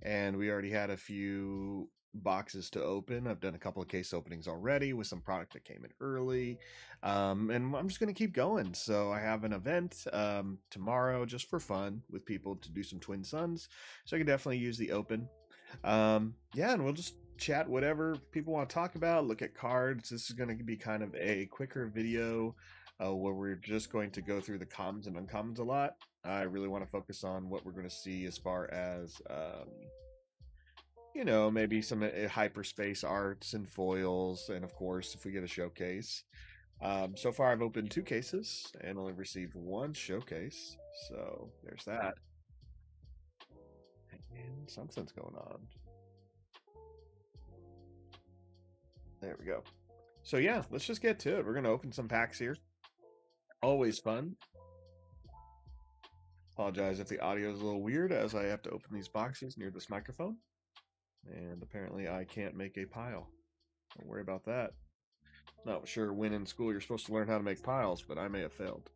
And we already had a few boxes to open. I've done a couple of case openings already with some product that came in early. And I'm just going to keep going. So I have an event tomorrow just for fun with people to do some Twin Suns. So I can definitely use the open. Yeah, and we'll just chat whatever people want to talk about, look at cards. This is going to be kind of a quicker video where we're just going to go through the commons and uncommons a lot. I really want to focus on what we're going to see as far as, maybe some hyperspace arts and foils, and of course, if we get a showcase. So far, I've opened 2 cases and only received 1 showcase. So there's that. And something's going on. There we go. So yeah, let's just get to it. We're gonna open some packs here. Always fun. Apologize if the audio is a little weird as I have to open these boxes near this microphone. And apparently I can't make a pile. Don't worry about that. Not sure when in school you're supposed to learn how to make piles, but I may have failed.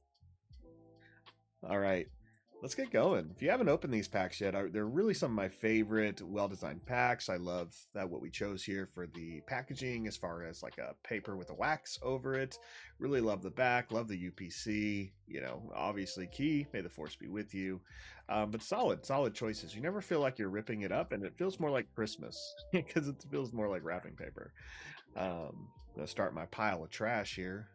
All right, let's get going. If you haven't opened these packs yet, they're really some of my favorite well-designed packs. I love that what we chose here for the packaging as far as like a paper with a wax over it. Really love the back, love the UPC, obviously key, may the force be with you. But solid choices. You never feel like you're ripping it up, and it feels more like Christmas because it feels more like wrapping paper. I'm gonna start my pile of trash here.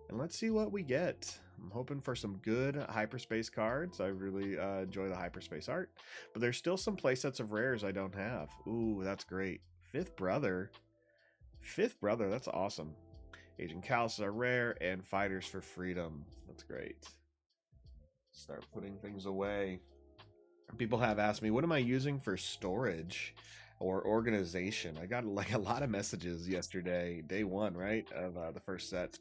And let's see what we get. I'm hoping for some good hyperspace cards. I really enjoy the hyperspace art. But there's still some playsets of rares I don't have. Ooh, that's great. Fifth Brother. Fifth Brother, that's awesome. Agent Callus is our rare, and Fighters for Freedom. That's great. Start putting things away. People have asked me, what am I using for storage or organization? I got like a lot of messages yesterday, day one, right, of the first set.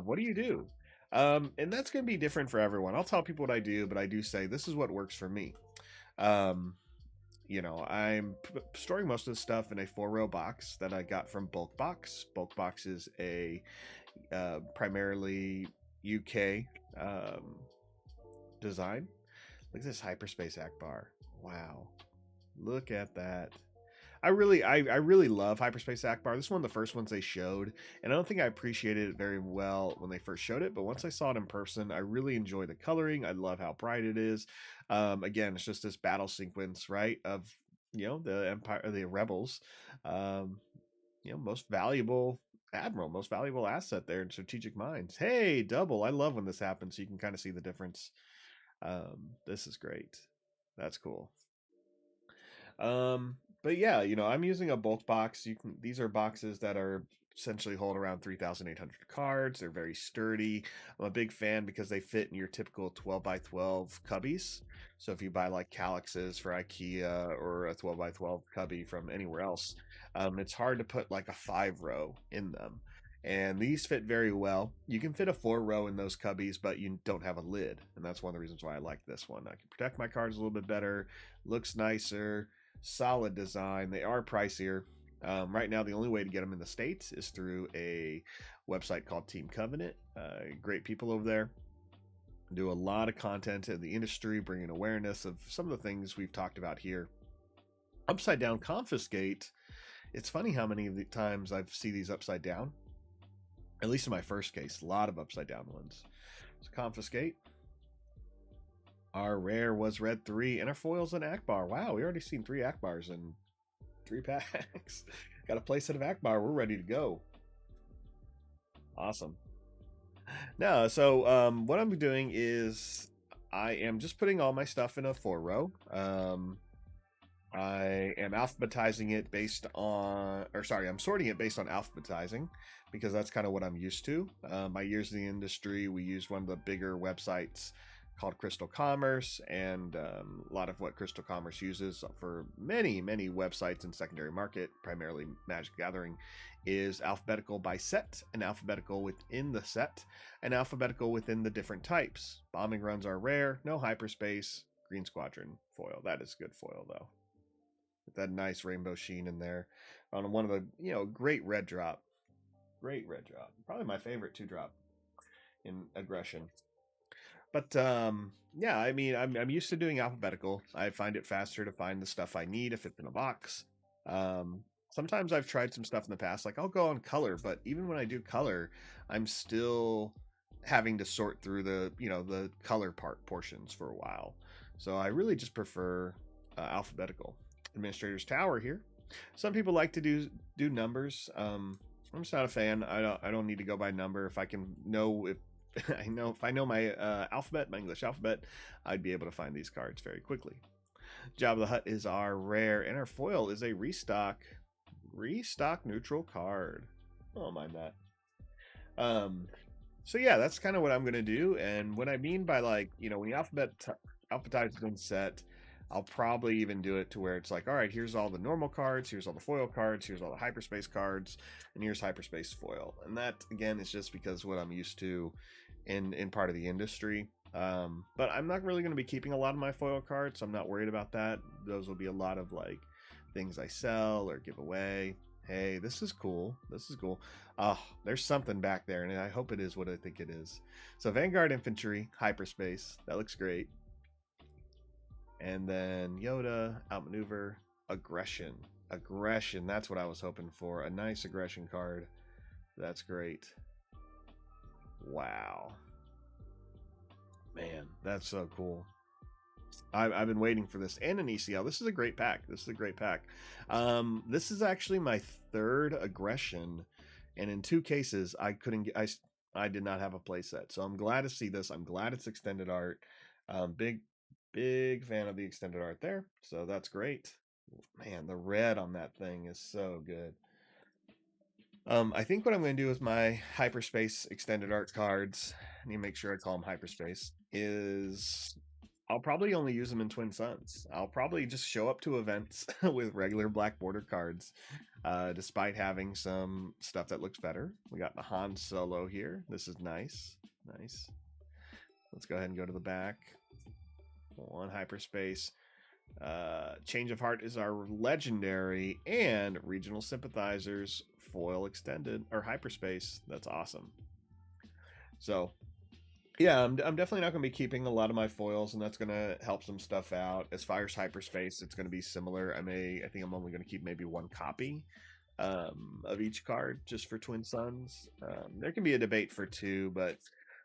What do you do? And that's going to be different for everyone. I'll tell people what I do, but I do say this is what works for me. Um, I'm storing most of the stuff in a 4-row box that I got from Bulk Box. Bulk Box is a primarily UK design. Look at this hyperspace Akbar. Wow. Look at that. I really love Hyperspace Akbar. This is one of the first ones they showed, and I don't think I appreciated it very well when they first showed it. But once I saw it in person, I really enjoy the coloring. I love how bright it is. Again, it's just this battle sequence, right? Of the Empire, the Rebels. Um, most valuable admiral, most valuable asset there in Strategic Minds. Hey, double! I love when this happens, so you can kind of see the difference. This is great. That's cool. But yeah, I'm using a bulk box. These are boxes that are essentially hold around 3,800 cards. They're very sturdy. I'm a big fan because they fit in your typical 12 by 12 cubbies. So if you buy like Calyxes for IKEA or a 12 by 12 cubby from anywhere else, it's hard to put like a 5-row in them. And these fit very well. You can fit a 4-row in those cubbies, but you don't have a lid. And that's one of the reasons why I like this one. I can protect my cards a little bit better, looks nicer, solid design. They are pricier. Right now, the only way to get them in the States is through a website called Team Covenant. Great people over there. Do a lot of content in the industry, bringing awareness of some of the things we've talked about here. Upside down confiscate. It's funny how many of the times I've see these upside down. At least in my first case, a lot of upside down ones. So confiscate. Our rare was red 3, and our foil's an Akbar. Wow, we already seen 3 Akbars in 3 packs. Got a playset of Akbar. We're ready to go. Awesome. Now, so what I'm doing is I am just putting all my stuff in a 4-row. I am alphabetizing it based on, or sorry, I'm sorting it based on alphabetizing because that's kind of what I'm used to. My years in the industry, we used one of the bigger websites called Crystal Commerce, and a lot of what Crystal Commerce uses for many websites in secondary market, primarily Magic Gathering, is alphabetical by set, and alphabetical within the set, and alphabetical within the different types. Bombing runs are rare, no hyperspace, Green Squadron foil. That is good foil though. With that nice rainbow sheen in there on one of the great red drop. Great red drop. Probably my favorite two drop in aggression. But yeah, I mean, I'm used to doing alphabetical. I find it faster to find the stuff I need if it's in a box. Sometimes I've tried some stuff in the past, like I'll go on color, but even when I do color, I'm still having to sort through the color portions for a while. So I really just prefer alphabetical. Administrator's Tower here. Some people like to do numbers. I'm just not a fan. I don't need to go by number. If I can know if if I know my alphabet, my English alphabet, I'd be able to find these cards very quickly. Jabba the Hutt is our rare, and our foil is a restock neutral card. I don't mind that. So yeah, that's kind of what I'm gonna do. And what I mean by, like, when the alphabetized has been set, I'll probably even do it to where it's like, all right, here's all the normal cards, here's all the foil cards, here's all the hyperspace cards, and here's hyperspace foil. And that again is just because what I'm used to in part of the industry. But I'm not really going to be keeping a lot of my foil cards, so I'm not worried about that. Those will be a lot of like things I sell or give away. Hey, this is cool. This is cool. Oh, there's something back there, and I hope it is what I think it is. So Vanguard Infantry, hyperspace. That looks great. And then Yoda, outmaneuver, aggression. Aggression, that's what I was hoping for. A nice aggression card. That's great. Wow. Man, that's so cool. I've been waiting for this, and an ECL. This is a great pack. This is a great pack. This is actually my third aggression, and in two cases, I couldn't get. I did not have a playset, so I'm glad to see this. I'm glad it's extended art. Big fan of the extended art there, so that's great. Man, the red on that thing is so good. I think what I'm going to do with my hyperspace extended art cards, I need to make sure I call them hyperspace, is I'll probably only use them in Twin Suns. I'll probably just show up to events with regular black border cards, despite having some stuff that looks better. We got the Han Solo here. This is nice. Nice. Let's go ahead and go to the back. One hyperspace. Change of Heart is our legendary, and Regional Sympathizers foil extended or hyperspace. That's awesome. So yeah, I'm definitely not going to be keeping a lot of my foils, and that's going to help some stuff out. As far as hyperspace, it's going to be similar. I think I'm only going to keep maybe one copy of each card just for Twin Suns. There can be a debate for two, but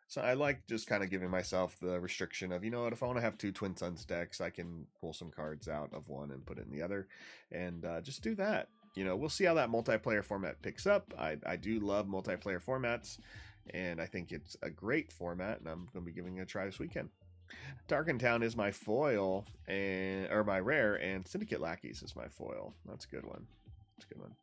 so I like just kind of giving myself the restriction of, what, if I want to have two Twin Suns decks, I can pull some cards out of one and put it in the other, and just do that. We'll see how that multiplayer format picks up. I do love multiplayer formats, and I think it's a great format, and I'm going to be giving it a try this weekend. Darkened Town is my foil, or my rare, and Syndicate Lackeys is my foil. That's a good one. That's a good one.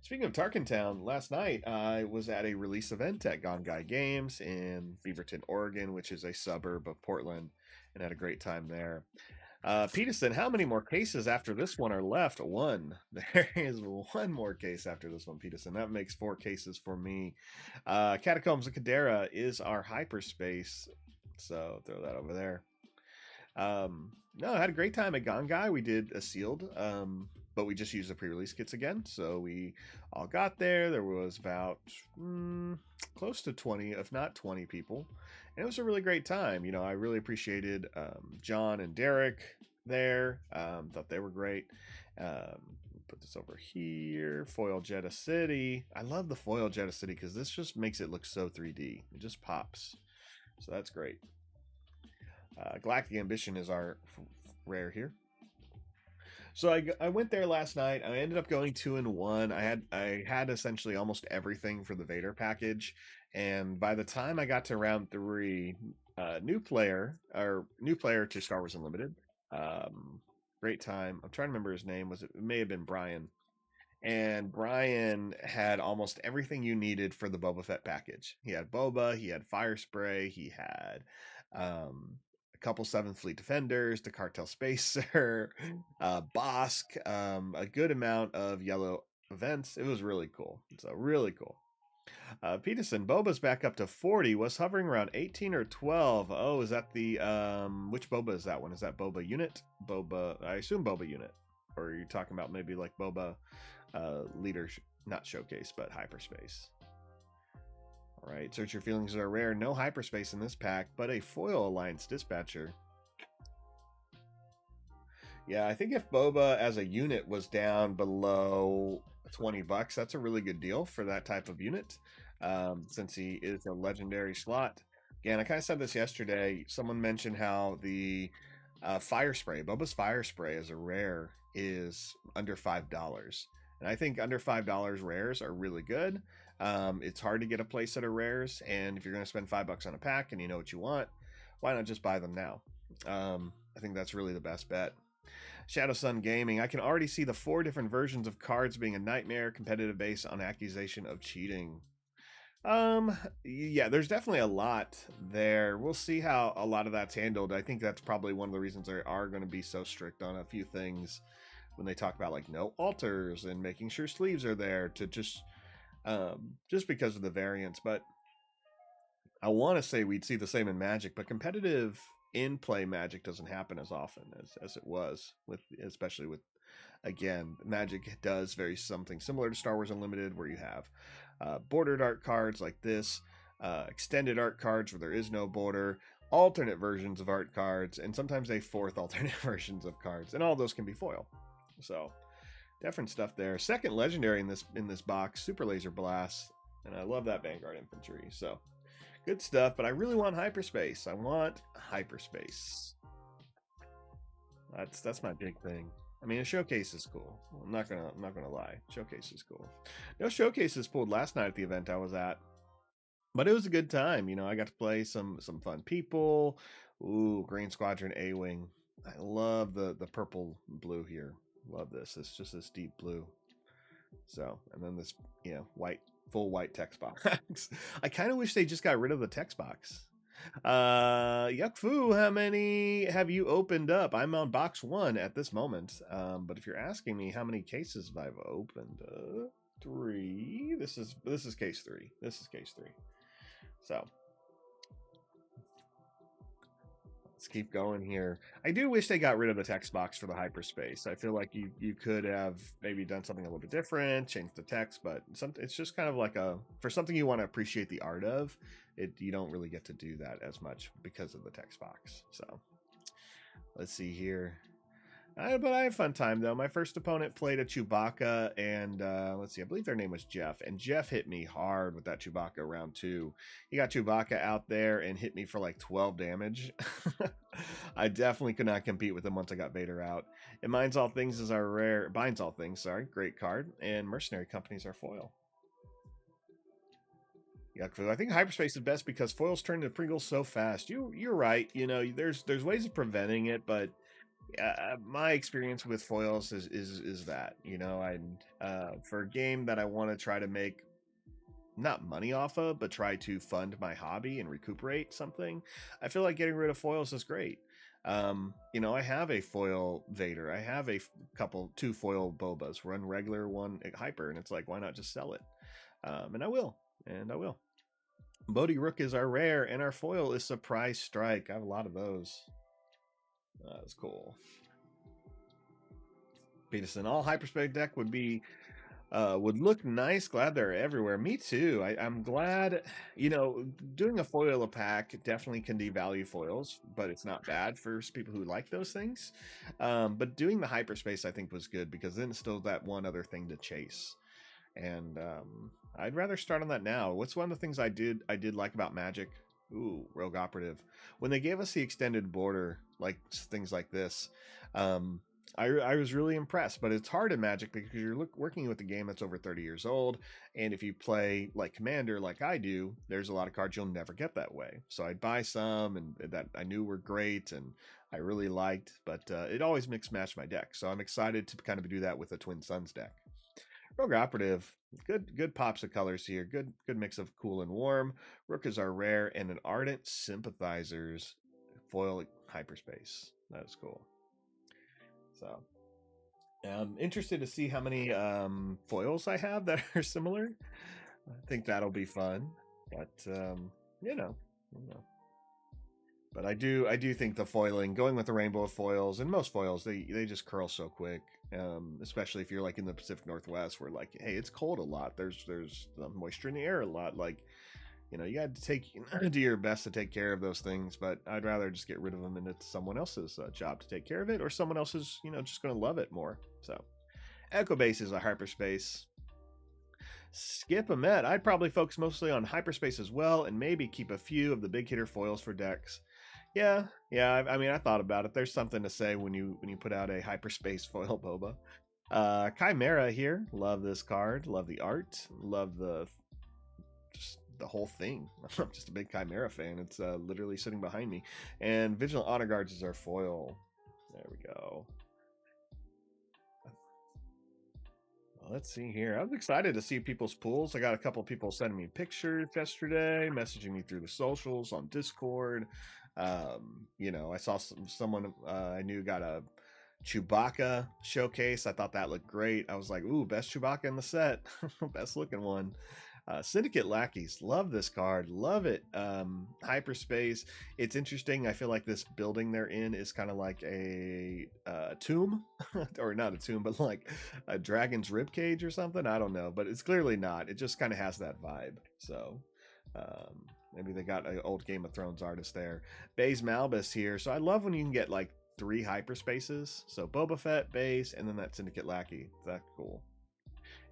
Speaking of Tarkentown, last night I was at a release event at Gone Guy Games in Beaverton, Oregon, which is a suburb of Portland, and had a great time there. Peterson, how many more cases after this one are left? One. There is one more case after this one, Peterson. That makes 4 cases for me. Catacombs of Cadera is our hyperspace, so throw that over there. No, I had a great time at Gone Guy. We did a sealed, but we just used the pre-release kits again. So we all got there. There was about close to 20, if not 20 people. And it was a really great time. I really appreciated John and Derek there. Thought they were great. Put this over here. Foil Jeddah City. I love the foil Jeddah City because this just makes it look so 3D. It just pops. So that's great. Galactic Ambition is our rare here. So I went there last night. I ended up going 2-1. I had essentially almost everything for the Vader package, and by the time I got to round 3, new player to Star Wars Unlimited. Great time. I'm trying to remember his name. It may have been Brian. And Brian had almost everything you needed for the Boba Fett package. He had Boba, he had Fire Spray, he had a couple Seventh Fleet Defenders, the Cartel Spacer, Bosk, a good amount of yellow events. It was really cool. So really cool. Peterson, Boba's back up to 40. Was hovering around 18 or 12. Oh, is that the which Boba is that one? Is that Boba unit? Boba, I assume Boba unit. Or are you talking about maybe like Boba leader, not showcase, but hyperspace? All right, search your feelings are rare. No hyperspace in this pack, but a foil alliance dispatcher. Yeah, I think if Boba as a unit was down below $20, that's a really good deal for that type of unit, since he is a legendary slot. Again, I kind of said this yesterday. Someone mentioned how the fire spray, Boba's fire spray as a rare, is under $5. And I think under $5 rares are really good. It's hard to get a playset of rares, and if you're going to spend $5 on a pack and you know what you want, why not just buy them now? I think that's really the best bet. Shadow Sun Gaming. I can already see the 4 different versions of cards being a nightmare competitive base on accusation of cheating. Yeah, there's definitely a lot there. We'll see how a lot of that's handled. I think that's probably one of the reasons they are going to be so strict on a few things when they talk about like no alters and making sure sleeves are there to just because of the variance. But I want to say we'd see the same in Magic, but competitive in play Magic doesn't happen as often as it was with, especially with, again, Magic does very something similar to Star Wars Unlimited, where you have bordered art cards like this, extended art cards where there is no border, alternate versions of art cards, and sometimes a fourth alternate versions of cards, and all those can be foil. So different stuff there. Second legendary in this box, Super Laser Blast, and I love that Vanguard Infantry. So good stuff, but I really want hyperspace. I want hyperspace. That's my big thing. I mean, a showcase is cool. I'm not gonna lie. Showcase is cool. No showcases pulled last night at the event I was at, but it was a good time. You know, I got to play some fun people. Ooh, Green Squadron A Wing. I love the purple blue here. Love this. It's just this deep blue. So, and then this, white, full white text box. I kind of wish they just got rid of the text box. Yuck Fu, how many have you opened up? I'm on box 1 at this moment. But if you're asking me how many cases I've opened, 3. This is case 3. This is case 3. So let's keep going here. I do wish they got rid of the text box for the hyperspace. I feel like you could have maybe done something a little bit different, changed the text, but it's just kind of like for something you want to appreciate the art of, you don't really get to do that as much because of the text box. So let's see here. But I had a fun time though. My first opponent played a Chewbacca, and let's see, I believe their name was Jeff, and Jeff hit me hard with that Chewbacca round 2. He got Chewbacca out there and hit me for like 12 damage. I definitely could not compete with him once I got Vader out. And Binds All Things is our rare. Binds All Things, sorry, great card. And Mercenary Companies are foil. Yeah, I think hyperspace is best because foils turn to Pringles so fast. You're right. You know, there's ways of preventing it, but my experience with foils is that, for a game that I want to try to make not money off of, but try to fund my hobby and recuperate something, I feel like getting rid of foils is great. I have a foil Vader. I have two foil Bobas, one regular, one hyper, and it's like, why not just sell it? And I will. Bodhi Rook is our rare, and our foil is Surprise Strike. I have a lot of those. That's cool. Peterson, all hyperspace deck would look nice. Glad they're everywhere. Me too. I'm glad. Doing a foil a pack definitely can devalue foils, but it's not bad for people who like those things. But doing the hyperspace, I think, was good because then it's still that one other thing to chase. And I'd rather start on that now. What's one of the things I did like about Magic? Ooh, Rogue Operative. When they gave us the extended border, like things like this, I was really impressed. But it's hard in Magic because you're working with a game that's over 30 years old, and if you play like Commander, like I do, there's a lot of cards you'll never get that way. So I'd buy some, and that I knew were great, and I really liked, but it always mix matched my deck. So I'm excited to kind of do that with a Twin Suns deck. Rogue Operative, good pops of colors here. Good mix of cool and warm. Rook is our rare and an ardent sympathizers foil hyperspace. That is cool. So I'm interested to see how many foils I have that are similar. I think that'll be fun. But you know, you know. But I do think the foiling, going with the rainbow foils, and most foils, they just curl so quick. Especially if you're like in the Pacific Northwest, where like, hey, it's cold a lot. There's moisture in the air a lot. Like, you got to do your best to take care of those things. But I'd rather just get rid of them, and it's someone else's job to take care of it, or someone else is just going to love it more. So, Echo Base is a hyperspace. Skip a Met. I'd probably focus mostly on hyperspace as well, and maybe keep a few of the big hitter foils for decks. Yeah, yeah. I mean, I thought about it. There's something to say when you put out a hyperspace foil boba. Chimera here. Love this card. Love the art. Love just the whole thing. I'm just a big Chimera fan. It's literally sitting behind me. And Vigilant Honor Guards is our foil. There we go. Let's see here. I was excited to see people's pools. I got a couple people sending me pictures yesterday, messaging me through the socials on Discord. I saw someone I knew got a Chewbacca showcase. I thought that looked great. I was like, ooh, best Chewbacca in the set. Best looking one. Syndicate Lackeys, love this card, love it. Hyperspace, it's interesting. I feel like this building they're in is kind of like a tomb, or not a tomb, but like a dragon's rib cage or something. I don't know, but it's clearly not. It just kind of has that vibe. So maybe they got an old Game of Thrones artist there. Baze Malbus here. So I love when you can get like 3 hyperspaces. So Boba Fett, Baze, and then that Syndicate Lackey. That's cool.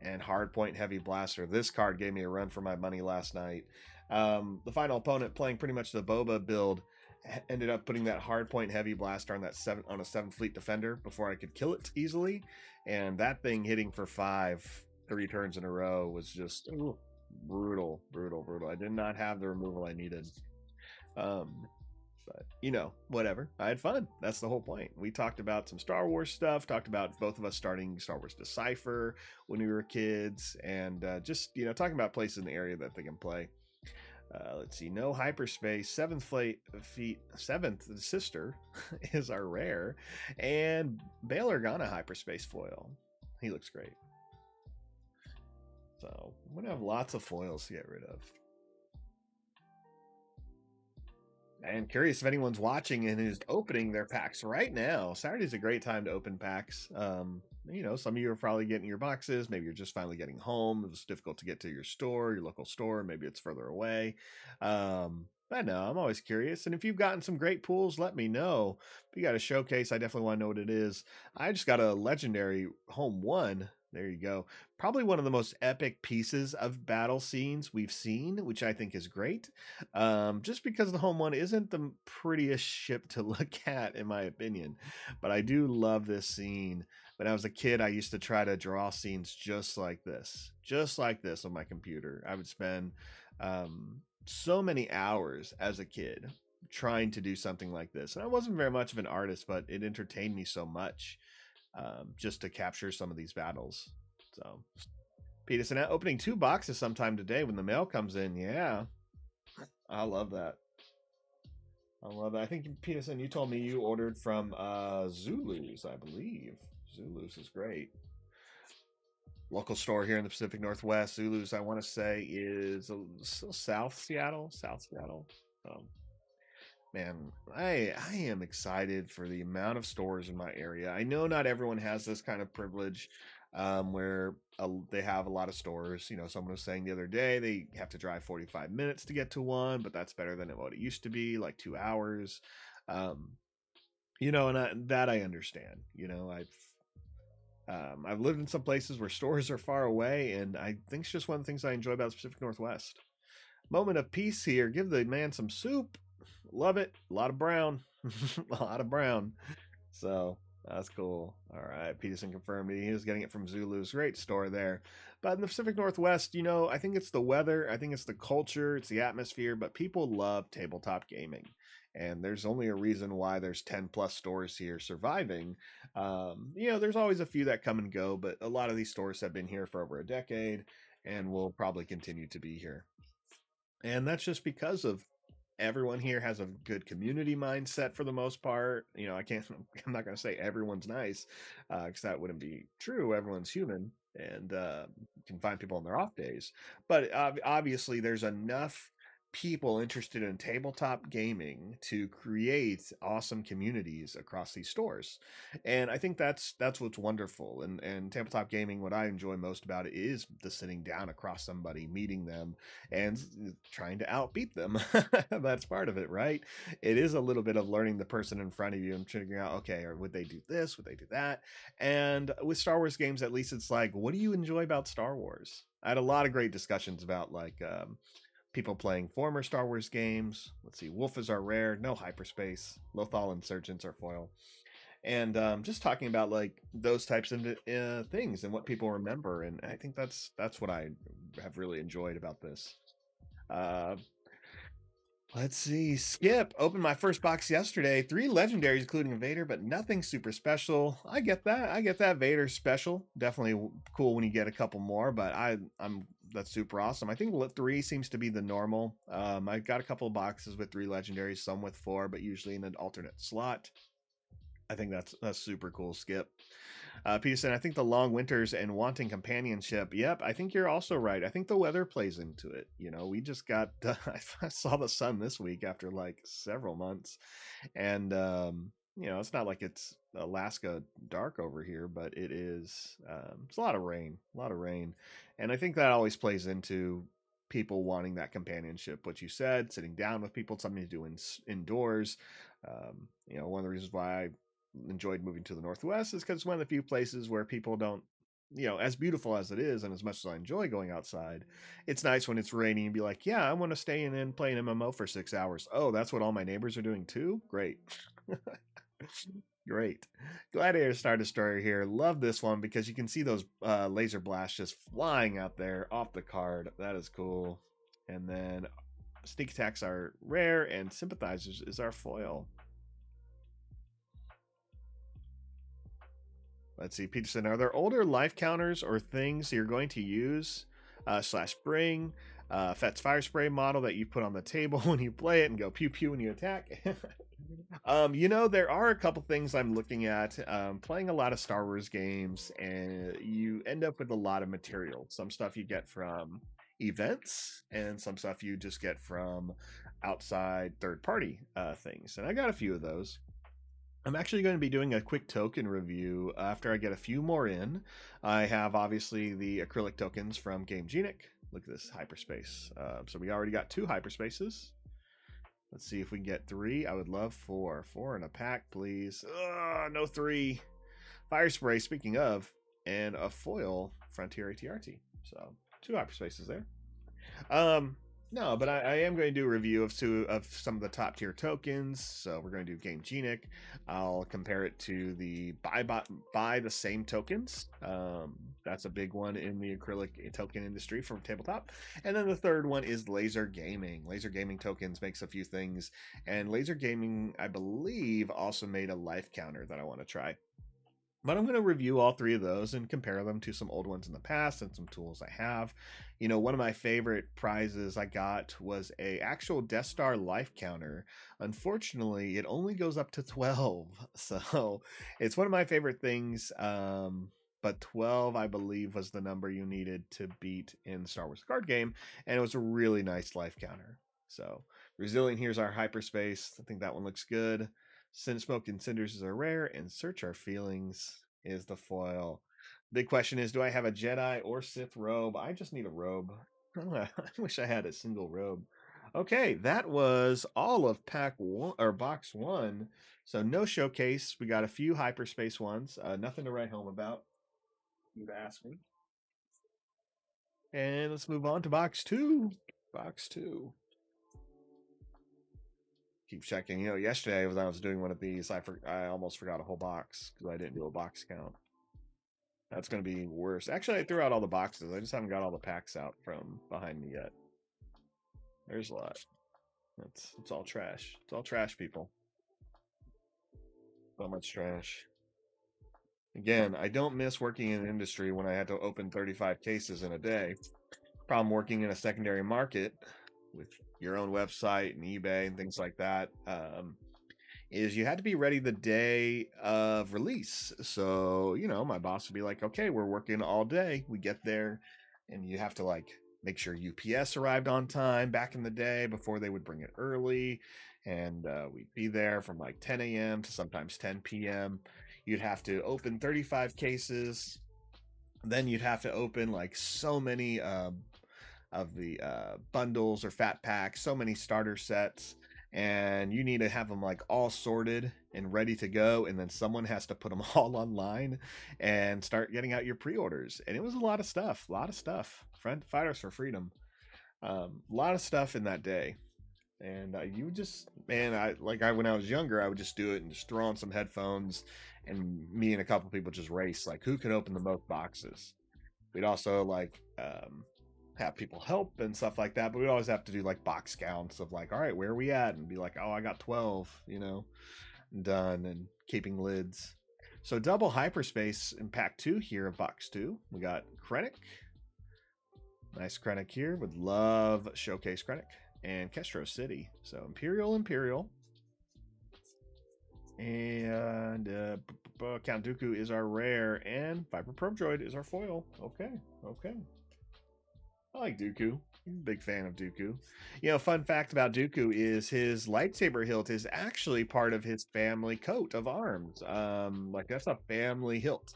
And Hardpoint Heavy Blaster. This card gave me a run for my money last night. The final opponent, playing pretty much the Boba build, ended up putting that Hardpoint Heavy Blaster on a 7 fleet defender before I could kill it easily, and that thing hitting for 5 3 turns in a row was just brutal. I did not have the removal I needed. Um, but whatever. I had fun. That's the whole point. We talked about some Star Wars stuff. Talked about both of us starting Star Wars Decipher when we were kids, and just talking about places in the area that they can play. Let's see. No hyperspace. Seventh sister is our rare, and Bail Organa hyperspace foil. He looks great. So I'm gonna have lots of foils to get rid of. And curious if anyone's watching and is opening their packs right now. Saturday's a great time to open packs. Some of you are probably getting your boxes. Maybe you're just finally getting home. It was difficult to get to your local store. Maybe it's further away. I know, I'm always curious. And if you've gotten some great pools, let me know. If you got a showcase, I definitely want to know what it is. I just got a legendary home one. There you go. Probably one of the most epic pieces of battle scenes we've seen, which I think is great. Just because the home one isn't the prettiest ship to look at, in my opinion. But I do love this scene. When I was a kid, I used to try to draw scenes just like this on my computer. I would spend so many hours as a kid trying to do something like this. And I wasn't very much of an artist, but it entertained me so much just to capture some of these battles. So, Peterson, opening 2 boxes sometime today when the mail comes in. Yeah, I love that. I love that. I think, Peterson, you told me you ordered from Zulu's, I believe. Zulu's is great. Local store here in the Pacific Northwest. Zulu's, I want to say, is South Seattle. Um, Man, I am excited for the amount of stores in my area. I know not everyone has this kind of privilege, where they have a lot of stores. Someone was saying the other day they have to drive 45 minutes to get to one, but that's better than what it used to be, like 2 hours. Um, and that I understand. I've lived in some places where stores are far away, and I think it's just one of the things I enjoy about the Pacific Northwest. Moment of peace here. Give the man some soup. Love it. A lot of brown. A lot of brown. So that's cool. All right. Peterson confirmed he was getting it from Zulu's. Great store there. But in the Pacific Northwest, I think it's the weather. I think it's the culture. It's the atmosphere. But people love tabletop gaming. and there's only a reason why there's 10 plus stores here surviving. There's always a few that come and go, but a lot of these stores have been here for over a decade and will probably continue to be here. And that's just because of everyone here has a good community mindset for the most part. I can't, I'm not going to say everyone's nice, because that wouldn't be true. Everyone's human, and you can find people on their off days. But obviously, there's enough people interested in tabletop gaming to create awesome communities across these stores. And I think that's what's wonderful. And tabletop gaming, what I enjoy most about it is the sitting down across somebody, meeting them, and trying to outbeat them. That's part of it, right? It is a little bit of learning the person in front of you and figuring out, okay, or would they do this? Would they do that? And with Star Wars games, at least it's like, what do you enjoy about Star Wars? I had a lot of great discussions about like people playing former Star Wars games. Let's see, Wolfers are rare, no hyperspace. Lothal insurgents are foil, and just talking about like those types of things and what people remember. And I think that's what I have really enjoyed about this. Uh, let's see. Skip opened my first box yesterday. Three legendaries, including Vader, but nothing super special. I get that. I get that. Vader special. Definitely cool when you get a couple more, but I'm that's super awesome. I think three seems to be the normal. I got a couple of boxes with three legendaries, some with four, but usually in an alternate slot. I think that's super cool, Skip. Peterson, I think the long winters and wanting companionship. Yep, I think you're also right. I think the weather plays into it. We just got, I saw the sun this week after like several months. And, it's not like it's Alaska dark over here, but it is, it's a lot of rain, a lot of rain. And I think that always plays into people wanting that companionship. What you said, sitting down with people, something to do indoors. One of the reasons why I enjoyed moving to the Northwest is because it's one of the few places where people don't, as beautiful as it is, and as much as I enjoy going outside, it's nice when it's raining and be like, yeah, I want to stay in and play an MMO for 6 hours. Oh, that's what all my neighbors are doing too? Great. Great. Gladiator started a story here. Love this one because you can see those laser blasts just flying out there off the card. That is cool. And then sneak attacks are rare, and sympathizers is our foil. Let's see, Peterson, are there older life counters or things you're going to use slash bring? Fet's fire spray model that you put on the table when you play it and go pew pew when you attack. There are a couple things I'm looking at. Playing a lot of Star Wars games, and you end up with a lot of material. Some stuff you get from events, and some stuff you just get from outside third party things. And I got a few of those. I'm actually going to be doing a quick token review after I get a few more in. I have obviously the acrylic tokens from Game Genic. Look at this hyperspace. So we already got two hyperspaces. Let's see if we can get three. I would love four. Four in a pack, please. Ugh, no three. Fire spray, speaking of, and a foil Frontier ATRT. So two hyperspaces there. No, but I am going to do a review of some of the top tier tokens. So we're going to do Game Genic. I'll compare it to the buy the same tokens. That's a big one in the acrylic token industry for tabletop. And then the third one is Laser Gaming. Laser Gaming tokens makes a few things, and Laser Gaming, I believe, also made a life counter that I want to try. But I'm going to review all three of those and compare them to some old ones in the past and some tools I have. One of my favorite prizes I got was a actual Death Star life counter. Unfortunately, it only goes up to 12. So it's one of my favorite things. But 12, I believe, was the number you needed to beat in the Star Wars card game. And it was a really nice life counter. So Resilient, here's our hyperspace. I think that one looks good. Sin Smoke and Cinders is a rare, and Search Our Feelings is the foil. Big question is, do I have a Jedi or Sith robe? I just need a robe. I wish I had a single robe. Okay, that was all of pack one or box one. So no showcase. We got a few hyperspace ones. Nothing to write home about. You've asked me. And let's move on to box two. Box two. Keep checking. Yesterday when I was doing one of these, I almost forgot a whole box because I didn't do a box count. That's going to be worse. Actually, I threw out all the boxes. I just haven't got all the packs out from behind me yet. There's a lot. It's all trash. It's all trash, people. So much trash. Again, I don't miss working in an industry when I had to open 35 cases in a day. Problem working in a secondary market with your own website and eBay and things like that. Is you had to be ready the day of release. So, my boss would be like, okay, we're working all day. We get there and you have to like make sure UPS arrived on time back in the day before they would bring it early. And we'd be there from like 10 a.m. to sometimes 10 p.m. You'd have to open 35 cases. Then you'd have to open like so many of the bundles or fat packs, so many starter sets, and you need to have them like all sorted and ready to go. And then someone has to put them all online and start getting out your pre-orders. And it was a lot of stuff, a lot of stuff. Friend Fighters for Freedom, a lot of stuff in that day. And you just, man, I when I was younger, I would just do it and just throw on some headphones, and me and a couple people just race like who could open the most boxes. We'd also like have people help and stuff like that, but we'd always have to do like box counts of like, all right, where are we at? And be like, oh, I got 12, done, and keeping lids. So double hyperspace in pack 2 here of box 2. We got Krennic. Nice Krennic here. Would love Showcase Krennic. And Kestro City. So Imperial. And Count Dooku is our rare, and Viper Probe Droid is our foil. Okay. I like Dooku. Big fan of Dooku. Fun fact about Dooku is his lightsaber hilt is actually part of his family coat of arms. Like that's a family hilt.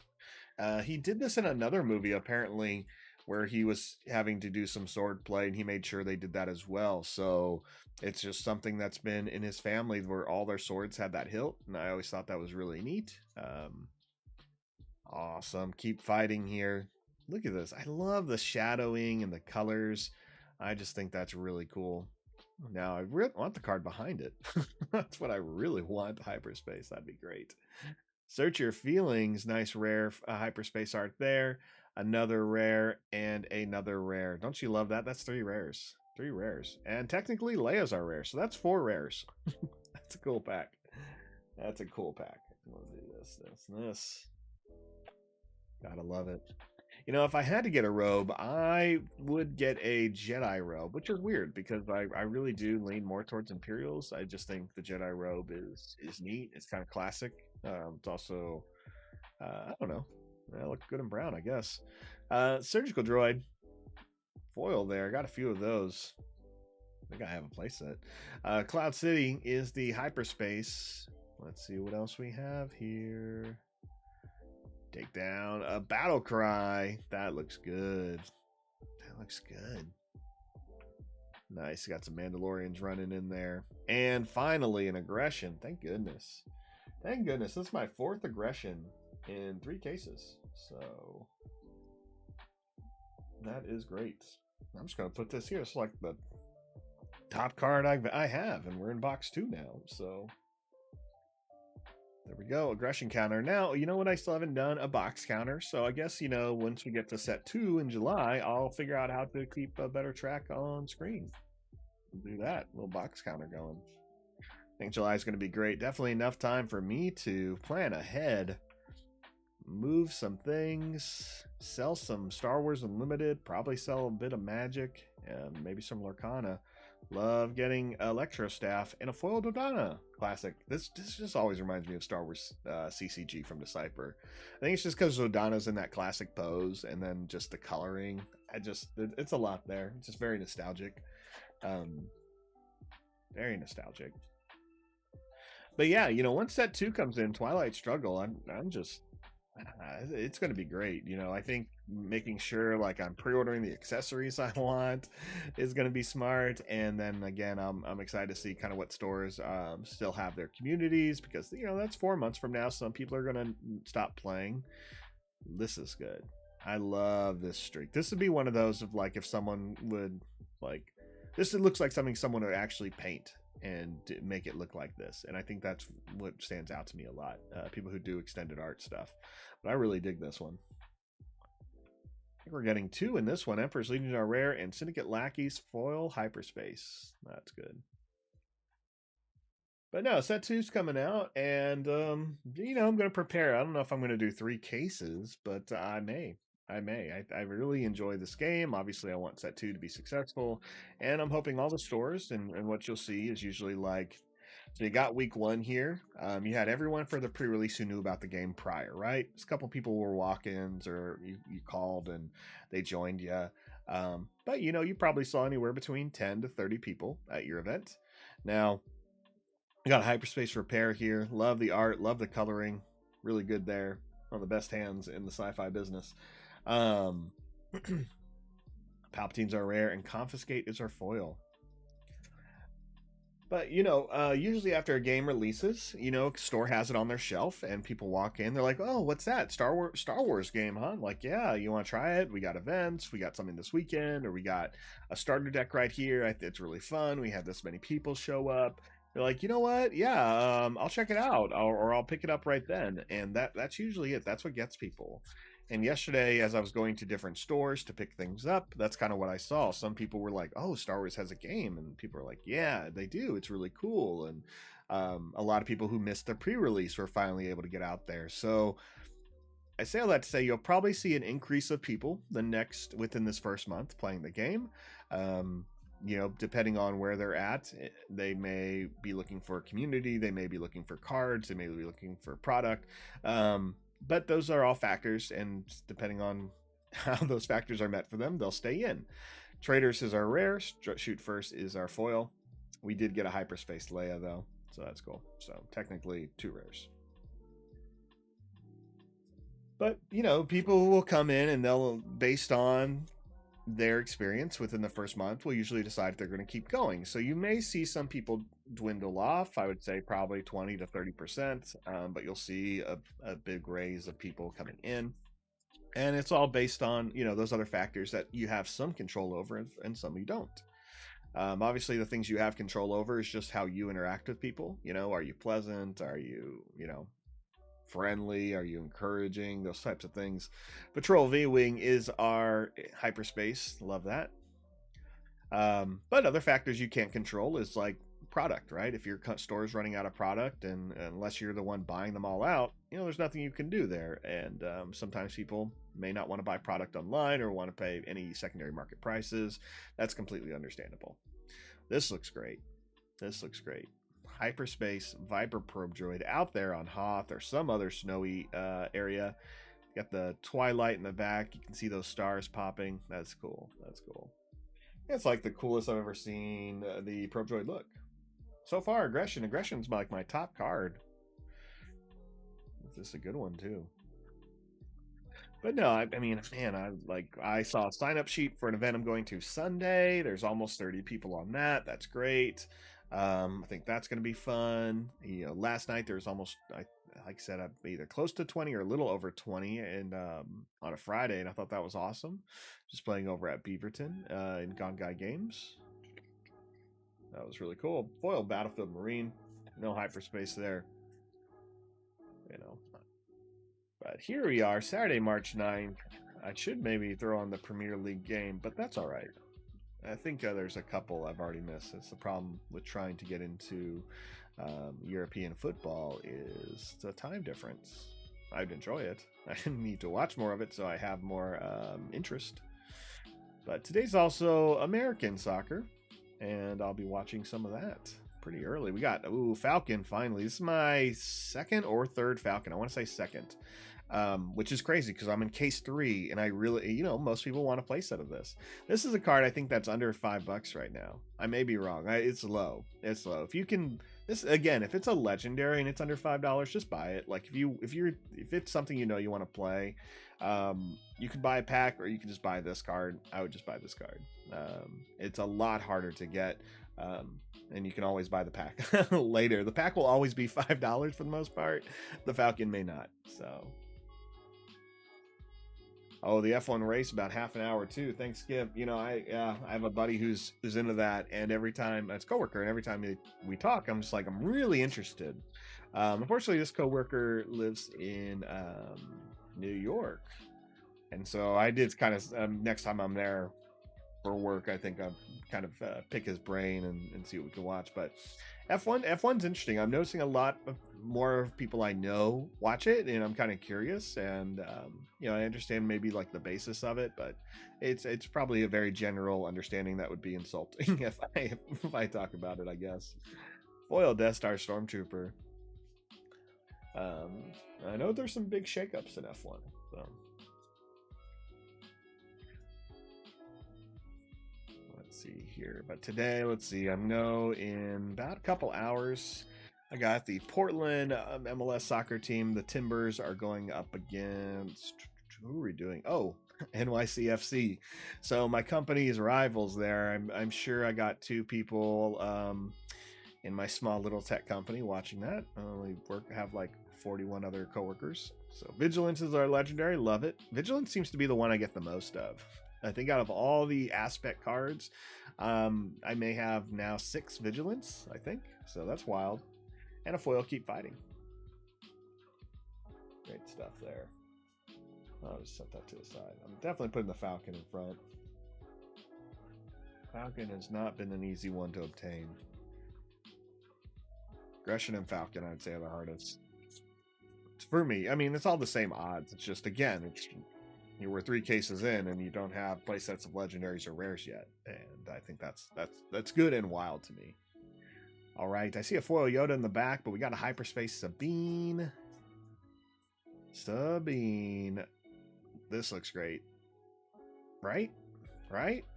He did this in another movie, apparently, where he was having to do some sword play, and he made sure they did that as well. So it's just something that's been in his family where all their swords had that hilt, and I always thought that was really neat. Awesome. Keep fighting here. Look at this. I love the shadowing and the colors. I just think that's really cool. Now, I really want the card behind it. That's what I really want, hyperspace. That'd be great. Search Your Feelings. Nice rare hyperspace art there. Another rare and another rare. Don't you love that? That's 3 rares. 3 rares. And technically, Leia's our rare, so that's 4 rares. That's a cool pack. That's a cool pack. We'll do this. Gotta love it. If I had to get a robe, I would get a Jedi robe, which is weird because I really do lean more towards Imperials. I just think the Jedi robe is neat. It's kind of classic. It's also, I don't know. It looks good in brown, I guess. Surgical Droid. Foil there. Got a few of those. I think I have a playset. Cloud City is the hyperspace. Let's see what else we have here. Take down a Battle Cry. That looks good. Nice. Got some Mandalorians running in there. And finally, an aggression. Thank goodness. This is my 4th aggression in 3 cases. So that is great. I'm just going to put this here. It's like the top card I have, and we're in box 2 now. So there we go. Aggression counter. Now, you know what? I still haven't done a box counter. So I guess, once we get to set 2 in July, I'll figure out how to keep a better track on screen. Do that. Little box counter going. I think July is going to be great. Definitely enough time for me to plan ahead. Move some things. Sell some Star Wars Unlimited. Probably sell a bit of Magic. And maybe some Lorcana. Love getting Electro Staff and a foil Dodonna classic. This just always reminds me of Star Wars CCG from Decipher. I think it's just because Dodonna's in that classic pose, and then just the coloring. It's a lot there. It's just very nostalgic. Very nostalgic. But yeah, once set 2 comes in, Twilight Struggle, I'm just it's going to be great. I think making sure like I'm pre-ordering the accessories I want is going to be smart. And then again, I'm excited to see kind of what stores still have their communities, because that's 4 months from now. Some people are going to stop playing. This is good. I love this streak. This would be one of those of like if someone would like this. It looks like something someone would actually paint and make it look like this, and I think that's what stands out to me a lot. People who do extended art stuff, but I really dig this one. I think we're getting 2 in this one. Emperor's Legion are rare, and Syndicate Lackeys foil hyperspace. That's good. But no, set two's coming out, and I'm going to prepare. I don't know if I'm going to do 3 cases, but I may. I may. I really enjoy this game. Obviously, I want set two to be successful, and I'm hoping all the stores and what you'll see is usually like. So you got week one here. You had everyone for the pre-release who knew about the game prior, right? A couple people were walk-ins, or you called and they joined you. But you probably saw anywhere between 10 to 30 people at your event. Now, we got a hyperspace repair here. Love the art, love the coloring. Really good there. One of the best hands in the sci-fi business. Um, Palpatines are rare, and Confiscate is our foil. But usually after a game releases, store has it on their shelf, and people walk in. They're like, "Oh, what's that? Star Wars game, huh?" I'm like, yeah, you want to try it? We got events. We got something this weekend, or we got a starter deck right here. It's really fun. We had this many people show up. They're like, you know what? Yeah, I'll check it out, or I'll pick it up right then. And that's usually it. That's what gets people. And yesterday, as I was going to different stores to pick things up, that's kind of what I saw. Some people were like, "Oh, Star Wars has a game," and people were like, "Yeah, they do. It's really cool." And a lot of people who missed the pre-release were finally able to get out there. So I say all that to say you'll probably see an increase of people within this first month playing the game. Depending on where they're at, they may be looking for a community, they may be looking for cards, they may be looking for product. But those are all factors, and depending on how those factors are met for them, they'll stay in. Traders is our rare. Shoot First is our foil. We did get a hyperspace Leia though, so that's cool. So technically 2 rares. But people will come in and they'll, based on their experience within the first month, will usually decide if they're going to keep going. So you may see some people dwindle off. I would say probably 20 to 30%, but you'll see a big raise of people coming in. And it's all based on those other factors that you have some control over and some you don't. Obviously, the things you have control over is just how you interact with people. Are you pleasant? Are you friendly? Are you encouraging? Those types of things. Patrol V-Wing is our hyperspace. Love that. But other factors you can't control is like product, right? If your store is running out of product, and unless you're the one buying them all out, there's nothing you can do there. And sometimes people may not want to buy product online or want to pay any secondary market prices. That's completely understandable. This looks great. This looks great. Hyperspace Viper probe droid out there on Hoth or some other snowy area. Got the twilight in the back. You can see those stars popping. That's cool. That's cool. It's like the coolest I've ever seen the probe droid look. So far, aggression. Aggression's like my top card. This is a good one too. But no, I mean, man, I saw a sign up sheet for an event I'm going to Sunday. There's almost 30 people on that. That's great. I think that's going to be fun. Last night there was almost, like I said, I'm either close to 20 or a little over 20, and on a Friday, and I thought that was awesome. Just playing over at Beaverton in Gone Guy Games. That was really cool. Foil Battlefield Marine, no hyperspace there. But here we are, Saturday, March 9th. I should maybe throw on the Premier League game, but that's all right. I think there's a couple I've already missed. It's the problem with trying to get into European football is the time difference. I'd enjoy it. I need to watch more of it so I have more interest. But today's also American soccer, and I'll be watching some of that pretty early. We got, Falcon finally. This is my second or third Falcon. I want to say second. Which is crazy because I'm in case 3, and I really, most people want a playset of this. This is a card I think that's under $5 right now. I may be wrong. It's low. It's low. If you can, this again, if it's a legendary and it's under $5, just buy it. Like if it's something you want to play, you could buy a pack or you can just buy this card. I would just buy this card. It's a lot harder to get. And you can always buy the pack later. The pack will always be $5 for the most part. The Falcon may not. So. Oh, the F1 race about half an hour too. Thanks, Skip. I have a buddy who's into that, and every time it's coworker, and every time we talk, I'm just like, I'm really interested. Unfortunately, this coworker lives in New York, and so I did kind of next time I'm there, for work, I think I'll kind of pick his brain and see what we can watch. But F1's interesting. I'm noticing a lot of more people I know watch it, and I'm kind of curious. And I understand maybe like the basis of it, but it's probably a very general understanding that would be insulting if I talk about it, I guess. Foil Death Star Stormtrooper. Um, I know there's some big shakeups in F1. So let's see here. But today, let's see. I know in about a couple hours, I got the Portland MLS soccer team. The Timbers are going up against. Who are we doing? Oh, NYCFC. So my company's rivals there. I'm sure I got two people in my small little tech company watching that. We have like 41 other coworkers. So Vigilance is our legendary. Love it. Vigilance seems to be the one I get the most of. I think out of all the aspect cards, I may have now 6 Vigilance, I think. So that's wild. And a foil Keep Fighting. Great stuff there. I'll just set that to the side. I'm definitely putting the Falcon in front. Falcon has not been an easy one to obtain. Gresham and Falcon, I'd say, are the hardest. For me, I mean, it's all the same odds. It's just, again, we're 3 cases in and you don't have play sets of legendaries or rares yet, and I think that's good and wild to me. All right, I see a foil Yoda in the back, but we got a hyperspace Sabine. This looks great, right?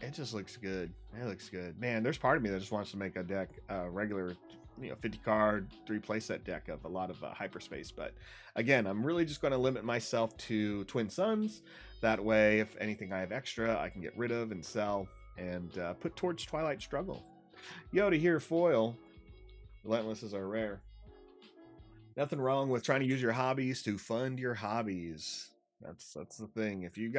It just looks good. It looks good, man. There's part of me that just wants to make a deck, regular 50 card 3 playset deck of a lot of hyperspace, but again, I'm really just going to limit myself to Twin Suns. That way, if anything I have extra, I can get rid of and sell and put towards Twilight Struggle. Yoda here, foil. Relentless is our rare. Nothing wrong with trying to use your hobbies to fund your hobbies. That's the thing. If you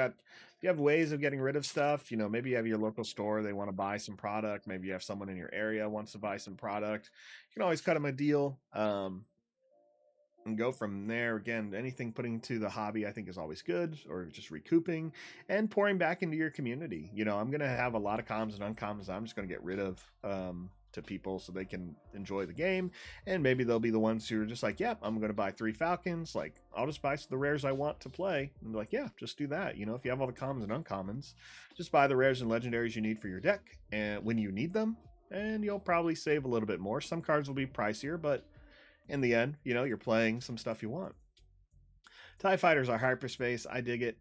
have ways of getting rid of stuff, maybe you have your local store, they want to buy some product. Maybe you have someone in your area wants to buy some product. You can always cut them a deal. And go from there. Again, anything putting to the hobby I think is always good, or just recouping and pouring back into your community. I'm going to have a lot of commons and uncommons I'm just going to get rid of to people so they can enjoy the game, and maybe they'll be the ones who are just like, yeah, I'm going to buy 3 Falcons, like I'll just buy the rares I want to play, and be like, yeah, just do that. If you have all the commons and uncommons, just buy the rares and legendaries you need for your deck and when you need them, and you'll probably save a little bit more. Some cards will be pricier, but in the end, you're playing some stuff you want. TIE Fighters are hyperspace. I dig it.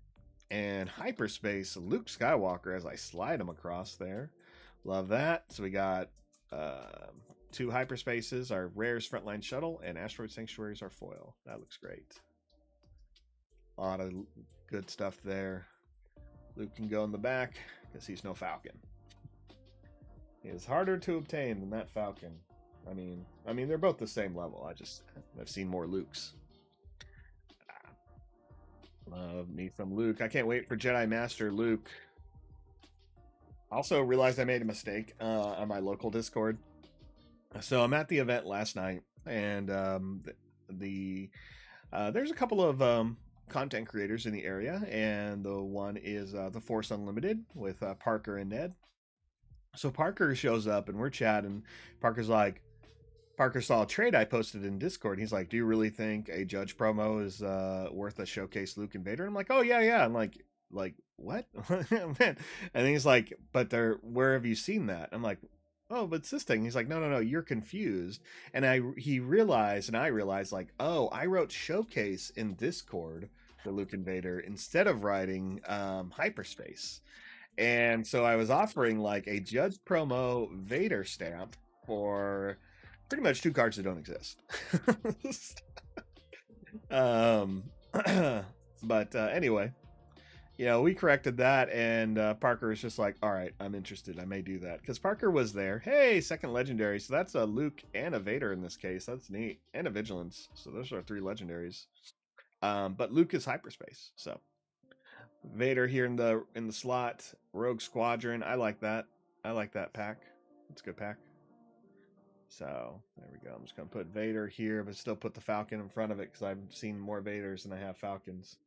And hyperspace, Luke Skywalker as I slide him across there. Love that. So we got 2 hyperspaces, our rares Frontline Shuttle, and Asteroid Sanctuaries are foil. That looks great. A lot of good stuff there. Luke can go in the back because he's no Falcon. He is harder to obtain than that Falcon. I mean, they're both the same level. I've seen more Lukes. Love me some Luke. I can't wait for Jedi Master Luke. Also realized I made a mistake on my local Discord. So I'm at the event last night, and there's a couple of content creators in the area, and the one is the Force Unlimited with Parker and Ned. So Parker shows up, and we're chatting. Parker saw a trade I posted in Discord. He's like, do you really think a Judge promo is worth a showcase Luke and Vader? I'm like, oh, yeah. I'm like what? Man. And he's like, but where have you seen that? I'm like, oh, but it's this thing. He's like, no, you're confused. And I realized, like, oh, I wrote showcase in Discord for Luke and Vader instead of writing hyperspace. And so I was offering like a Judge promo Vader stamp for pretty much 2 cards that don't exist. But anyway, we corrected that, and Parker was just like, all right, I'm interested. I may do that. Because Parker was there. Hey, second legendary. So that's a Luke and a Vader in this case. That's neat. And a Vigilance. So those are 3 legendaries. But Luke is hyperspace. So Vader here in the slot. Rogue Squadron. I like that. I like that pack. It's a good pack. So there we go. I'm just going to put Vader here, but still put the Falcon in front of it because I've seen more Vaders than I have Falcons.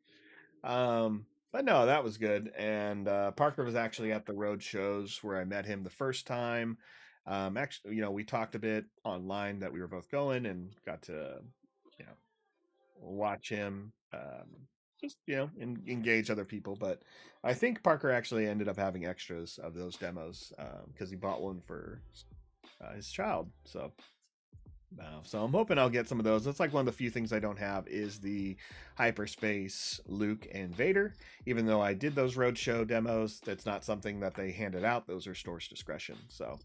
But no, that was good. And Parker was actually at the road shows where I met him the first time. Actually, we talked a bit online that we were both going and got to, you know, watch him. Just engage other people. But I think Parker actually ended up having extras of those demos because he bought one for his child. So I'm hoping I'll get some of those. That's like one of the few things I don't have is the hyperspace Luke and Vader. Even though I did those roadshow demos, that's not something that they handed out. Those are store's discretion. So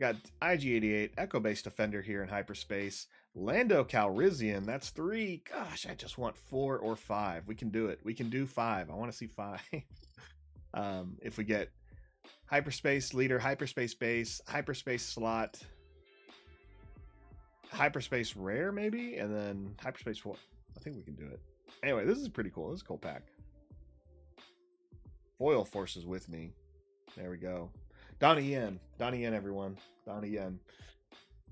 got IG-88, Echo-based Defender here in hyperspace. Lando Calrissian, that's 3. Gosh, I just want 4 or 5. We can do it. We can do 5. I want to see 5. If we get hyperspace leader, hyperspace base, hyperspace slot, hyperspace rare maybe, and then hyperspace 4. I think we can do it. Anyway, this is pretty cool. This is a cool pack. Foil forces with me. There we go. Donnie Yen, everyone. Donnie Yen.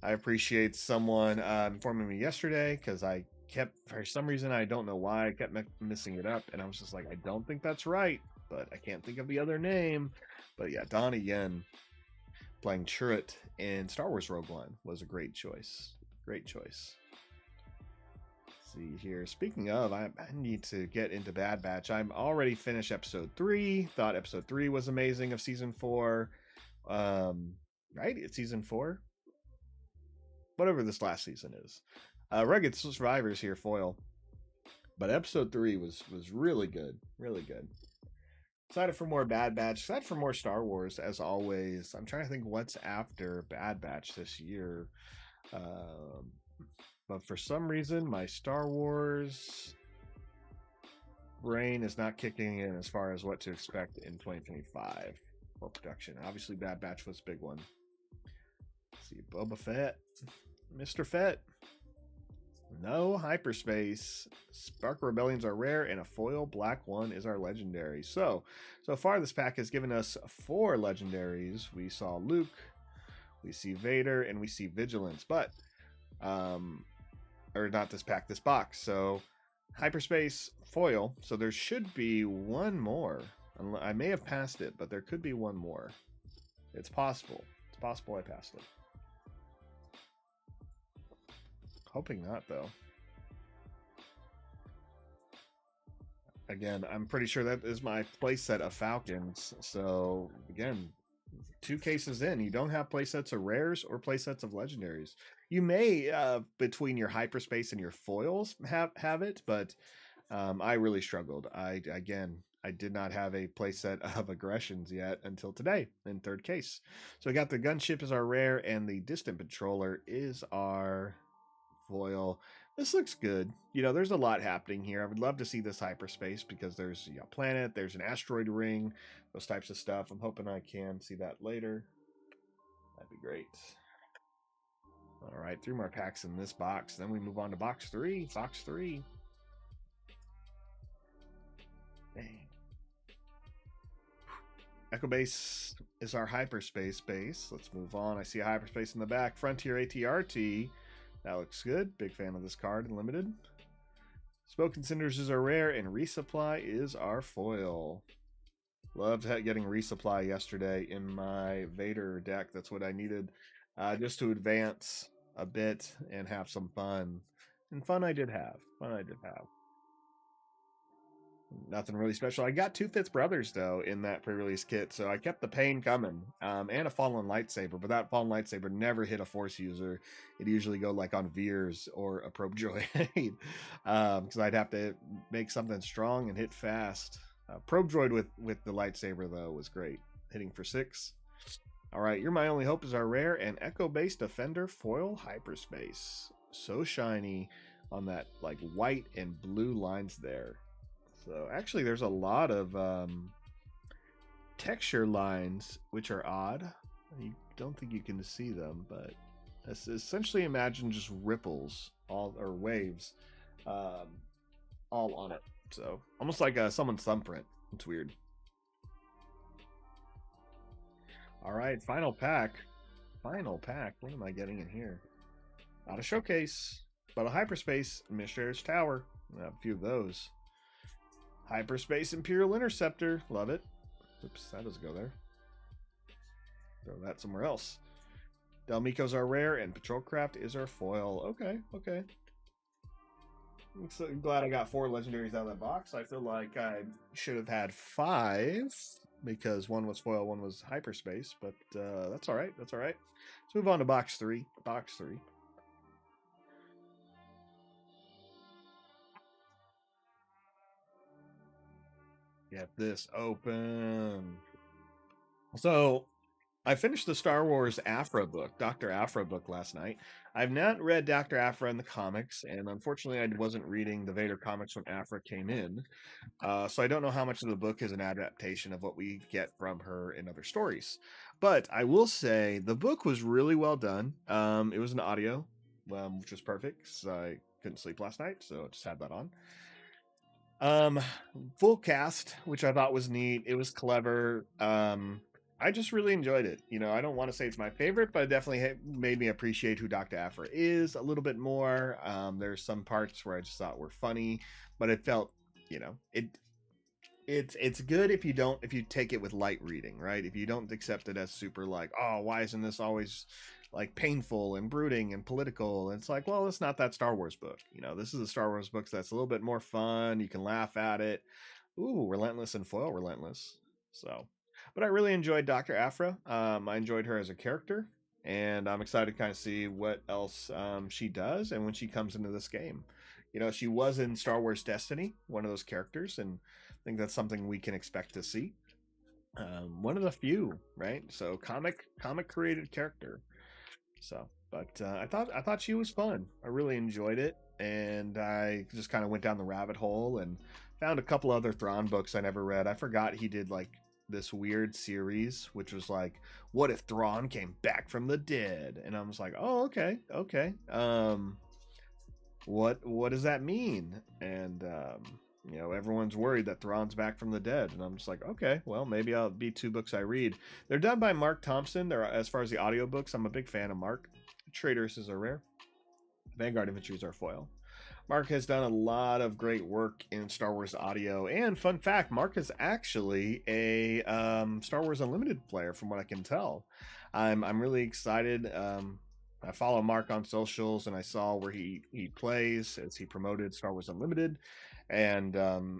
I appreciate someone informing me yesterday because I kept, for some reason, I don't know why, I kept missing it up, and I was just like, I don't think that's right, but I can't think of the other name. But yeah, Donnie Yen playing Chirrut in Star Wars Rogue One was a great choice. Great choice. Let's see here. Speaking of, I need to get into Bad Batch. I'm already finished episode 3. Thought episode 3 was amazing of season 4. Right? It's season 4. Whatever this last season is. Rugged Survivors here, foil. But episode 3 was really good. Really good. Excited for more Bad Batch. Excited for more Star Wars, as always. I'm trying to think what's after Bad Batch this year. But for some reason, my Star Wars brain is not kicking in as far as what to expect in 2025 for production. Obviously, Bad Batch was a big one. Let's see, Boba Fett, Mr. Fett. No hyperspace. Spark Rebellions are rare, and a foil black one is our legendary. So far this pack has given us 4 legendaries. We saw Luke, we see Vader, and we see Vigilance. But, or not this pack, this box. So hyperspace foil. So there should be one more. I may have passed it, but there could be one more. It's possible. It's possible I passed it. Hoping not, though. Again, I'm pretty sure that is my playset of Falcons. So, again, 2 cases in. You don't have playsets of rares or playsets of legendaries. You may, between your hyperspace and your foils, have it, but I really struggled. I did not have a playset of aggressions yet until today in 3rd case. So we got the gunship as our rare, and the distant patroller is our foil. This looks good. There's a lot happening here. I would love to see this hyperspace because there's a planet, there's an asteroid ring, those types of stuff. I'm hoping I can see that later. That'd be great. All right, 3 more packs in this box. Then we move on to box 3. Box 3. Dang. Echo base is our hyperspace base. Let's move on. I see a hyperspace in the back. Frontier ATRT. That looks good. Big fan of this card in limited. Spoken Cinders is our rare, and Resupply is our foil. Loved getting Resupply yesterday in my Vader deck. That's what I needed just to advance a bit and have some fun. And fun I did have. Nothing really special. I got 2 Fitz Brothers, though, in that pre-release kit, so I kept the pain coming. And a Fallen Lightsaber, but that Fallen Lightsaber never hit a Force user. It'd usually go, like, on Veers or a Probe Droid. Because I'd have to make something strong and hit fast. Probe Droid with the Lightsaber, though, was great. Hitting for 6. All right, You're My Only Hope is our rare, and Echo-based Defender foil hyperspace. So shiny on that, like, white and blue lines there. So actually, there's a lot of texture lines, which are odd. You don't think you can see them, but essentially imagine just ripples, or waves, all on it. So almost like someone's thumbprint. It's weird. All right, final pack. What am I getting in here? Not a showcase, but a hyperspace Administrator's Tower. I have a few of those. Hyperspace Imperial Interceptor. Love it. Oops, that doesn't go there. Throw that somewhere else. Delmicos are rare, and Patrolcraft is our foil. Okay, okay. I'm so glad I got 4 legendaries out of that box. I feel like I should have had 5 because one was foil, one was hyperspace, but that's all right. That's all right. Let's move on to box 3. Box 3. Get this open. So I finished the Star Wars Afra book, Dr. Afra book last night. I've not read Dr. Afra in the comics, and unfortunately, I wasn't reading the Vader comics when Afra came in. So I don't know how much of the book is an adaptation of what we get from her in other stories. But I will say the book was really well done. It was an audio, which was perfect because I couldn't sleep last night, so I just had that on. Um, Full cast, which I thought was neat. It was clever. I just really enjoyed it. You know, I don't want to say it's my favorite, but it definitely made me appreciate who Dr. Afra is a little bit more. There's some parts where I just thought were funny, but it felt, you know, it's good if you take it with light reading, right? If you don't accept it as super like, oh, why isn't this always like painful and brooding and political? And it's like, well, it's not that Star Wars book. You know, this is a Star Wars book that's a little bit more fun. You can laugh at it. Ooh, relentless and foil relentless. So, but I really enjoyed Dr. Afra. I enjoyed her as a character, and I'm excited to kind of see what else she does and when she comes into this game. You know, she was in Star Wars Destiny, one of those characters, and I think that's something we can expect to see. One of the few, right? So comic created character. So, but I thought she was fun. I really enjoyed it, and I just kind of went down the rabbit hole and found a couple other Thrawn books I never read. I forgot he did like this weird series, which was like, "What if Thrawn came back from the dead?" And I was like, "Oh, okay, okay. What does that mean?" And you know, everyone's worried that Thrawn's back from the dead, and I'm just like, okay, well, maybe I'll be 2 books I read. They're done by Mark Thompson. They're as far as the audiobooks, I'm a big fan of Mark. Traitors is a rare. Vanguard Adventures are foil. Mark has done a lot of great work in Star Wars audio, and fun fact, Mark is actually a Star Wars Unlimited player, from what I can tell. I'm really excited. I follow Mark on socials, and I saw where he plays as he promoted Star Wars Unlimited, and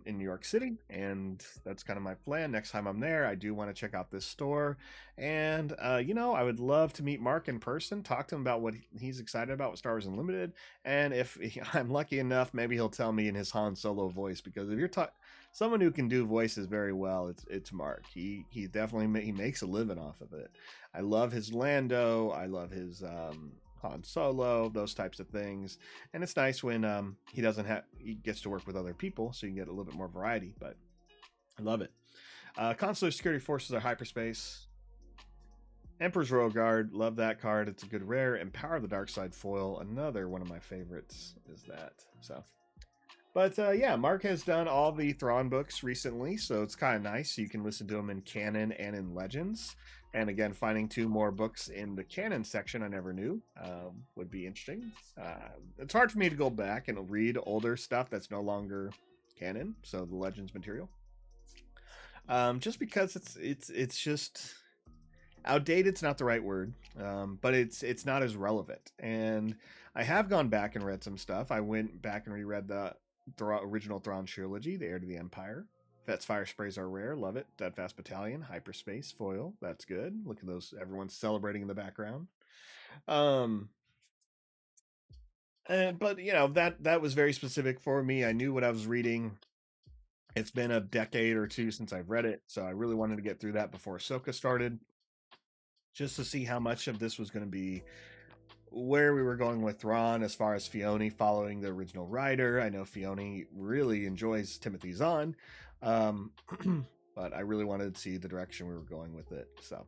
in New York City, and that's kind of my plan. Next time I'm there, I do want to check out this store, and you know, I would love to meet Mark in person, talk to him about what he's excited about with Star Wars Unlimited, and if I'm lucky enough, maybe he'll tell me in his Han Solo voice, because if you're someone who can do voices very well, it's Mark. He definitely he makes a living off of it. I love his Lando. I love his Han Solo, those types of things. And it's nice when he gets to work with other people, so you can get a little bit more variety. But I love it. Consular Security Forces are hyperspace. Emperor's Royal Guard, love that card. It's a good rare. And Power of the Dark Side foil, another one of my favorites is that. So, but yeah, Mark has done all the Thrawn books recently, so it's kind of nice. You can listen to them in canon and in Legends. And again, finding 2 more books in the canon section I never knew would be interesting. It's hard for me to go back and read older stuff that's no longer canon, so the Legends material. Just because it's just outdated's not the right word, but it's not as relevant. And I have gone back and read some stuff. I went back and reread the original Thrawn trilogy, The Heir to the Empire. Fet's Fire Sprays are rare. Love it. Deadfast Battalion, Hyperspace, foil. That's good. Look at those. Everyone's celebrating in the background. But you know, that was very specific for me. I knew what I was reading. It's been a decade or 2 since I've read it, so I really wanted to get through that before Ahsoka started, just to see how much of this was going to be where we were going with Thrawn as far as Filoni following the original writer. I know Filoni really enjoys Timothy Zahn, but I really wanted to see the direction we were going with it. So,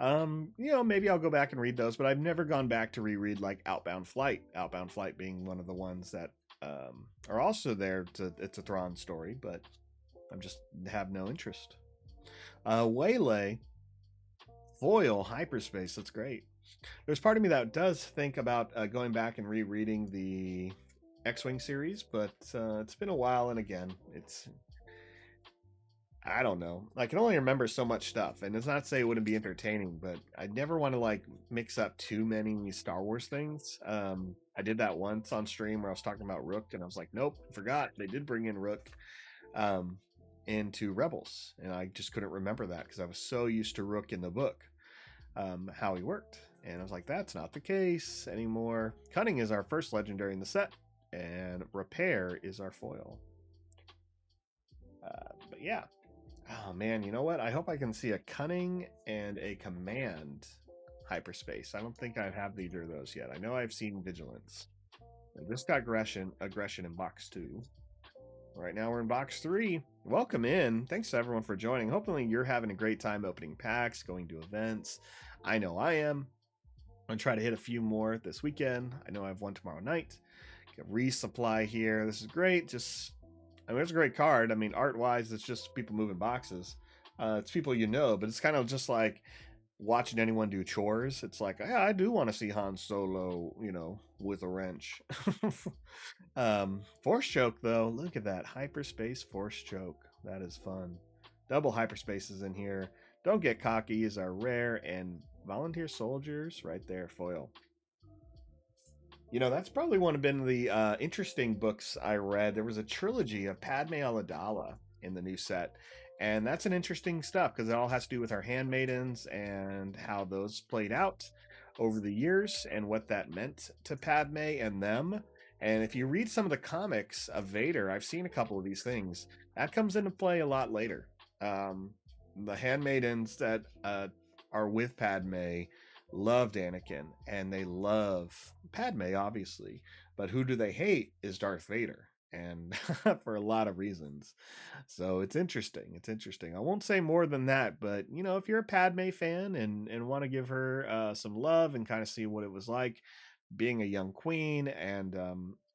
you know, maybe I'll go back and read those, but I've never gone back to reread like Outbound Flight. Outbound Flight being one of the ones that are also there. It's a Thrawn story, but I'm just have no interest. Waylay foil hyperspace. That's great. There's part of me that does think about going back and rereading the X-Wing series, but it's been a while, and again, it's I don't know. I can only remember so much stuff, and it's not to say it wouldn't be entertaining, but I never want to like mix up too many Star Wars things. I did that once on stream where I was talking about Rook, and I was like, nope, forgot they did bring in Rook um, into Rebels, and I just couldn't remember that because I was so used to Rook in the book, how he worked, and I was like, that's not the case anymore. Cunning is our first legendary in the set, and Repair is our foil. But yeah. Oh man, you know what? I hope I can see a cunning and a command hyperspace. I don't think I have either of those yet. I know I've seen vigilance. I just got aggression in box 2. Right now we're in box 3. Welcome in. Thanks to everyone for joining. Hopefully you're having a great time opening packs, going to events. I know I am. I'm gonna try to hit a few more this weekend. I know I have one tomorrow night. Get resupply here. This is great. I mean, it's a great card. I mean, art-wise, it's just people moving boxes. It's people you know, but it's kind of just like watching anyone do chores. It's like, yeah, I do want to see Han Solo, with a wrench. Force choke, though. Look at that hyperspace force choke. That is fun. Double hyperspaces in here. Don't get cocky is our rare, and volunteer soldiers right there, foil. That's probably one of been the interesting books I read. There was a trilogy of Padme Amidala in the new set, and that's an interesting stuff because it all has to do with our handmaidens and how those played out over the years and what that meant to Padme and them. And if you read some of the comics of Vader, I've seen a couple of these things that comes into play a lot later. Um, the handmaidens that are with Padme loved Anakin and they love Padme, obviously. But who do they hate is Darth Vader. And for a lot of reasons. So it's interesting. It's interesting. I won't say more than that, but if you're a Padme fan and want to give her some love and kind of see what it was like being a young queen and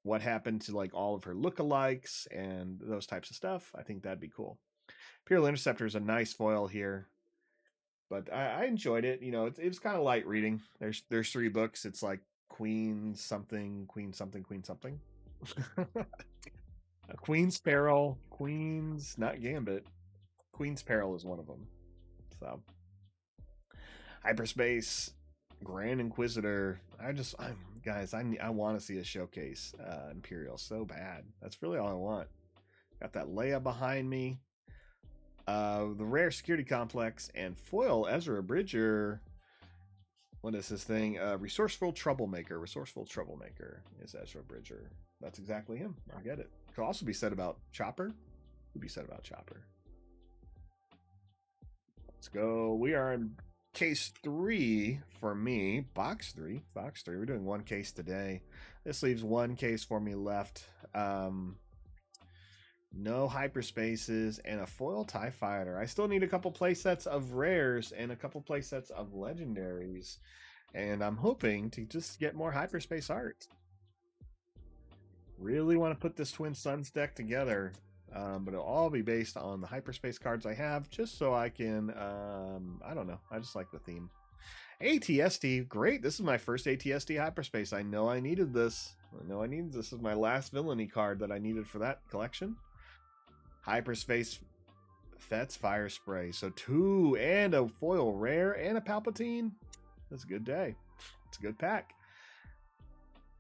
what happened to like all of her lookalikes and those types of stuff, I think that'd be cool. Imperial Interceptor is a nice foil here, but I enjoyed it. It was kind of light reading. There's 3 books. It's like Queen something, Queen something, Queen something. Queen's Peril, Queen's not Gambit. Queen's Peril is one of them. So hyperspace, Grand Inquisitor. I want to see a showcase Imperial so bad. That's really all I want. Got that Leia behind me. The rare security complex and foil Ezra Bridger. What is this thing? Resourceful troublemaker. Resourceful troublemaker is Ezra Bridger. That's exactly him. I get it. Could also be said about Chopper. Could be said about Chopper. Let's go. We are in case 3 for me. Box 3. Box 3. We're doing 1 case today. This leaves 1 case for me left. No hyperspaces and a foil TIE fighter. I still need a couple playsets of rares and a couple playsets of legendaries. And I'm hoping to just get more hyperspace art. Really want to put this Twin Suns deck together. But it'll all be based on the hyperspace cards I have, just so I can, I don't know. I just like the theme. ATST, great. This is my first ATST hyperspace. I know I needed this. This is my last villainy card that I needed for that collection. Hyperspace Fets Fire Spray. So 2 and a foil rare and a Palpatine. That's a good day. It's a good pack.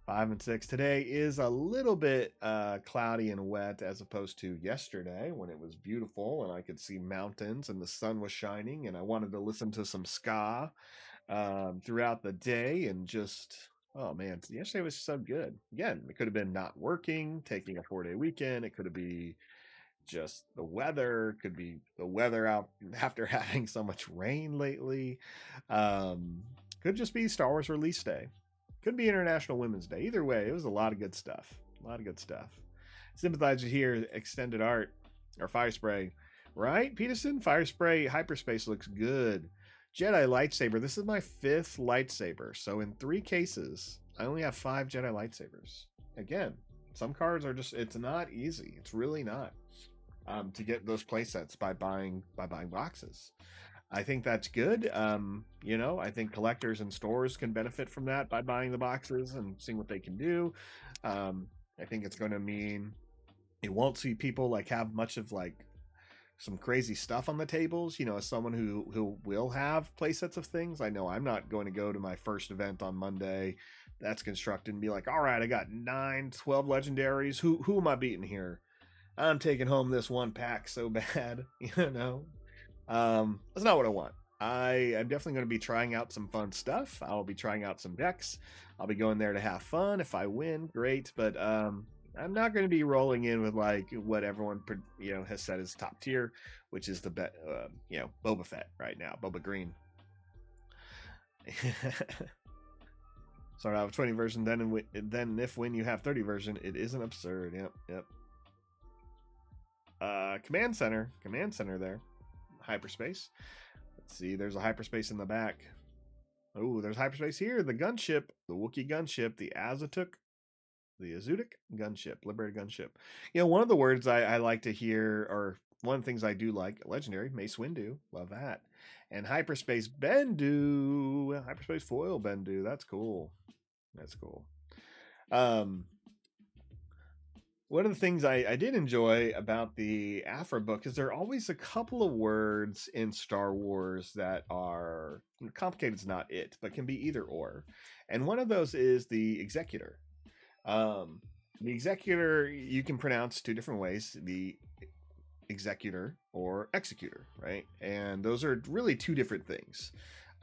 5 and 6. Today is a little bit cloudy and wet as opposed to yesterday when it was beautiful and I could see mountains and the sun was shining and I wanted to listen to some ska throughout the day and just, oh man, yesterday was so good. Again, it could have been not working, taking a 4-day weekend. It could have been just the weather. Could be the weather out after having so much rain lately. Could just be Star Wars release day. Could be International Women's Day. Either way, it was a lot of good stuff. A lot of good stuff. Sympathizer here, extended art or fire spray, right? Peterson, fire spray, hyperspace looks good. Jedi lightsaber. This is my 5th lightsaber. So in 3 cases, I only have 5 Jedi lightsabers. Again, some cards are just, it's not easy. It's really not to get those playsets by buying boxes. I think that's good. I think collectors and stores can benefit from that by buying the boxes and seeing what they can do. I think it's going to mean you won't see people like have much of like some crazy stuff on the tables. You know, as someone who will have play sets of things, I know I'm not going to go to my first event on Monday that's constructed and be like, all right, I got 9, 12 legendaries. Who am I beating here? I'm taking home this one pack so bad, you know. That's not what I want. I am definitely going to be trying out some fun stuff. I'll be trying out some decks. I'll be going there to have fun. If I win, great. But I'm not going to be rolling in with like what everyone has said is top tier, which is the Boba Fett right now, Boba Green. Start out with 20 version, then if when you have 30 version, it isn't absurd. Yep. Command center there. Hyperspace. Let's see, there's a hyperspace in the back. Oh, there's hyperspace here. The gunship, the Wookiee gunship, the Azutuk gunship, liberated gunship. You know, one of the words I like to hear, or one of the things I do like, legendary, Mace Windu, love that. And hyperspace Bendu, hyperspace foil Bendu, that's cool. That's cool. One of the things I did enjoy about the Afra book is there are always a couple of words in Star Wars that are complicated. Is not it, but can be either or. And one of those is the executor. The executor you can pronounce two different ways: the executor or executor, right? And those are really two different things.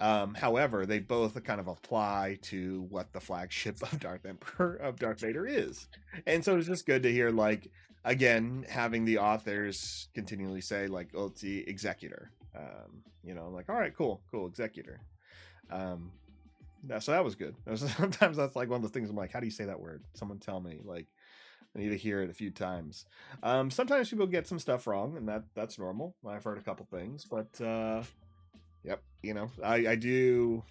However, they both kind of apply to what the flagship of Darth Vader is. And so it's just good to hear, like, again, having the authors continually say, like, oh, it's the executor. I'm like, all right, cool, executor. So that was good. Sometimes that's like one of those things I'm like, how do you say that word? Someone tell me. Like, I need to hear it a few times. Sometimes people get some stuff wrong, and that's normal. I've heard a couple things, but yep, I do.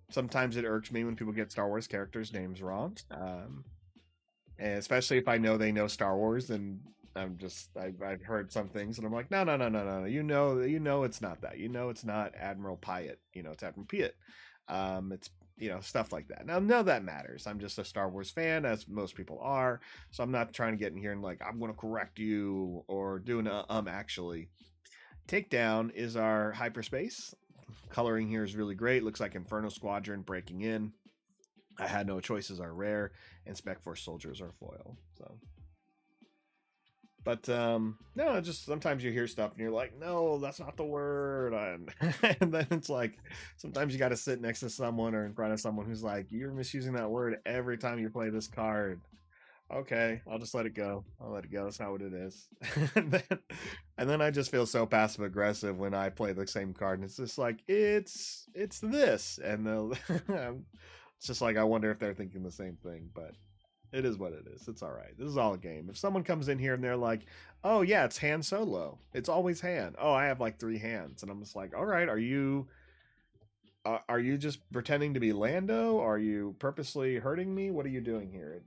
Sometimes it irks me when people get Star Wars characters' names wrong, and especially if I know they know Star Wars, and I've heard some things, and I'm like, no. You know, it's not that. You know, it's not Admiral Piet. It's Admiral Piet. It's stuff like that. Now, none of that matters. I'm just a Star Wars fan, as most people are, so I'm not trying to get in here and like I'm going to correct you or do an actually. Takedown is our hyperspace. Coloring here is really great. Looks like Inferno Squadron breaking in. I had no choices are rare, and Spec Force soldiers are foil. So, but no, just sometimes you hear stuff and you're like, no, that's not the word, and then it's like sometimes you got to sit next to someone or in front of someone who's like, you're misusing that word every time you play this card. Okay, I'll just let it go. That's not what it is. and then I just feel so passive aggressive when I play the same card, and it's just like it's this, and it's just like I wonder if they're thinking the same thing, but it is what it is. It's all right. This is all a game. If someone comes in here and they're like, "Oh yeah, it's Han Solo. It's always Han. Oh, I have like 3 hands," and I'm just like, "All right, are you just pretending to be Lando? Are you purposely hurting me? What are you doing here?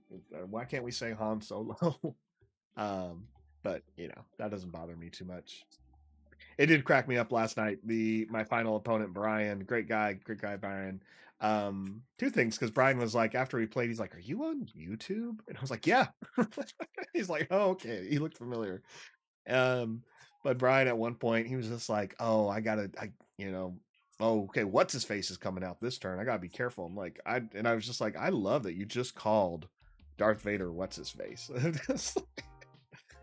Why can't we say Han Solo?" But that doesn't bother me too much. It did crack me up last night. My final opponent, Brian, great guy, Brian. Two things, because Brian was like, after he played, he's like, "Are you on YouTube?" And I was like, "Yeah." He's like, "Oh, okay." He looked familiar. But Brian at one point he was just like, "Oh, oh, okay, what's his face is coming out this turn. I gotta be careful." I'm like, I was just like, I love that you just called Darth Vader what's his face.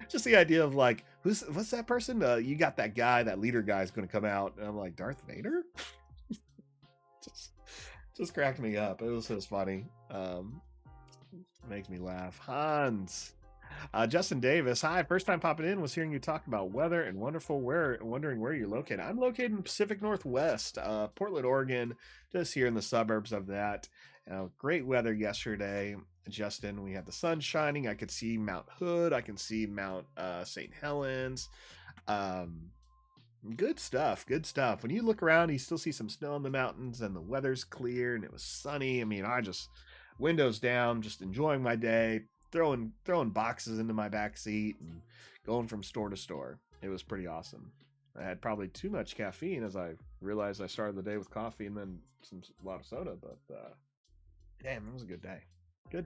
Just the idea of like, what's that person? You got that guy, that leader guy is going to come out, and I'm like, Darth Vader. just cracked me up. It was just funny. Makes me laugh. Hans. Justin Davis, hi. First time popping in. Was hearing you talk about weather and wondering where you're located. I'm located in Pacific Northwest, Portland, Oregon, just here in the suburbs of that. Great weather yesterday, Justin. We had the sun shining. I could see Mount Hood. I can see Mount St. Helens. Good stuff. When you look around, you still see some snow in the mountains, and the weather's clear, and it was sunny. I mean, I just windows down, just enjoying my day, throwing boxes into my back seat and going from store to store. It was pretty awesome. I had probably too much caffeine, as I realized I started the day with coffee and then a lot of soda, but damn, it was a good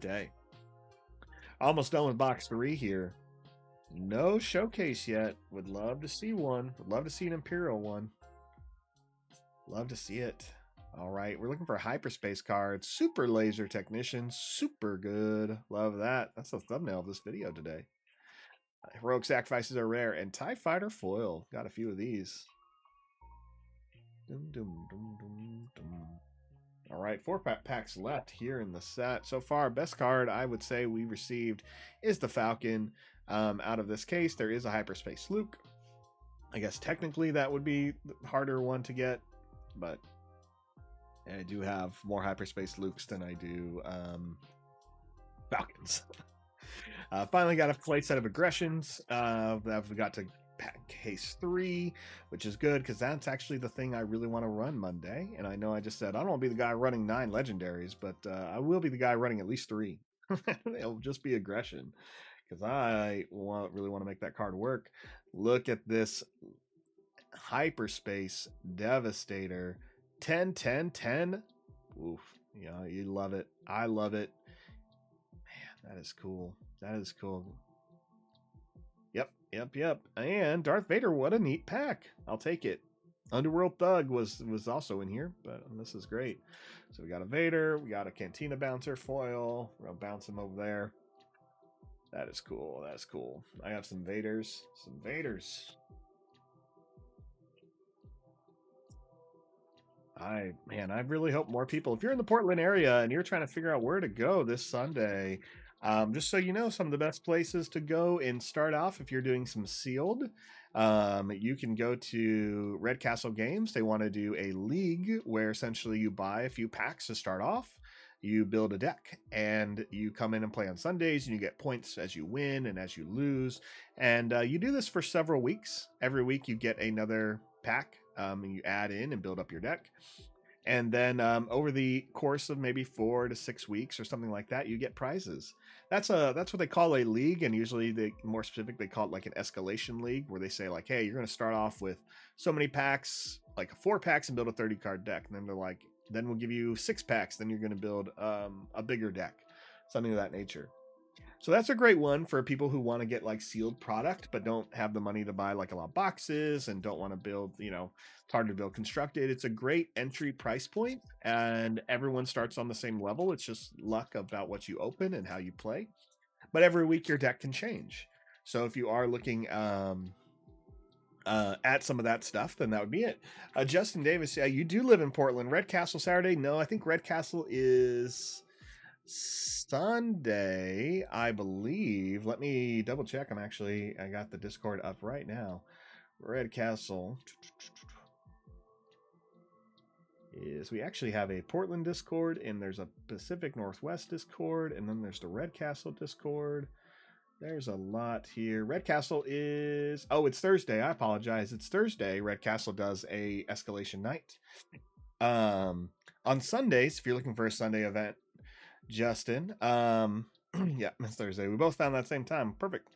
day. Almost done with box 3 here. No showcase yet. Would love to see one. Would love to see an Imperial one. Love to see it. All right, we're looking for hyperspace cards. Super laser technician, super good. Love that. That's the thumbnail of this video today. Heroic sacrifices are rare, and TIE fighter foil. Got a few of these. Dum, dum, dum, dum, dum. All right, 4 packs left here in the set. So far, best card I would say we received is the Falcon. Out of this case, there is a hyperspace Luke. I guess technically that would be the harder one to get, but I do have more hyperspace Lukes than I do Falcons. Finally got a play set of aggressions. I've got to pack case 3, which is good because that's actually the thing I really want to run Monday. And I know I just said I don't want to be the guy running 9 legendaries, but I will be the guy running at least 3. It'll just be aggression because I really want to make that card work. Look at this hyperspace devastator 10 10 10. Oof, yeah, you love it. I love it. Man, that is cool. That is cool. Yep. And Darth Vader, what a neat pack. I'll take it. Underworld Thug was also in here, but this is great. So we got a Vader, we got a Cantina Bouncer foil. We're gonna bounce him over there. That is cool. That's cool. I have some Vaders. I really hope more people, if you're in the Portland area and you're trying to figure out where to go this Sunday, just so you know, some of the best places to go and start off if you're doing some sealed, you can go to Red Castle Games. They want to do a league where essentially you buy a few packs to start off. You build a deck and you come in and play on Sundays, and you get points as you win and as you lose. And you do this for several weeks. Every week you get another pack, and you add in and build up your deck. And then over the course of maybe 4 to 6 weeks or something like that, you get prizes. That's what they call a league, and usually they more specific they call it like an escalation league, where they say like, hey, you're going to start off with so many packs, like 4 packs, and build a 30 card deck. And then they're like, then we'll give you 6 packs, then you're going to build a bigger deck, something of that nature. So that's a great one for people who want to get like sealed product, but don't have the money to buy like a lot of boxes and don't want to build, it's hard to build constructed. It's a great entry price point, and everyone starts on the same level. It's just luck about what you open and how you play. But every week your deck can change. So if you are looking at some of that stuff, then that would be it. Justin Davis, yeah, you do live in Portland. Red Castle Saturday? No, I think Red Castle is Sunday, I believe. Let me double check. I got the Discord up right now. Red Castle is, we actually have a Portland Discord, and there's a Pacific Northwest Discord, and then there's the Red Castle Discord. There's a lot here. Red Castle is, oh, it's Thursday. I apologize. It's Thursday. Red Castle does a escalation night. On Sundays, if you're looking for a Sunday event, Justin. Yeah, it's Thursday. We both found that same time. Perfect.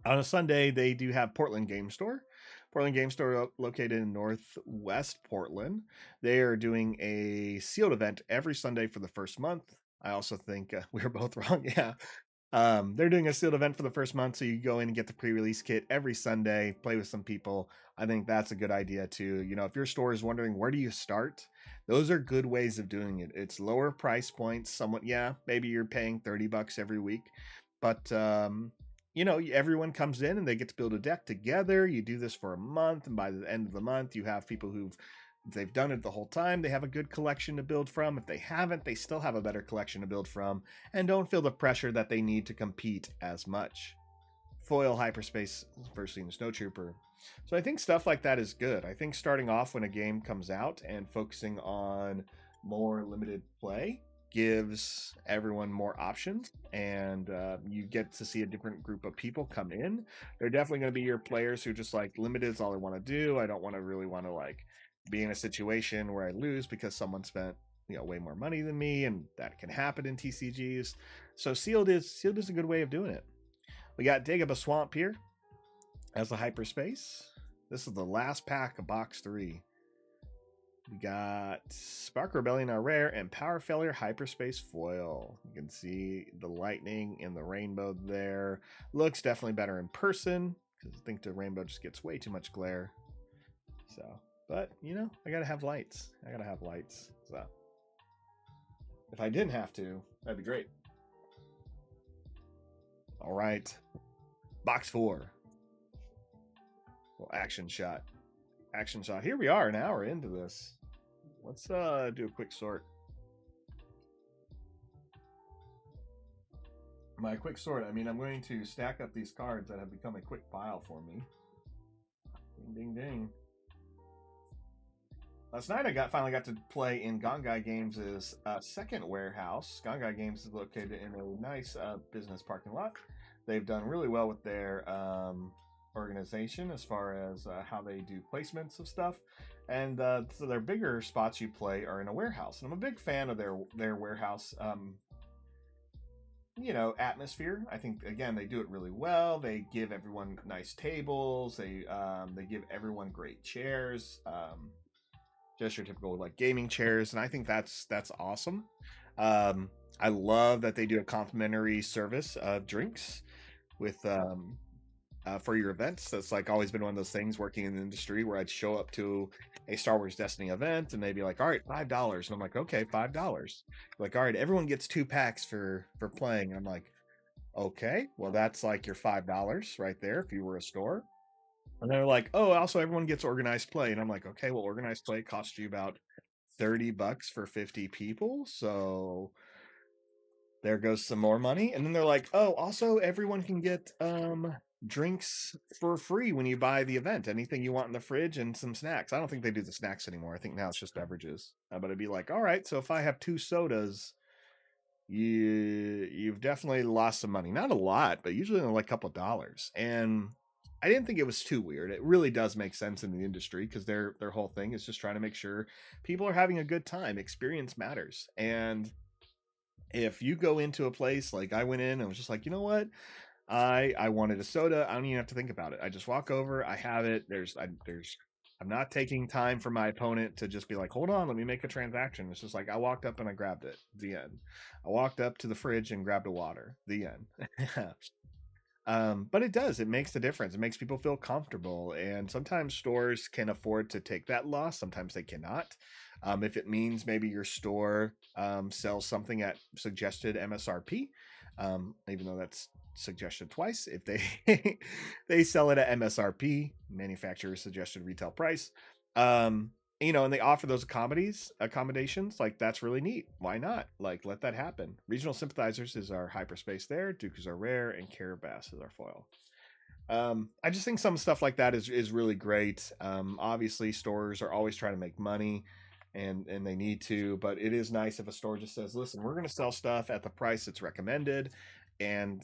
On a Sunday, they do have Portland Game Store. Portland Game Store located in Northwest Portland. They are doing a sealed event every Sunday for the first month. I also think we were both wrong. Yeah. They're doing a sealed event for the first month, so you go in and get the pre-release kit every Sunday, play with some people. I think that's a good idea too. If your store is wondering where do you start, those are good ways of doing it. It's lower price points. Somewhat, yeah, maybe you're paying $30 every week, but everyone comes in and they get to build a deck together. You do this for a month, and by the end of the month, you have people they've done it the whole time. They have a good collection to build from. If they haven't, they still have a better collection to build from and don't feel the pressure that they need to compete as much. Foil hyperspace versus snowtrooper. So I think stuff like that is good. I think starting off when a game comes out and focusing on more limited play gives everyone more options, and you get to see a different group of people come in. They're definitely going to be your players who just like limited is all I want to do. I don't want to like be in a situation where I lose because someone spent way more money than me, and that can happen in TCGs. So sealed is a good way of doing it. We got Dig Up a Swamp here as a hyperspace. This is the last pack of box 3. We got Spark Rebellion are rare and Power Failure Hyperspace Foil. You can see the lightning and the rainbow there. Looks definitely better in person because I think the rainbow just gets way too much glare. So, but you know, I gotta have lights. I gotta have lights. So, if I didn't have to, that'd be great. All right, box 4. Well, action shot. Action shot. Here we are, an hour into this. Let's do a quick sort. My quick sort, I mean, I'm going to stack up these cards that have become a quick pile for me. Ding, ding, ding. Last night I finally got to play in Gongai Games' second warehouse. Gongai Games is located in a nice business parking lot. They've done really well with their organization as far as how they do placements of stuff. And so their bigger spots you play are in a warehouse. And I'm a big fan of their warehouse atmosphere. I think again they do it really well. They give everyone nice tables. They give everyone great chairs. Just your typical like gaming chairs, and I think that's awesome. I love that they do a complimentary service of drinks with for your events. That's like always been one of those things working in the industry where I'd show up to a Star Wars Destiny event and they'd be like, "All right, $5," and I'm like, "Okay, $5." Like, all right, everyone gets 2 packs for playing. And I'm like, "Okay, well that's like your $5 right there if you were a store." And they're like, "Oh, also everyone gets organized play." And I'm like, "Okay, well organized play costs you about $30 for 50 people. So there goes some more money." And then they're like, "Oh, also everyone can get drinks for free when you buy the event. Anything you want in the fridge and some snacks." I don't think they do the snacks anymore. I think now it's just beverages. But it'd be like, "All right, so if I have 2 sodas, you've definitely lost some money. Not a lot, but usually only like a couple of dollars." And I didn't think it was too weird. It really does make sense in the industry because their whole thing is just trying to make sure people are having a good time. Experience matters. And if you go into a place like I went in and was just like, "You know what? I wanted a soda. I don't even have to think about it. I just walk over, I have it. I'm not taking time for my opponent to just be like, "Hold on, let me make a transaction." It's just like I walked up and I grabbed it. The end. I walked up to the fridge and grabbed a water. The end. But it does. It makes the difference. It makes people feel comfortable. And sometimes stores can afford to take that loss. Sometimes they cannot. If it means maybe your store sells something at suggested MSRP, even though that's suggested twice, if they they sell it at MSRP, manufacturer suggested retail price, and they offer those accommodations, like that's really neat. Why not? Like let that happen. Regional sympathizers is our hyperspace there. Dooku's are rare, and Carabas is our foil. I just think some stuff like that is really great. Obviously, stores are always trying to make money, and they need to. But it is nice if a store just says, "Listen, we're going to sell stuff at the price that's recommended, and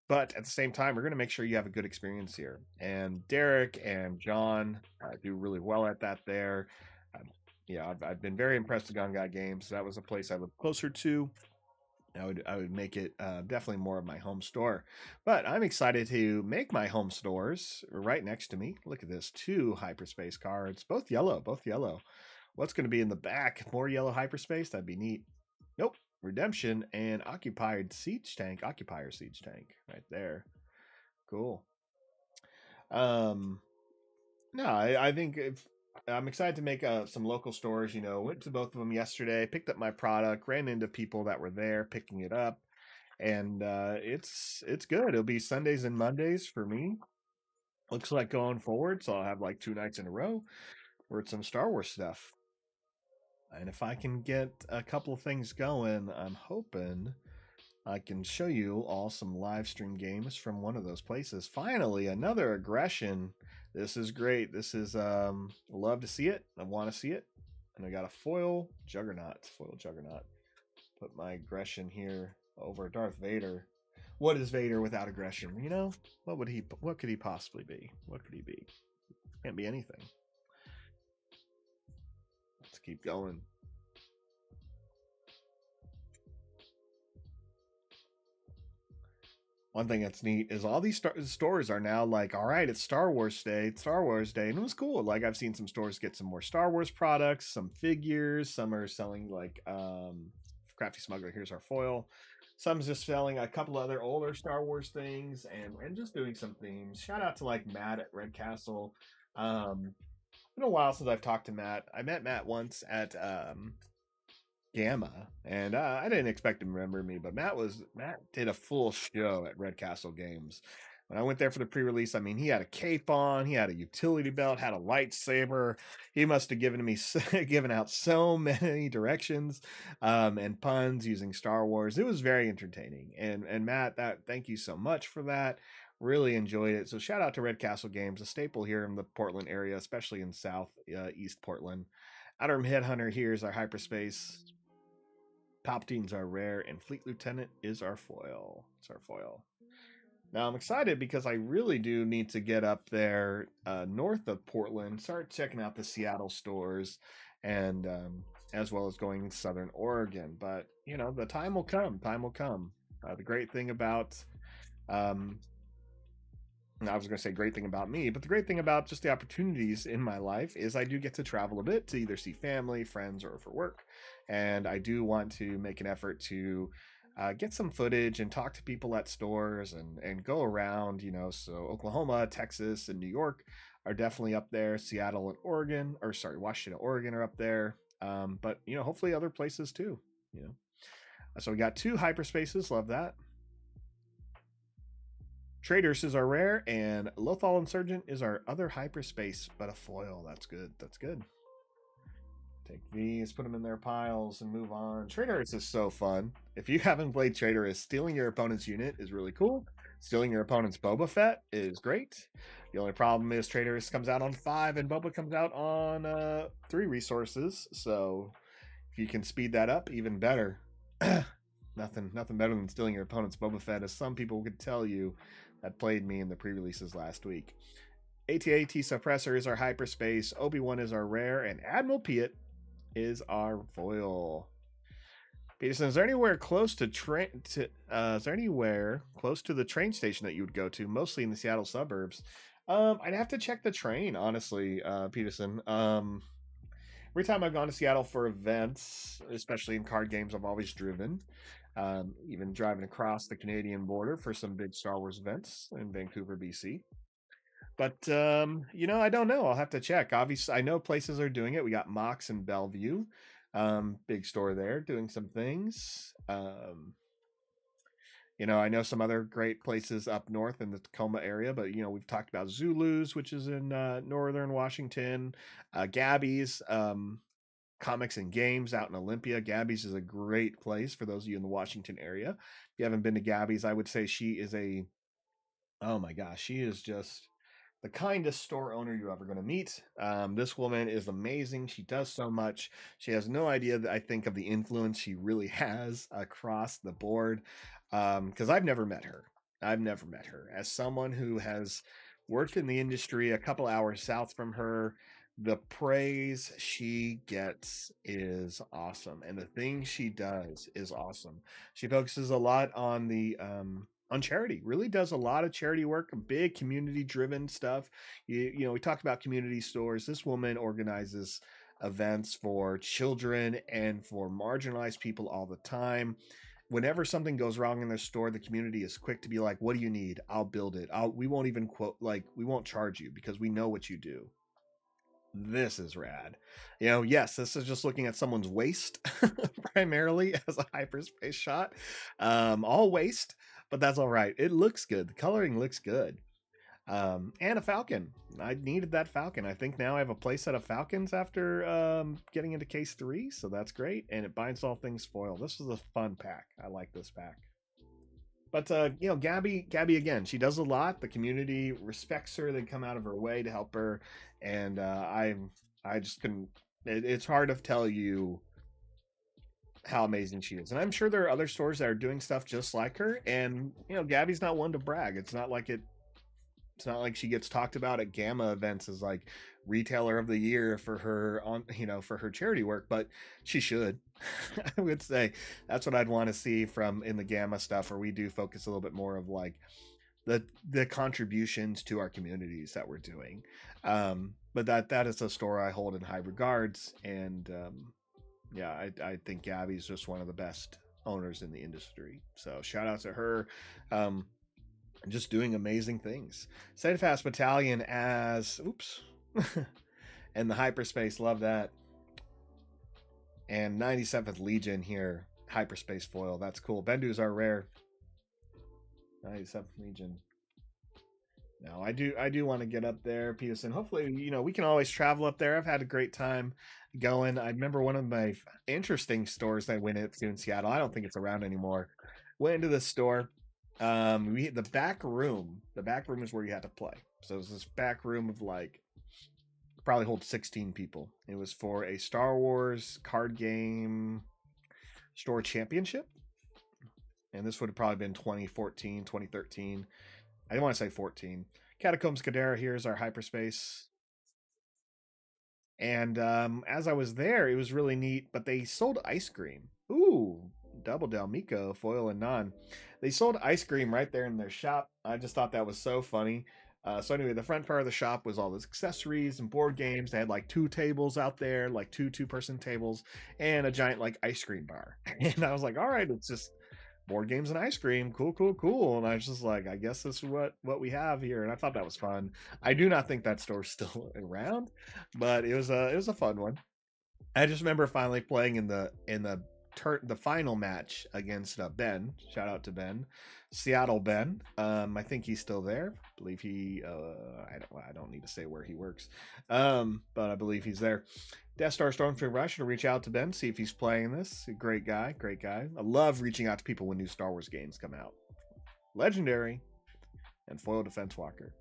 but at the same time, we're going to make sure you have a good experience here." And Derek and John do really well at that there. Um, yeah, I've been very impressed with Gongai Games. That was a place I lived closer to. I would make it definitely more of my home store. But I'm excited to make my home stores right next to me. Look at this, 2 hyperspace cards, both yellow, both yellow. What's going to be in the back? More yellow hyperspace? That'd be neat. Nope. Redemption and occupier siege tank right there. Cool. Um, no, I think I'm excited to make some local stores. Went to both of them yesterday, picked up my product, ran into people that were there picking it up, and it's good. It'll be Sundays and Mondays for me. Looks like going forward, so I'll have like 2 nights in a row where it's some Star Wars stuff. And if I can get a couple of things going, I'm hoping I can show you all some live stream games from one of those places. Finally, another aggression. This is great. This is love to see it. I want to see it. And I got a foil juggernaut. Put my aggression here over Darth Vader. What is Vader without aggression? What could he possibly be? What could he be? Can't be anything. Let's keep going. One thing that's neat is all these stores are now like, all right, it's Star Wars Day, it's Star Wars Day, and it was cool. Like I've seen some stores get some more Star Wars products, some figures, some are selling like Crafty Smuggler, here's our foil. Some's just selling a couple other older Star Wars things and just doing some themes. Shout out to like Matt at Red Castle. Been a while since I've talked to Matt. I met Matt once at Gamma, and I didn't expect him to remember me, but Matt did a full show at Red Castle Games. When I went there for the pre-release, I mean, he had a cape on, he had a utility belt, had a lightsaber. He must have given me given out so many directions and puns using Star Wars. It was very entertaining, and Matt, that thank you so much for that. Really enjoyed it. So shout out to Red Castle Games, a staple here in the Portland area, especially in South East Portland. Outer Headhunter here is our hyperspace. Palpatine's our rare, and Fleet Lieutenant is our foil. It's our foil. Now I'm excited because I really do need to get up there north of Portland, start checking out the Seattle stores, and as well as going southern Oregon. But you know, the time will come. Time will come. The great thing about um, I was going to say great thing about me, but the great thing about just the opportunities in my life is I do get to travel a bit to either see family, friends, or for work. And I do want to make an effort to get some footage and talk to people at stores and go around, you know. So Oklahoma, Texas, and New York are definitely up there. Seattle and Oregon, or sorry, Washington, Oregon are up there. But, you know, hopefully other places too, you know. So we got two hyperspaces. Love that. Traders is our rare, and Lothal Insurgent is our other hyperspace, but a foil. That's good. That's good. Take these, put them in their piles, and move on. Traitorous is so fun. If you haven't played Traitorous, stealing your opponent's unit is really cool. Stealing your opponent's Boba Fett is great. The only problem is Traitorous comes out on 5, and Boba comes out on 3 resources. So if you can speed that up, even better. Nothing better than stealing your opponent's Boba Fett, as some people could tell you that played me in the pre-releases last week. AT-AT Suppressor is our hyperspace, Obi-Wan is our rare, and Admiral Piet is our foil. Peterson, is there anywhere close to is there anywhere close to the train station that you would go to, mostly in the Seattle suburbs? I'd have to check the train, honestly, Peterson. Every time I've gone to Seattle for events, especially in card games, I've always driven. Even driving across the Canadian border for some big Star Wars events in Vancouver, BC. But you know, I don't know. I'll have to check. Obviously, I know places are doing it. We got Mox and Bellevue, big store there, doing some things. You know, I know some other great places up north in the Tacoma area, but you know, we've talked about Zulu's, which is in northern Washington, Gabby's, Comics and Games out in Olympia. Gabby's is a great place for those of you in the Washington area. If you haven't been to Gabby's, I would say she is oh my gosh, she is just the kindest store owner you're ever going to meet. This woman is amazing. She does so much. She has no idea that I think of the influence she really has across the board. Because I've never met her. I've never met her. As someone who has worked in the industry a couple hours south from her, the praise she gets is awesome, and the things she does is awesome. She focuses a lot on the on charity, really does a lot of charity work, big community driven stuff. You know, we talked about community stores. This woman organizes events for children and for marginalized people all the time. Whenever something goes wrong in their store, the community is quick to be like, what do you need? I'll build it. We won't even we won't charge you because we know what you do. This is rad. You know, yes, this is just looking at someone's waist primarily as a hyperspace shot. All waist, but that's all right. It looks good. The coloring looks good. And a falcon. I needed that falcon. I think now I have a playset of falcons after getting into case 3, so that's great. And it binds all things foil. This is a fun pack. I like this pack. But you know, Gabby again, she does a lot. The community respects her. They come out of her way to help her, and I just couldn't. It's hard to tell you how amazing she is. And I'm sure there are other stores that are doing stuff just like her. And you know, Gabby's not one to brag. It's not like it. It's not like she gets talked about at Gamma events as like retailer of the year for her on, for her charity work, but she should. I would say that's what I'd want to see from in the Gamma stuff, where we do focus a little bit more of like the contributions to our communities that we're doing. But that is a store I hold in high regards, and yeah, I think Gabby's just one of the best owners in the industry. So shout out to her. Um, just doing amazing things. Steadfast Battalion as oops, and the hyperspace, love that. And 97th Legion here, hyperspace foil. That's cool. Bendu's are rare. 97th Legion. No, I do want to get up there, Peterson. Hopefully, we can always travel up there. I've had a great time going. I remember one of my interesting stores I went into in Seattle. I don't think it's around anymore. Went into this store. We the back room. The back room is where you had to play. So it was this back room of like probably holds 16 people. It was for a Star Wars card game store championship. And this would have probably been 2014, 2013. I didn't want to say 14. Catacombs Cadera here is our hyperspace. And as I was there, it was really neat, but they sold ice cream. Ooh, double Delmico, foil and non. They sold ice cream right there in their shop. I just thought that was so funny. So anyway, the front part of the shop was all the accessories and board games. They had like two tables out there, like two-person tables, and a giant like ice cream bar. And I was like, all right, it's just board games and ice cream. Cool, cool, cool. And I was just like, I guess this is what we have here. And I thought that was fun. I do not think that store's still around, but it was a fun one. I just remember finally playing in the final match against Ben. Shout out to Ben, Seattle Ben. I think he's still there. I believe he. I don't need to say where he works, but I believe he's there. Death Star Stormtrooper. I should reach out to Ben, see if he's playing this. Great guy, great guy. I love reaching out to people when new Star Wars games come out. Legendary and foil Defense Walker.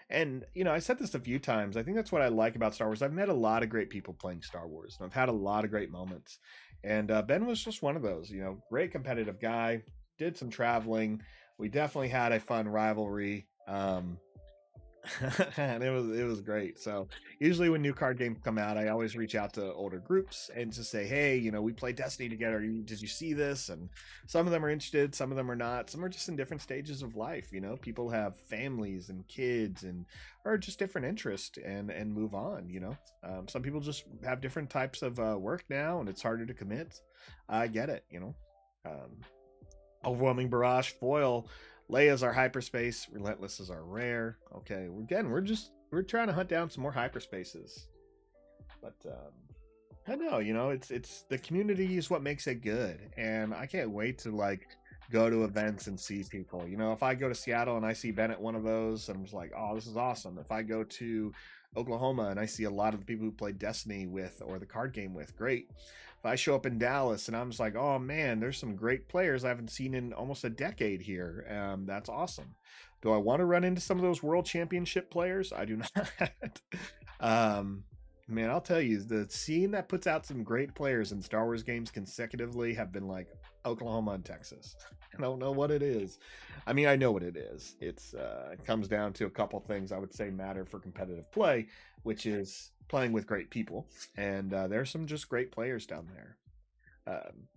And I said this a few times. I think that's what I like about Star Wars. I've met a lot of great people playing Star Wars, and I've had a lot of great moments. And Ben was just one of those. Great competitive guy. Did some traveling. We definitely had a fun rivalry. And it was great. So usually when new card games come out, I always reach out to older groups and just say, hey, we play Destiny together. Did you see this? And some of them are interested, some of them are not. Some are just in different stages of life. People have families and kids and or just different interests and move on. Some people just have different types of work now, and it's harder to commit. I get it. Um, Overwhelming Barrage foil. Leia's our hyperspace. Relentless is our rare. Okay, we're trying to hunt down some more hyperspaces. But I know, it's the community is what makes it good, and I can't wait to like go to events and see people. If I go to Seattle and I see Ben at one of those, I'm just like, oh, this is awesome. If I go to Oklahoma and I see a lot of the people who play Destiny with or the card game with, great. If I show up in Dallas and I'm just like, oh man, there's some great players I haven't seen in almost a decade here. That's awesome. Do I want to run into some of those world championship players? I do not. Man, I'll tell you, the scene that puts out some great players in Star Wars games consecutively have been like Oklahoma and Texas. I don't know what it is. I mean, I know what it is. It comes down to a couple things I would say matter for competitive play, which is playing with great people, and there's some just great players down there. Um,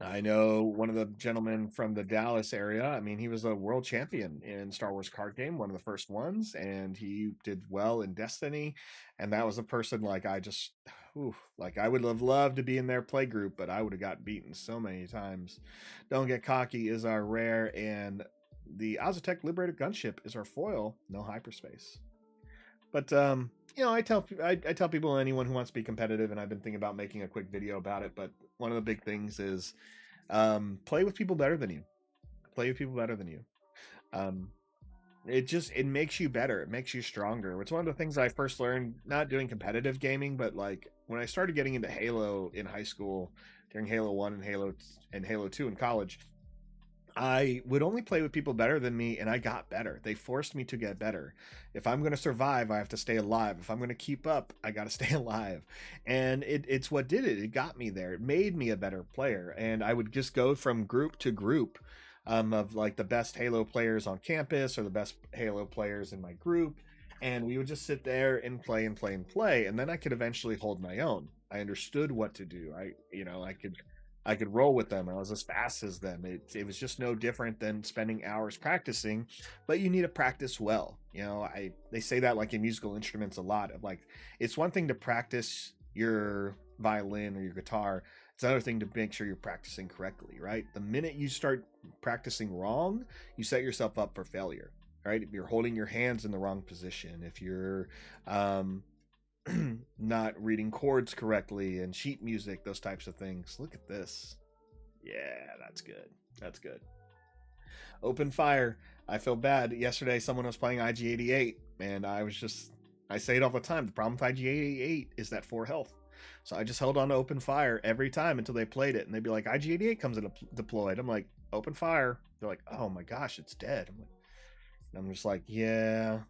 I know one of the gentlemen from the Dallas area. I mean, he was a world champion in Star Wars card game, one of the first ones, and he did well in Destiny. And that was a person like I just, ooh, like I would have loved to be in their play group, but I would have got beaten so many times. Don't Get Cocky is our rare, and the Azatec Liberated Gunship is our foil. No hyperspace. But I tell people, anyone who wants to be competitive, and I've been thinking about making a quick video about it. But one of the big things is play with people better than you. Play with people better than you. Um, it makes you better. It makes you stronger. It's one of the things I first learned not doing competitive gaming, but like when I started getting into Halo in high school, during Halo 1 and Halo 2 in college. I would only play with people better than me, and I got better. They forced me to get better. If I'm going to survive, I have to stay alive. If I'm going to keep up, I got to stay alive. And it's what did it. It got me there. It made me a better player. And I would just go from group to group. of like the best Halo players on campus or the best Halo players in my group, and we would just sit there and play and play and play, and then I could eventually hold my own. I understood what to do. I could roll with them. I was as fast as them. It was just no different than spending hours practicing, but you need to practice well. They say that like in musical instruments a lot of like it's one thing to practice your violin or your guitar. It's another thing to make sure you're practicing correctly, right? The minute you start practicing wrong, you set yourself up for failure, right? If you're holding your hands in the wrong position, if you're um, not reading chords correctly and sheet music, those types of things. Look at this. Yeah, that's good. That's good. Open fire. I feel bad. Yesterday, someone was playing IG-88, and I say it all the time. The problem with IG-88 is that 4 health. So I just held on to open fire every time until they played it, and they'd be like, IG-88 comes in deployed. I'm like, open fire. They're like, oh my gosh, it's dead. I'm just like, yeah.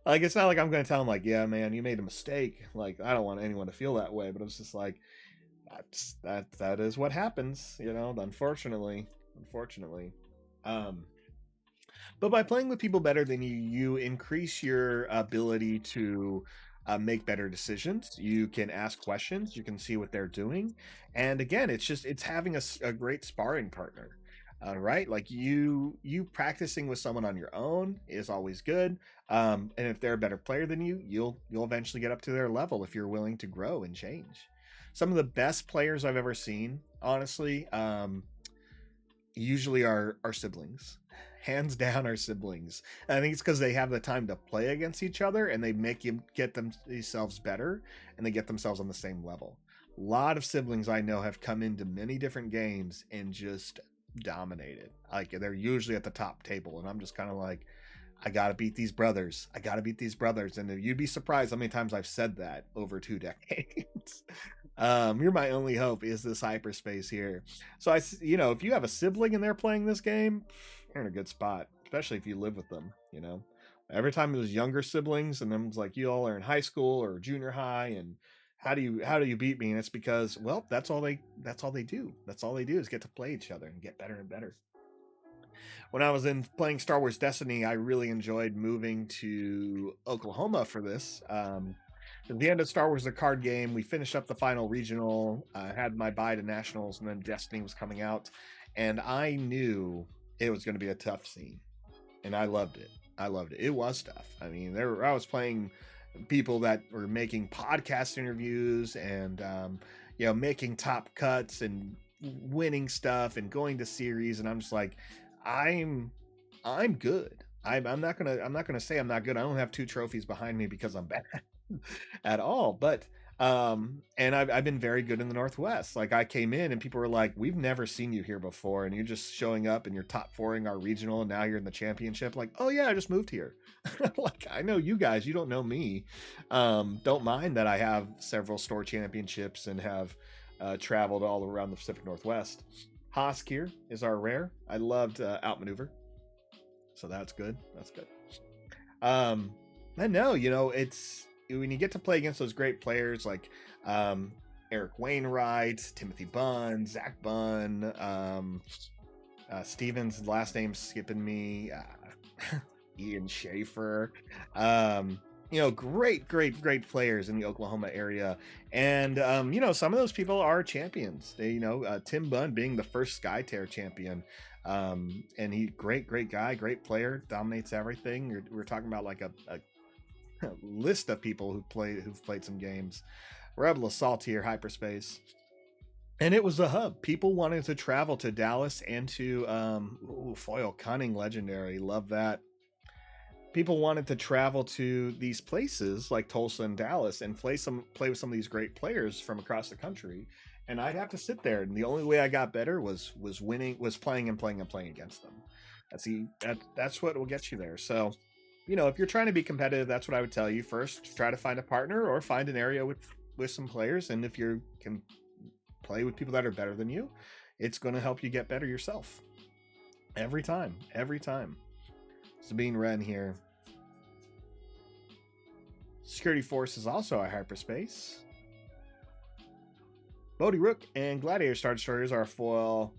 like it's not like I'm going to tell them like, yeah, man, you made a mistake. Like I don't want anyone to feel that way, but it's just like that is what happens, unfortunately. Um, but by playing with people better than you, you increase your ability to make better decisions. You can ask questions. You can see what they're doing, and again, it's having a great sparring partner. Right, like you practicing with someone on your own is always good. And if they're a better player than you, you'll eventually get up to their level if you're willing to grow and change. Some of the best players I've ever seen, honestly, usually are siblings. Hands down, are siblings. And I think it's because they have the time to play against each other and they make you get themselves better and they get themselves on the same level. A lot of siblings I know have come into many different games and just dominated. Like they're usually at the top table, and I'm just kind of like, I gotta beat these brothers. I gotta beat these brothers. And you'd be surprised how many times I've said that over 2 decades. You're my only hope is this hyperspace here. So if you have a sibling and they're playing this game, you're in a good spot, especially if you live with them. Every time it was younger siblings, and then it's like you all are in high school or junior high, and how do you beat me? And it's because, well, that's all they do. That's all they do is get to play each other and get better and better. When I was in playing Star Wars Destiny, I really enjoyed moving to Oklahoma for this. At the end of Star Wars the card game, we finished up the final regional. I had my bye to nationals, and then Destiny was coming out, and I knew it was going to be a tough scene, and I loved it. I loved it. It was tough. I mean, I was playing people that were making podcast interviews and making top cuts and winning stuff and going to series, and I'm just like, I'm I'm good. I'm not gonna say I'm not good. I don't have 2 trophies behind me because I'm bad at all. But and I've been very good in the Northwest. Like I came in and people were like, "We've never seen you here before," and you're just showing up and you're top fouring our regional, and now you're in the championship. Like, oh yeah, I just moved here. Like I know you guys, you don't know me. Don't mind that I have several store championships and have traveled all around the Pacific Northwest. Hosk here is our rare. I loved outmaneuver, so that's good. That's good. Um, I know, it's when you get to play against those great players like um, Eric Wainwright, Timothy Bunn, Zach Bunn, Stevens' last name's skipping me, Ian Schaefer. Great, great, great players in the Oklahoma area. And, some of those people are champions. Tim Bunn being the first Skytear champion. And he, great, great guy, great player, dominates everything. We're talking about like a list of people who've played some games. Rebel Assault here, hyperspace. And it was a hub. People wanted to travel to Dallas and to Foil Cunning Legendary. Love that. People wanted to travel to these places like Tulsa and Dallas and play with some of these great players from across the country. And I'd have to sit there, and the only way I got better was playing and playing and playing against them. That's what will get you there. So, if you're trying to be competitive, that's what I would tell you. First, try to find a partner or find an area with some players, and if you can play with people that are better than you, it's going to help you get better yourself. Every time. Sabine Wren here. Security Force is also a hyperspace. Bodhi Rook and Gladiator Star Destroyers are foil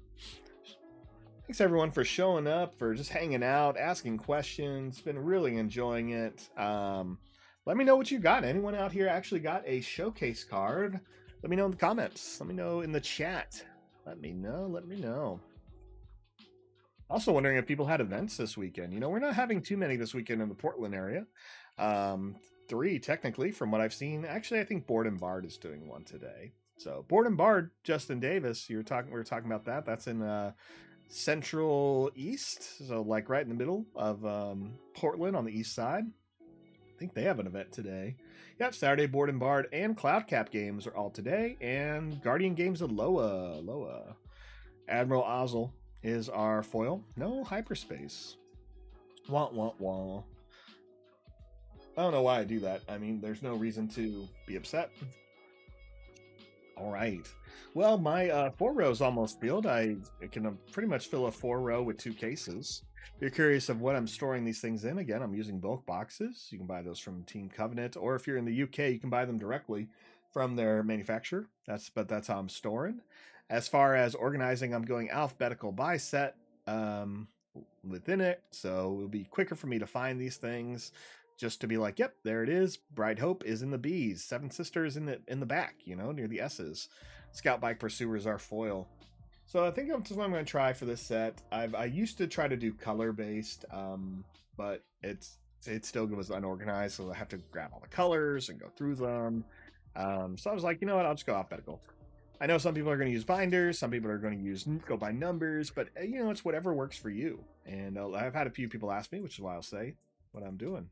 Thanks everyone for showing up, for just hanging out, asking questions. Been really enjoying it. Let me know what you got. Anyone out here actually got a showcase card? Let me know in the comments. Let me know in the chat. Let me know. Let me know. Also wondering if people had events this weekend. You know, we're not having too many this weekend in the Portland area. Um, 3 technically from what I've seen. Actually, I think Board and Bard is doing one today. So Board and Bard, Justin Davis, we were talking about that. That's in Central East, so like right in the middle of Portland on the east side. I think they have an event today. Yep, Saturday Board and Bard and Cloud Cap games are all today, and Guardian Games of Loa. Admiral Ozzel is our foil. No hyperspace. Wah wah wah. I don't know why I do that. I mean, there's no reason to be upset. All right. Well, my 4 rows almost filled. I can pretty much fill a 4 row with 2 cases. If you're curious of what I'm storing these things in, again, I'm using bulk boxes. You can buy those from Team Covenant, or if you're in the UK, you can buy them directly from their manufacturer. That's how I'm storing. As far as organizing, I'm going alphabetical by set within it, so it'll be quicker for me to find these things. Just to be like, yep, there it is. Bright Hope is in the B's. Seven Sisters in the back, you know, near the S's. Scout Bike Pursuers are foil. So I think that's what I'm going to try for this set. I used to try to do color based, but it still was unorganized, so I have to grab all the colors and go through them. So I was like, you know what, I'll just go alphabetical. I know some people are going to use binders, some people are going to go by numbers, but you know, it's whatever works for you. And I've had a few people ask me, which is why I'll say what I'm doing.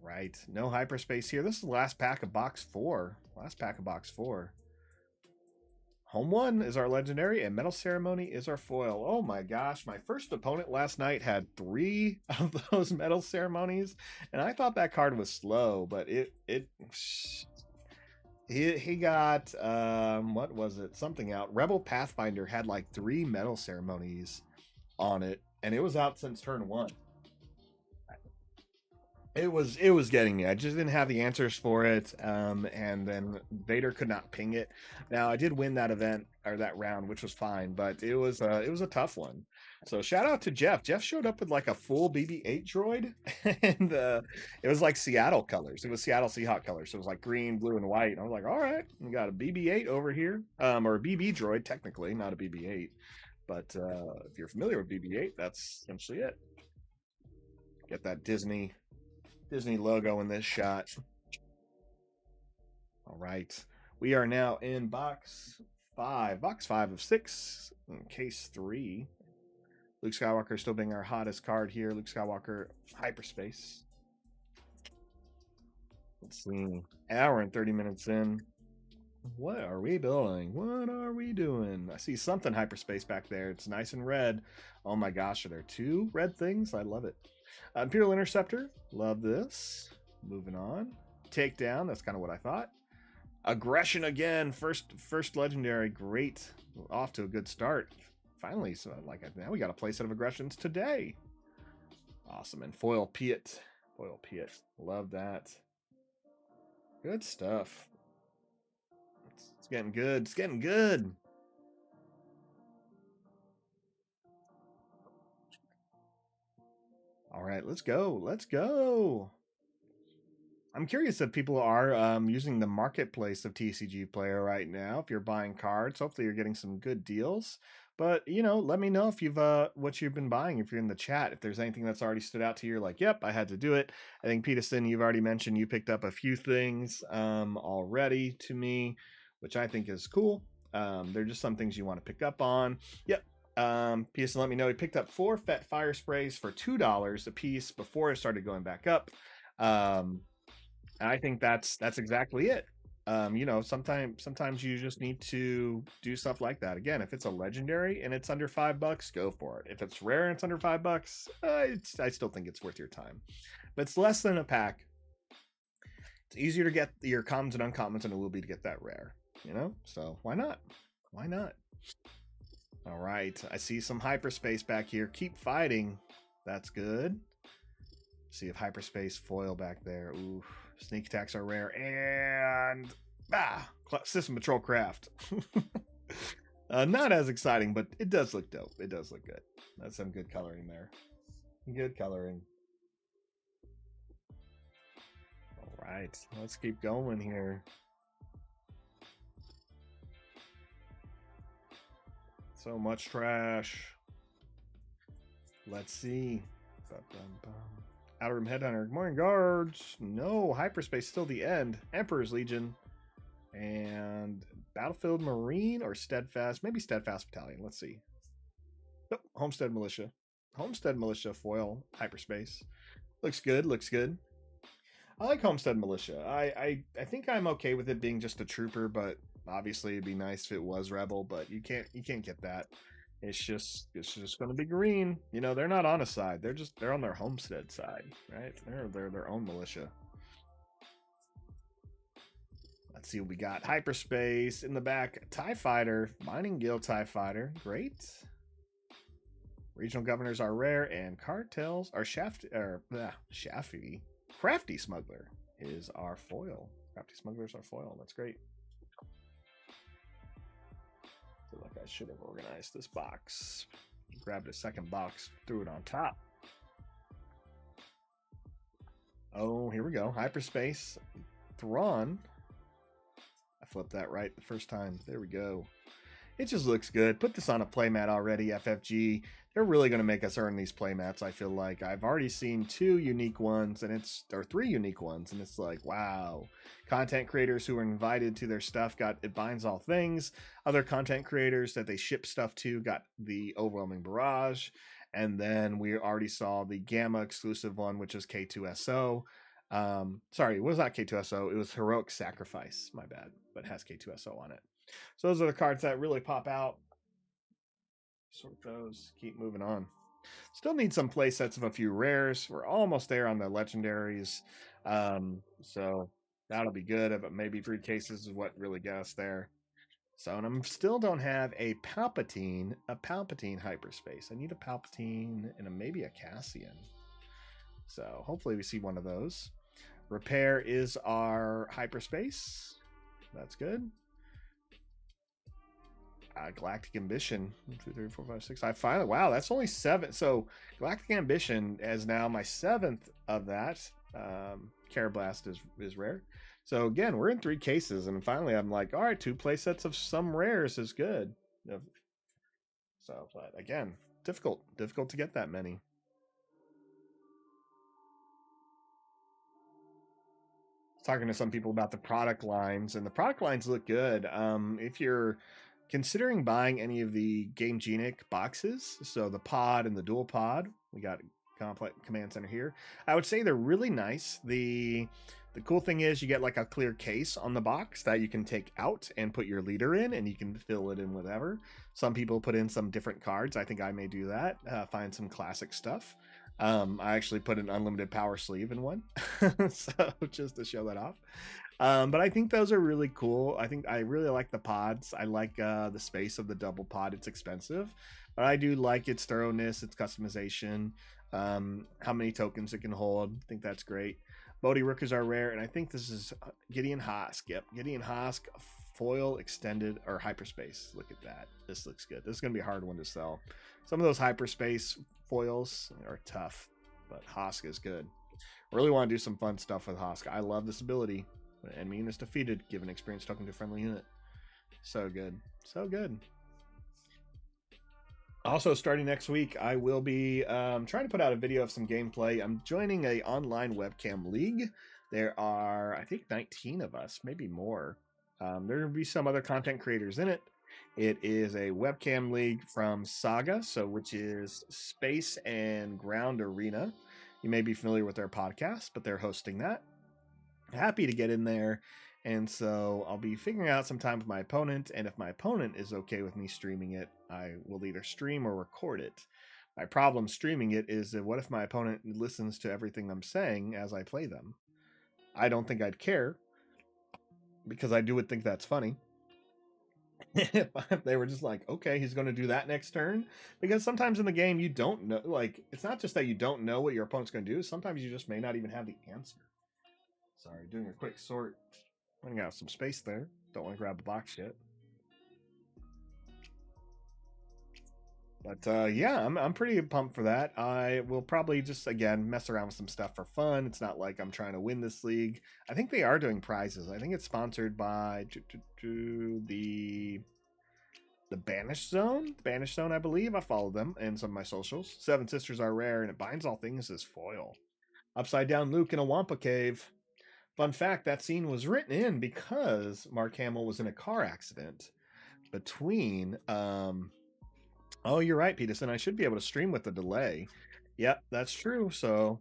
Right. No hyperspace here. This is the last pack of box 4. Home 1 is our legendary, and Metal Ceremony is our foil. Oh my gosh. My first opponent last night had 3 of those Metal Ceremonies, and I thought that card was slow, but he got what was it? Something out. Rebel Pathfinder had like 3 Metal Ceremonies on it, and it was out since turn 1. It was getting me. I just didn't have the answers for it, and then Vader could not ping it. Now I did win that event or that round, which was fine, but it was a tough one. So shout out to Jeff. Jeff showed up with like a full BB-8 droid, and it was like Seattle colors. It was Seattle Seahawk colors. So it was like green, blue, and white. And I was like, all right, we got a BB-8 over here, or a BB droid technically, not a BB-8. But if you're familiar with BB-8, that's essentially it. Get that Disney logo in this shot. All right. We are now in box 5. Box 5 of 6. Case 3. Luke Skywalker still being our hottest card here. Luke Skywalker hyperspace. Let's see. Hour and 30 minutes in. What are we building? What are we doing? I see something hyperspace back there. It's nice and red. Oh my gosh, are there 2 red things? I love it. Imperial Interceptor, love this. Moving on. Takedown, that's kind of what I thought. Aggression again, first legendary, great. Off to a good start. Finally, so like now we got a playset of aggressions today. Awesome, and foil Piet. Love that. Good stuff. It's getting good. All right, let's go. I'm curious if people are using the marketplace of TCG Player right now. If you're buying cards, hopefully you're getting some good deals. But you know, let me know if you've what you've been buying. If you're in the chat, if there's anything that's already stood out to you, you're like, yep, I had to do it. I think Peterson, you've already mentioned you picked up a few things already to me, which I think is cool. They're just some things you want to pick up on. Yep. Peterson let me know he picked up 4 Fet Fire Sprays for $2 a piece before it started going back up. I think that's exactly it. You know, sometimes you just need to do stuff like that. Again, if it's a legendary and it's under $5, go for it. If it's rare and it's under $5, I still think it's worth your time. But it's less than a pack. It's easier to get your commons and uncommons than it will be to get that rare. You know, so why not? All right, I see some hyperspace back here. Keep fighting. That's good. See if hyperspace foil back there. Ooh, sneak attacks are rare. And system patrol craft. Not as exciting, but it does look dope. It does look good. That's some good coloring there. Good coloring. All right, let's keep going here. So much trash. Let's see. Outer Rim Headhunter. Good morning, guards. No, hyperspace still the end. Emperor's Legion. And Battlefield Marine or Steadfast. Maybe Steadfast Battalion. Let's see. Oh, Homestead Militia. Homestead Militia foil hyperspace. Looks good. Looks good. I like Homestead Militia. I think I'm okay with it being just a trooper, but obviously it'd be nice if it was rebel, but you can't get that. It's just going to be green. You know, they're not on a side. They're on their homestead side, right? They're their own militia. Let's see what we got. Hyperspace in the back. TIE Fighter. Mining Guild TIE Fighter. Great. Regional governors are rare, and cartels are Shafty. Crafty Smuggler is our foil. Crafty Smuggler's our foil. That's great. I feel like I should have organized this box. Grabbed a second box, threw it on top. Oh, here we go. Hyperspace. Thrawn. I flipped that right the first time. There we go. It just looks good. Put this on a playmat already, FFG. They're really going to make us earn these playmats, I feel like. I've already seen 2 unique ones, or 3 unique ones, and it's like, wow. Content creators who were invited to their stuff got It Binds All Things. Other content creators that they ship stuff to got the Overwhelming Barrage. And then we already saw the Gamma exclusive one, which is K2SO. Sorry, it was not K2SO. It was Heroic Sacrifice. My bad, but has K2SO on it. So those are the cards that really pop out. Sort those. Keep moving on. Still need some play sets of a few rares. We're almost there on the legendaries. So that'll be good. But maybe 3 cases is what really got us there. So, and I'm still don't have a Palpatine hyperspace. I need a Palpatine and maybe a Cassian. So hopefully we see one of those. Repair is our hyperspace. That's good. Galactic Ambition. 1, 2, 3, 4, 5, 6. I finally, wow, that's only 7. So Galactic Ambition is now my 7th of that. Carablast is rare. So again, we're in 3 cases, and finally I'm like, all right, 2 play sets of some rares is good. So, but again, difficult to get that many. Talking to some people about the product lines, and the product lines look good. If you're considering buying any of the Game Genic boxes, so the pod and the dual pod, we got complex command center here. I would say they're really nice. The cool thing is you get like a clear case on the box that you can take out and put your leader in, and you can fill it in whatever. Some people put in some different cards. I think I may do that. Find some classic stuff. I actually put an unlimited power sleeve in one, so just to show that off. But I think those are really cool. I think I really like the pods. I like the space of the double pod. It's expensive, but I do like its thoroughness, its customization, how many tokens it can hold. I think that's great. Bodhi Rookers are rare, and I think this is Gideon Hosk. Yep, Gideon Hosk foil extended or hyperspace. Look at that. This looks good. This is going to be a hard one to sell. Some of those hyperspace foils are tough, but Hosk is good. Really want to do some fun stuff with Hosk. I love this ability. When an enemy unit is defeated, give an experience token to a friendly unit. So good. So good. Also, starting next week, I will be trying to put out a video of some gameplay. I'm joining a online webcam league. There are, I think, 19 of us, maybe more. There will be some other content creators in it. It is a webcam league from Saga, which is Space and Ground Arena. You may be familiar with their podcast, but they're hosting that. Happy to get in there. And so I'll be figuring out some time with my opponent, and if my opponent is okay with me streaming it, I will either stream or record it. My problem streaming it is that what if my opponent listens to everything I'm saying as I play them? I don't think I'd care, because I would think that's funny. If they were just like, okay, he's going to do that next turn, because sometimes in the game you don't know, like, it's not just that you don't know what your opponent's going to do, sometimes you just may not even have the answer. Sorry, doing a quick sort. I got some space there. Don't want to grab the box yet. But yeah, I'm pretty pumped for that. I will probably just again mess around with some stuff for fun. It's not like I'm trying to win this league. I think they are doing prizes. I think it's sponsored by the Banished Zone. Banished Zone, I believe. I follow them and some of my socials. Seven Sisters are rare, and it binds all things as foil. Upside down Luke in a Wampa cave. Fun fact: that scene was written in because Mark Hamill was in a car accident between oh, you're right, Peterson. I should be able to stream with the delay. Yep, that's true. So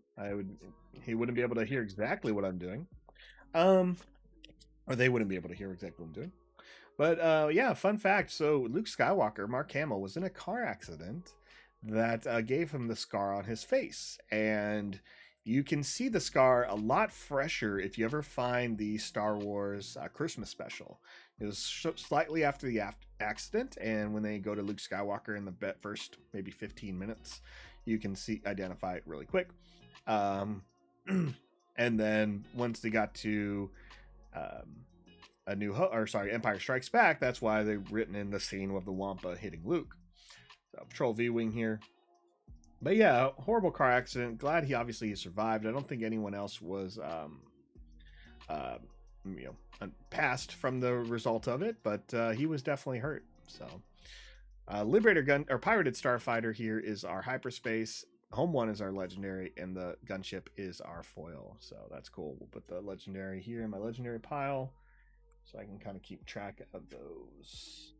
he wouldn't be able to hear exactly what I'm doing. Um, or they wouldn't be able to hear exactly what I'm doing. But yeah, fun fact. So Luke Skywalker, Mark Hamill, was in a car accident that gave him the scar on his face, and you can see the scar a lot fresher if you ever find the Star Wars Christmas special. It was slightly after the accident, and when they go to Luke Skywalker in the first maybe 15 minutes, you can identify it really quick. And then once they got to Empire Strikes Back, that's why they've written in the scene of the Wampa hitting Luke. So Patrol V-Wing here. But yeah, horrible car accident. Glad he obviously survived. I don't think anyone else was uh, passed from the result of it, but he was definitely hurt. So Liberator gun or pirated starfighter here is our hyperspace. Home one is our legendary, and the gunship is our foil. So that's cool. We'll put the legendary here in my legendary pile, so I can kind of keep track of those.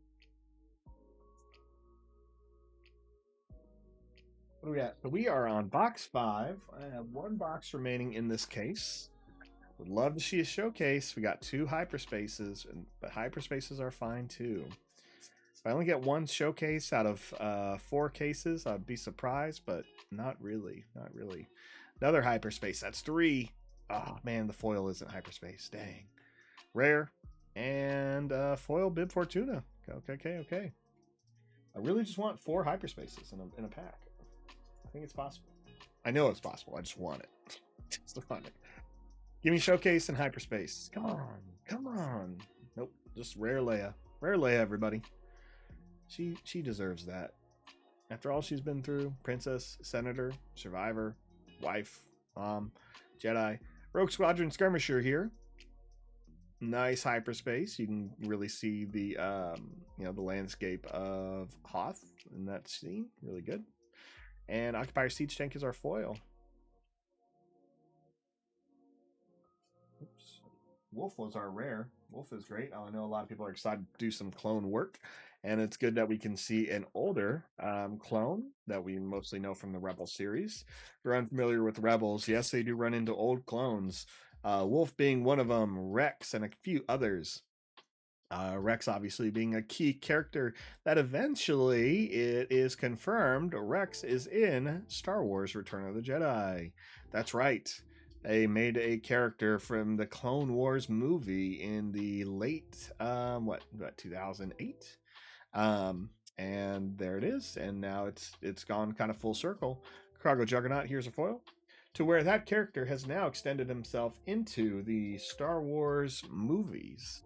What do we got? So we are on box 5. I have one box remaining in this case. Would love to see a showcase. We got 2 hyperspaces, but hyperspaces are fine too. If I only get one showcase out of 4 cases, I'd be surprised, but not really. Not really. Another hyperspace. That's 3. Oh man, the foil isn't hyperspace. Dang. Rare. And foil Bib Fortuna. Okay. I really just want 4 hyperspaces in a pack. I think it's possible. I know it's possible. I just want it. Just want it. Give me showcase and hyperspace. Come on. Nope. Just rare Leia. Rare Leia, everybody. She deserves that. After all she's been through, princess, senator, survivor, wife, mom, Jedi, Rogue Squadron skirmisher here. Nice hyperspace. You can really see the the landscape of Hoth in that scene. Really good. And Occupier Siege Tank is our foil. Oops. Wolf was our rare. Wolf is great. I know a lot of people are excited to do some clone work, and it's good that we can see an older clone that we mostly know from the Rebel series. If you're unfamiliar with Rebels, yes, they do run into old clones. Wolf being one of them, Rex, and a few others. Rex obviously being a key character that eventually it is confirmed Rex is in Star Wars Return of the Jedi. That's right. They made a character from the Clone Wars movie in the late 2008. And there it is, and now it's gone kind of full circle. Cargo Juggernaut, here's a foil. To where that character has now extended himself into the Star Wars movies.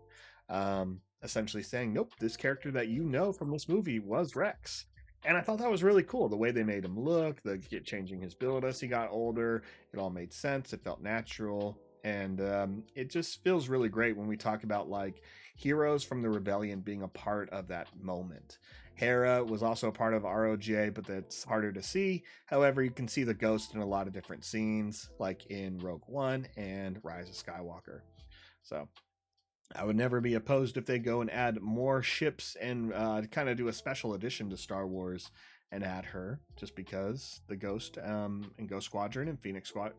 Essentially saying, nope, this character that you know from this movie was Rex. And I thought that was really cool. The way they made him look, changing his build as he got older, it all made sense. It felt natural. And it just feels really great when we talk about like heroes from the rebellion being a part of that moment. Hera was also a part of ROJ, but that's harder to see. However, you can see the ghost in a lot of different scenes, like in Rogue One and Rise of Skywalker. So I would never be opposed if they go and add more ships and kind of do a special edition to Star Wars and add her, just because the Ghost and Ghost Squadron and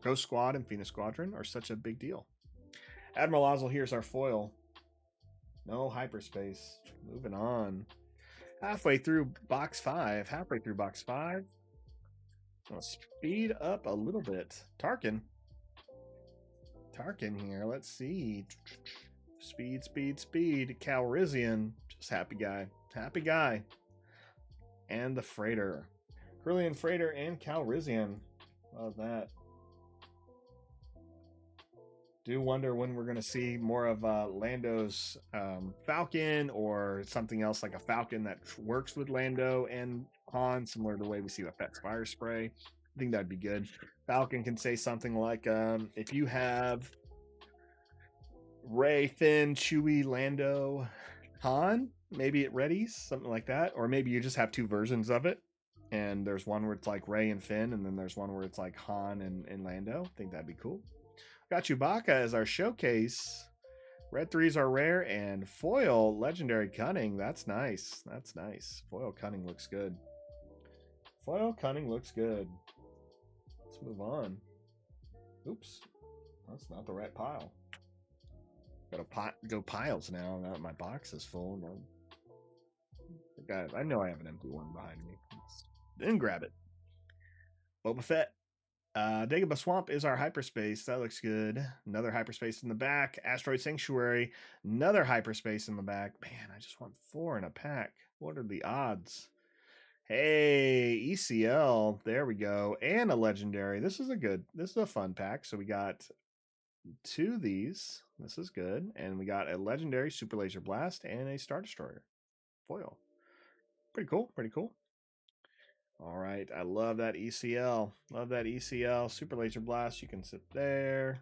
Ghost Squad and Phoenix Squadron are such a big deal. Admiral Ozzel, here's our foil. No hyperspace. Moving on. Halfway through box 5. I'll speed up a little bit. Tarkin here. Let's see. Speed. Calrissian. Just happy guy. And the freighter. Corellian freighter and Calrissian. Love that. Do wonder when we're going to see more of Lando's Falcon or something else like a Falcon that works with Lando and Han, similar to the way we see the Fet's fire spray. I think that'd be good. Falcon can say something like, if you have Ray, Finn, Chewie, Lando, Han, maybe it readies, something like that. Or maybe you just have two versions of it. And there's one where it's like Ray and Finn, and then there's one where it's like Han and Lando. I think that'd be cool. Got Chewbacca as our showcase. Red threes are rare, and foil legendary cunning. That's nice. That's nice. Foil cunning looks good. Foil cunning looks good. Let's move on. Oops, that's not the right pile. Gotta go piles now. Now that my box is full. No. God, I know I have an empty one behind me. Then grab it. Boba Fett. Dagobah Swamp is our hyperspace. That looks good. Another hyperspace in the back. Asteroid Sanctuary. Another hyperspace in the back. Man, I just want 4 in a pack. What are the odds? Hey, ECL. There we go. And a legendary. This is a fun pack. So we got 2 of these. This is good. And we got a legendary Super Laser Blast and a Star Destroyer. Foil. Pretty cool. Pretty cool. All right. I love that ECL. Love that ECL. Super Laser Blast. You can sit there.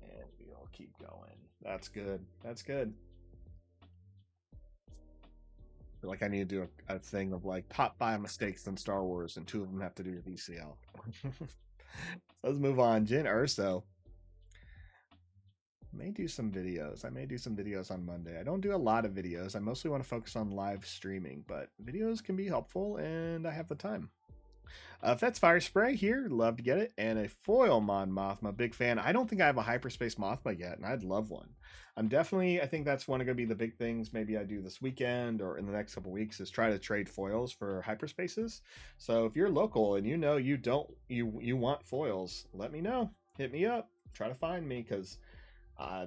And we'll keep going. That's good. That's good. I feel like I need to do a thing of like top 5 mistakes in Star Wars, and 2 of them have to do with ECL. Let's move on. Jyn Erso. May do some videos. I may do some videos on Monday. I don't do a lot of videos. I mostly want to focus on live streaming, but videos can be helpful, and I have the time. Fet's Fire Spray here. Love to get it. And a foil Mon Mothma. Big fan. I don't think I have a hyperspace Mothma yet, and I'd love one. I think that's one of going to be the big things maybe I do this weekend or in the next couple weeks is try to trade foils for hyperspaces. So if you're local and you know you want foils, let me know. Hit me up. Try to find me because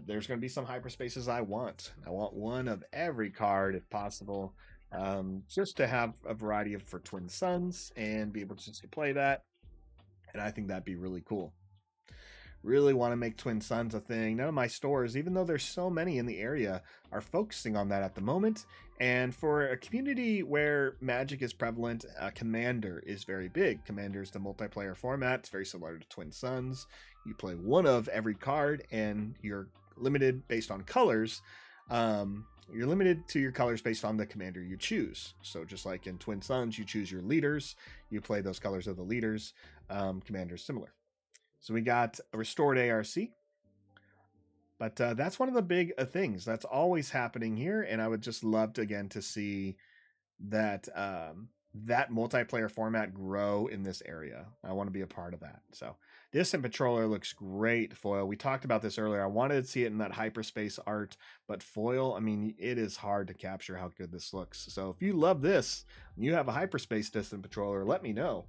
there's going to be some hyperspaces I want. I want one of every card if possible, just to have a variety of for Twin Suns and be able just to play that. And I think that'd be really cool. Really want to make Twin Suns a thing. None of my stores, even though there's so many in the area, are focusing on that at the moment. And for a community where Magic is prevalent, Commander is very big. Commander is the multiplayer format. It's very similar to Twin Suns. You play one of every card, and you're limited based on colors. You're limited to your colors based on the commander you choose. So just like in Twin Suns, you choose your leaders. You play those colors of the leaders. Commander is similar. So we got a restored ARC. But that's one of the big things that's always happening here. And I would just love to, again, to see that that multiplayer format grow in this area. I want to be a part of that. So Distant Patroller looks great foil. We talked about this earlier. I wanted to see it in that hyperspace art, but foil, I mean, it is hard to capture how good this looks. So if you love this, and you have a hyperspace Distant Patroller, let me know.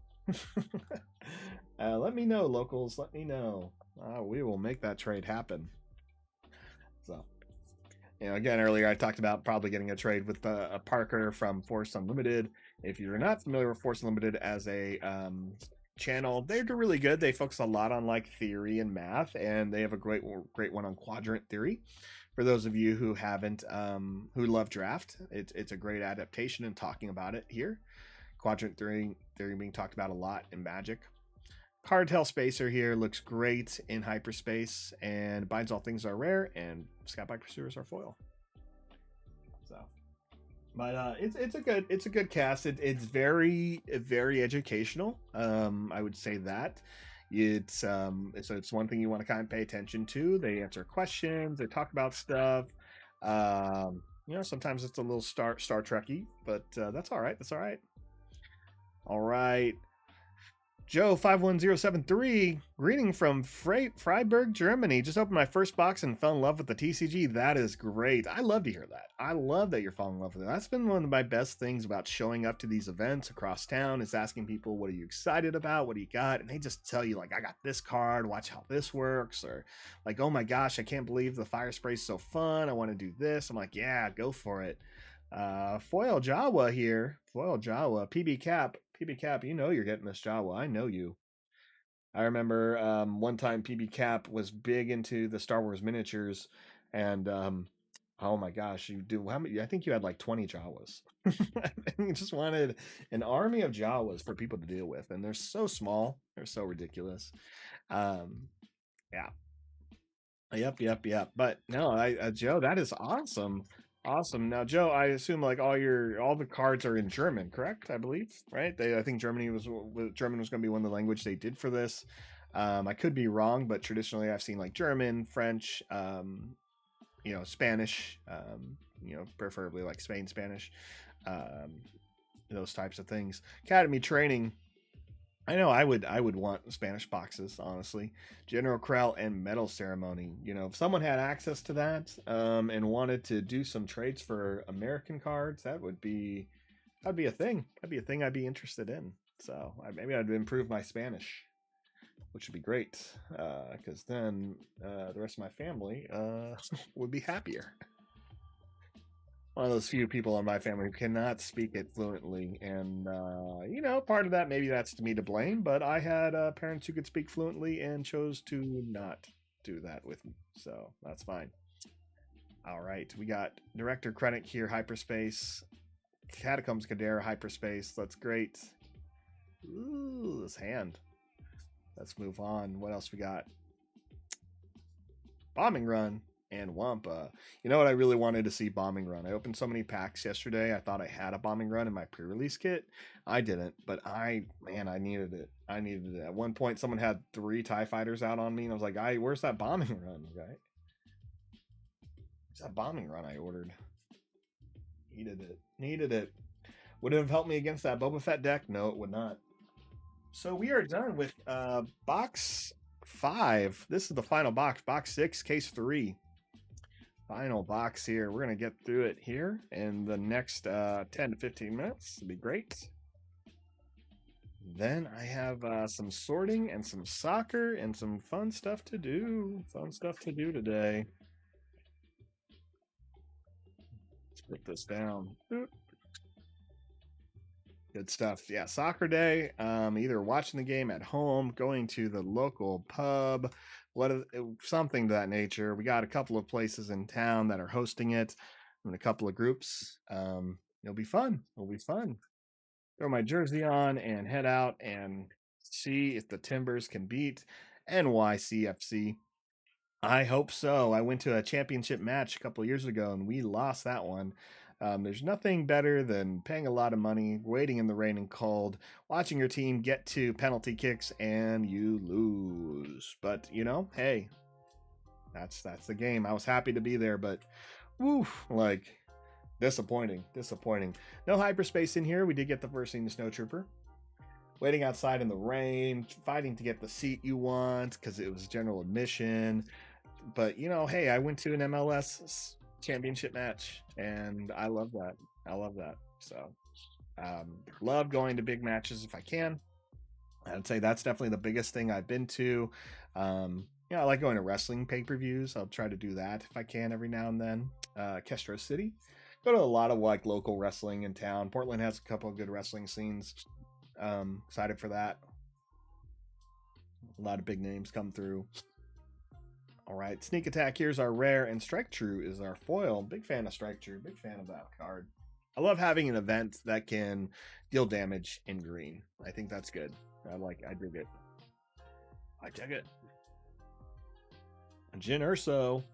Let me know, locals. Let me know. We will make that trade happen. So, again, earlier I talked about probably getting a trade with a Parker from Force Unlimited. If you're not familiar with Force Unlimited as a channel, they're really good. They focus a lot on like theory and math, and they have a great one on quadrant theory. For those of you who haven't, who love draft, it's a great adaptation and talking about it here. Quadrant theory being talked about a lot in Magic. Cardtail Spacer here looks great in hyperspace, and Binds All Things are rare, and Scoutbike Pursuers are foil. So, but it's a good cast. It's very educational. I would say that it's one thing you want to kind of pay attention to. They answer questions, they talk about stuff. Sometimes it's a little Star Trekky, but that's all right. That's all right. All right. Joe 51073, greeting from Freiburg, Germany. Just opened my first box and fell in love with the TCG. That is great. I love to hear that. I love that you're falling in love with it. That's been one of my best things about showing up to these events across town is asking people, what are you excited about? What do you got? And they just tell you, like, I got this card. Watch how this works. Or like, oh my gosh, I can't believe the fire spray is so fun. I want to do this. I'm like, yeah, go for it. Foil Jawa here. Foil Jawa. PB Cap, you know you're getting this Jawa. I know you. I remember one time PB Cap was big into the Star Wars miniatures, and Oh my gosh, you do how many? I think you had like 20 Jawas. You just wanted an army of Jawas for people to deal with, and they're so small, they're so ridiculous. Um, yeah, yep. But no, Joe, that is awesome, awesome. Now, Joe, I assume like all the cards are in German, correct? I believe, right? I think German was going to be one of the language they did for this. I could be wrong, but traditionally I've seen like German, French, Spanish, preferably like Spain Spanish, um, those types of things. Academy training. I know I would want Spanish boxes, honestly. General Krell and Medal Ceremony. If someone had access to that and wanted to do some trades for American cards, that'd be a thing. That'd be a thing I'd be interested in. So maybe I'd improve my Spanish, which would be great because then the rest of my family would be happier. One of those few people in my family who cannot speak it fluently, and part of that maybe that's to me to blame, but I had parents who could speak fluently and chose to not do that with me, so that's fine. All right, we got Director Krennic here, hyperspace. Catacombs Kadera, hyperspace. That's great. Ooh, this hand. Let's move on. What else we got? Bombing Run and Wampa. You know what I really wanted to see? Bombing Run. I opened so many packs yesterday. I thought I had a Bombing Run in my pre-release kit. I didn't, but I needed it. I needed it. At one point, someone had 3 TIE fighters out on me, and I was like, where's that Bombing Run, right? It's that Bombing Run I ordered. Needed it. Needed it. Would it have helped me against that Boba Fett deck? No, it would not. So we are done with box 5. This is the final box. Box 6, case 3. Final box here. We're going to get through it here in the next 10 to 15 minutes. It'll be great. Then I have some sorting and some soccer and some fun stuff to do. Fun stuff to do today. Let's put this down. Good stuff. Yeah, soccer day. Either watching the game at home, going to the local pub, something to that nature. We got a couple of places in town that are hosting it, and a couple of groups. It'll be fun. It'll be fun. Throw my jersey on and head out and see if the Timbers can beat NYCFC. I hope so. I went to a championship match a couple years ago and we lost that one. There's nothing better than paying a lot of money, waiting in the rain and cold, watching your team get to penalty kicks and you lose. But hey, that's the game. I was happy to be there, but woof, like disappointing. No hyperspace in here. We did get the first scene the Snow Trooper. Waiting outside in the rain, fighting to get the seat you want because it was general admission. But hey, I went to an MLS championship match, and I love that. I love that. So, love going to big matches if I can. I'd say that's definitely the biggest thing I've been to. I like going to wrestling pay-per-views. I'll try to do that if I can every now and then. Castro City. Go to a lot of like local wrestling in town. Portland has a couple of good wrestling scenes. Excited for that. A lot of big names come through. All right, Sneak Attack here's our rare, and Strike True is our foil. Big fan of Strike True. Big fan of that card. I love having an event that can deal damage in green. I think that's good. I dig it. I dig it. Jin Urso.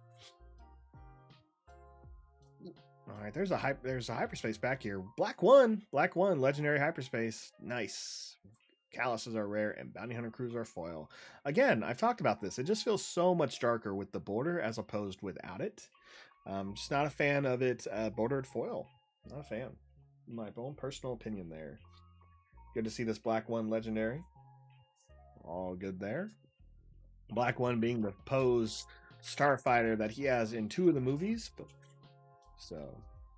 All right, there's a hyperspace back here. Black one, legendary hyperspace. Nice. Callus is our rare, and Bounty Hunter Crew's our foil. Again, I've talked about this. It just feels so much darker with the border as opposed without it. Just not a fan of it bordered foil. Not a fan. My own personal opinion there. Good to see this black one legendary. All good there. Black one being the pose starfighter that he has in 2 of the movies. So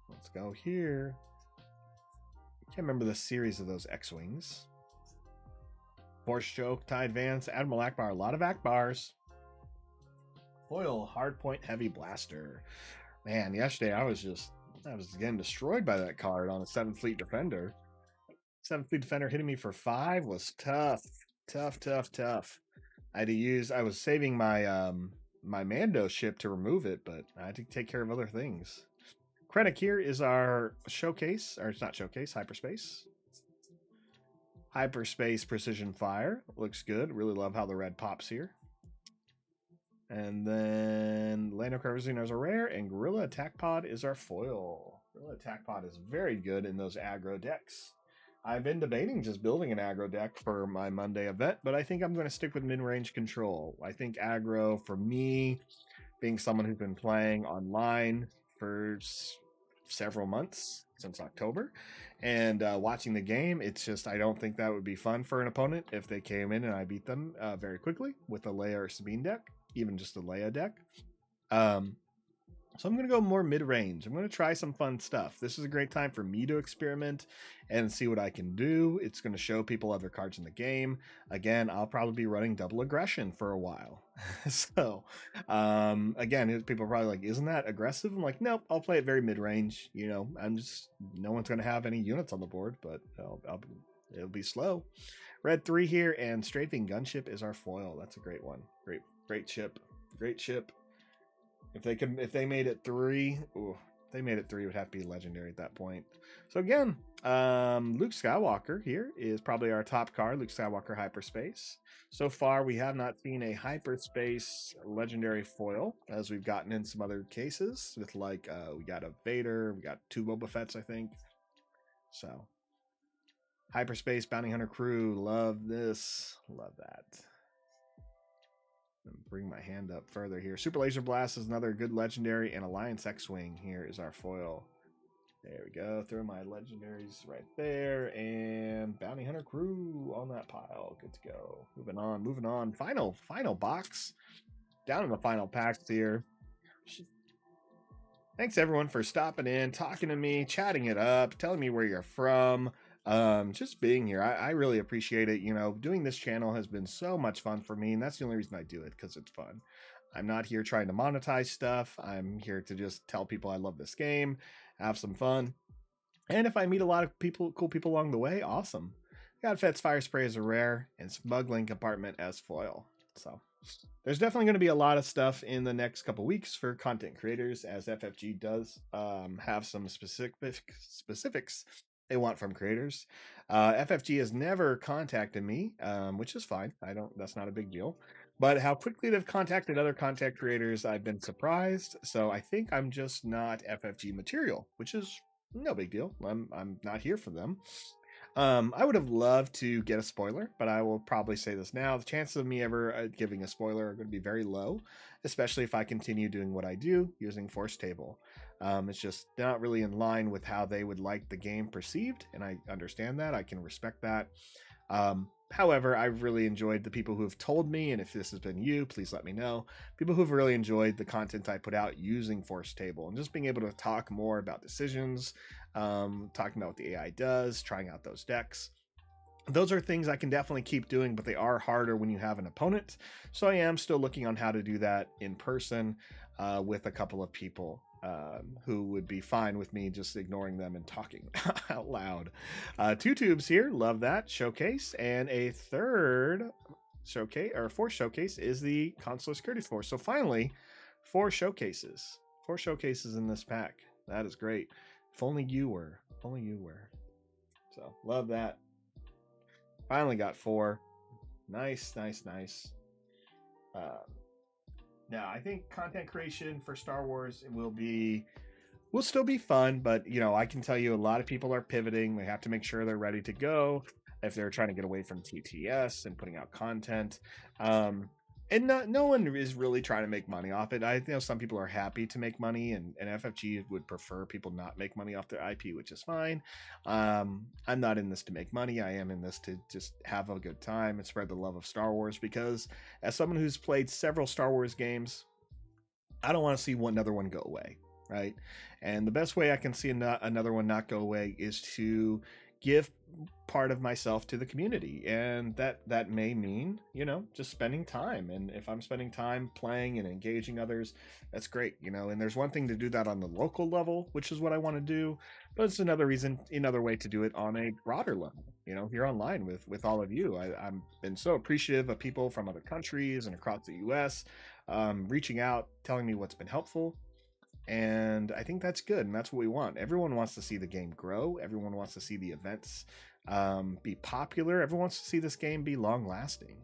let's go here. I can't remember the series of those X-Wings. Horse Joke, Tide Vance, Admiral Akbar, a lot of Akbars. Foil, Hardpoint, Heavy Blaster. Man, yesterday I was getting destroyed by that card on a 7th Fleet Defender. 7th Fleet Defender hitting me for 5 was tough. I had to use, I was saving my my Mando ship to remove it, but I had to take care of other things. Krennic here is our showcase, or it's not showcase, hyperspace. Hyperspace precision fire. Looks good. Really love how the red pops here. And then Lando Calrissian is a rare, and Gorilla Attack Pod is our foil. Gorilla Attack Pod is very good in those aggro decks. I've been debating just building an aggro deck for my Monday event, but I think I'm going to stick with mid-range control. I think aggro, for me, being someone who's been playing online for several months, since October, and watching the game, it's just, I don't think that would be fun for an opponent if they came in and I beat them very quickly with a Leia or Sabine deck, even just a Leia deck. So I'm going to go more mid-range. I'm going to try some fun stuff. This is a great time for me to experiment and see what I can do. It's going to show people other cards in the game. Again, I'll probably be running double aggression for a while. So, again, people are probably like, isn't that aggressive? I'm like, nope, I'll play it very mid-range. You know, no one's going to have any units on the board, but it'll be slow. Red 3 here, and Strafing Gunship is our foil. That's a great one. Great ship. Great ship. If they made it 3, they made it 3, it would have to be legendary at that point. So again, Luke Skywalker here is probably our top card, Luke Skywalker Hyperspace. So far, we have not seen a Hyperspace legendary foil, as we've gotten in some other cases with we got a Vader, we got 2 Boba Fett's, I think. So Hyperspace Bounty Hunter Crew, love this, love that. Bring my hand up further here. Super Laser Blast is another good legendary, and Alliance X-Wing here is our foil. There we go. Throw my legendaries right there, and Bounty Hunter Crew on that pile. Good to go. Moving on. Final box. Down in the final packs here. Thanks everyone for stopping in, talking to me, chatting it up, telling me where you're from. Just being here. I really appreciate it. You know, doing this channel has been so much fun for me, and that's the only reason I do it, because it's fun. I'm not here trying to monetize stuff. I'm here to just tell people I love this game, have some fun. And if I meet a lot of cool people along the way, awesome. Got Fett's Fire Spray as a rare, and Smuggling Compartment as foil. So there's definitely going to be a lot of stuff in the next couple weeks for content creators, as FFG does have some specifics they want from creators. FFG has never contacted me, which is fine. That's not a big deal. But how quickly they've contacted other content creators, I've been surprised. So I think I'm just not FFG material, which is no big deal. I'm not here for them. I would have loved to get a spoiler, but I will probably say this now. The chances of me ever giving a spoiler are going to be very low, especially if I continue doing what I do using Force Table. It's just not really in line with how they would like the game perceived, and I understand that. I can respect that. However, I've really enjoyed the people who have told me, and if this has been you, please let me know. People who've really enjoyed the content I put out using Force Table and just being able to talk more about decisions, talking about what the AI does, trying out those decks. Those are things I can definitely keep doing, but they are harder when you have an opponent. So I am still looking on how to do that in person with a couple of people who would be fine with me just ignoring them and talking out loud. 2 tubes here, love that. Showcase, and a third showcase, or 4th showcase, is the Consular Security Force. So finally, 4 showcases. 4 showcases in this pack. That is great. If only you were. If only you were. So love that. Finally got 4. Nice. Now, I think content creation for Star Wars will still be fun, but you know, I can tell you a lot of people are pivoting. They have to make sure they're ready to go if they're trying to get away from TTS and putting out content. And no one is really trying to make money off it. I know some people are happy to make money, and FFG would prefer people not make money off their IP, which is fine. I'm not in this to make money. I am in this to just have a good time and spread the love of Star Wars, because as someone who's played several Star Wars games, I don't want to see another one go away, right? And the best way I can see another one not go away is to give part of myself to the community, and that may mean, you know, just spending time. And if I'm spending time playing and engaging others, that's great, you know. And there's one thing to do that on the local level, which is what I want to do, but it's another way to do it on a broader level, you know, here online with all of you. I've been so appreciative of people from other countries and across the US reaching out, telling me what's been helpful. And I think that's good, and that's what we want. Everyone wants to see the game grow. Everyone wants to see the events be popular. Everyone wants to see this game be long lasting.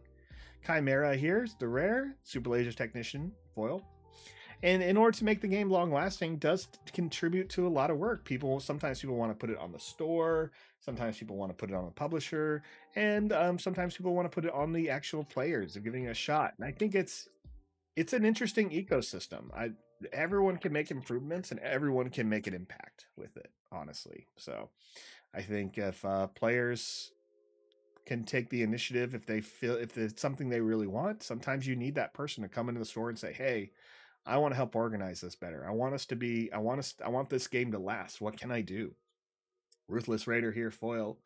Chimera here's the rare Super Lasers Technician foil. And in order to make the game long lasting, does contribute to a lot of work. Sometimes people want to put it on the store, sometimes people want to put it on the publisher, and sometimes people want to put it on the actual players of giving it a shot. And I think it's an interesting ecosystem. Everyone can make improvements and everyone can make an impact with it, honestly. So I think if players can take the initiative, if it's something they really want, sometimes you need that person to come into the store and say, "Hey, I want to help organize this better. I want this game to last. What can I do?" Ruthless Raider here, foil.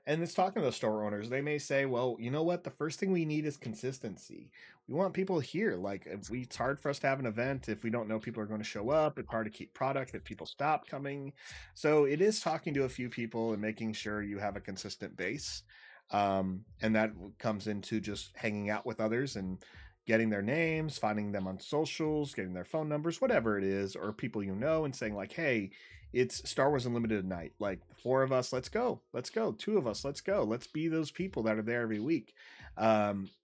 And it's talking to the store owners. They may say, well, you know what? The first thing we need is consistency. We want people here. Like, it's hard for us to have an event if we don't know people are going to show up. It's hard to keep product if people stop coming. So it is talking to a few people and making sure you have a consistent base. And that comes into just hanging out with others and getting their names, finding them on socials, getting their phone numbers, whatever it is, or people you know, and saying, like, hey, it's Star Wars Unlimited night. Like, four of us, let's go. Let's go. Two of us, let's go. Let's be those people that are there every week.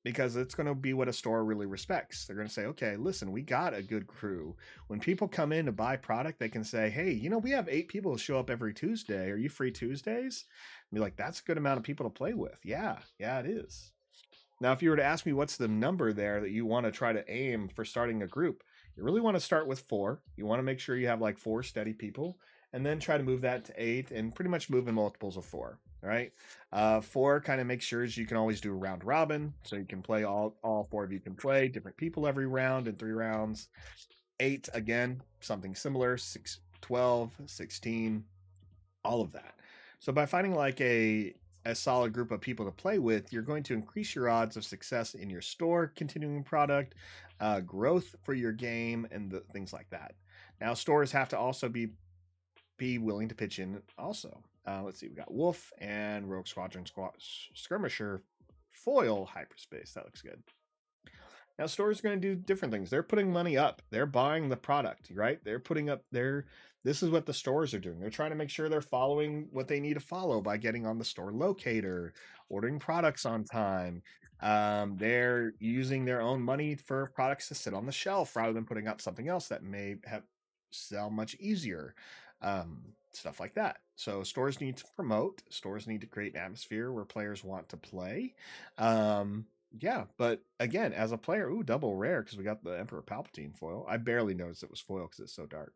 Because it's going to be what a store really respects. They're going to say, okay, listen, we got a good crew. When people come in to buy product, they can say, hey, we have 8 people who show up every Tuesday. Are you free Tuesdays? And be like, that's a good amount of people to play with. Yeah, it is. Now, if you were to ask me what's the number there that you want to try to aim for starting a group, you really want to start with 4. You want to make sure you have like 4 steady people, and then try to move that to 8, and pretty much move in multiples of 4. Right? 4 kind of makes sure you can always do a round robin, so you can play all 4 of you can play different people every round in 3 rounds. 8 again, something similar. 6, 12, 16, all of that. So by finding like a solid group of people to play with, you're going to increase your odds of success in your store, continuing product, growth for your game, and things like that. Now, stores have to also be willing to pitch in. Also, let's see, we got Wolf and Rogue Squadron Skirmisher foil hyperspace. That looks good. Now, stores are going to do different things. They're putting money up. They're buying the product, right? They're putting up their. This is what the stores are doing. They're trying to make sure they're following what they need to follow by getting on the store locator, ordering products on time. They're using their own money for products to sit on the shelf rather than putting up something else that may have sell much easier. Stuff like that. So stores need to promote. Stores need to create an atmosphere where players want to play. Yeah, but again, as a player, ooh, double rare because we got the Emperor Palpatine foil. I barely noticed it was foil because it's so dark.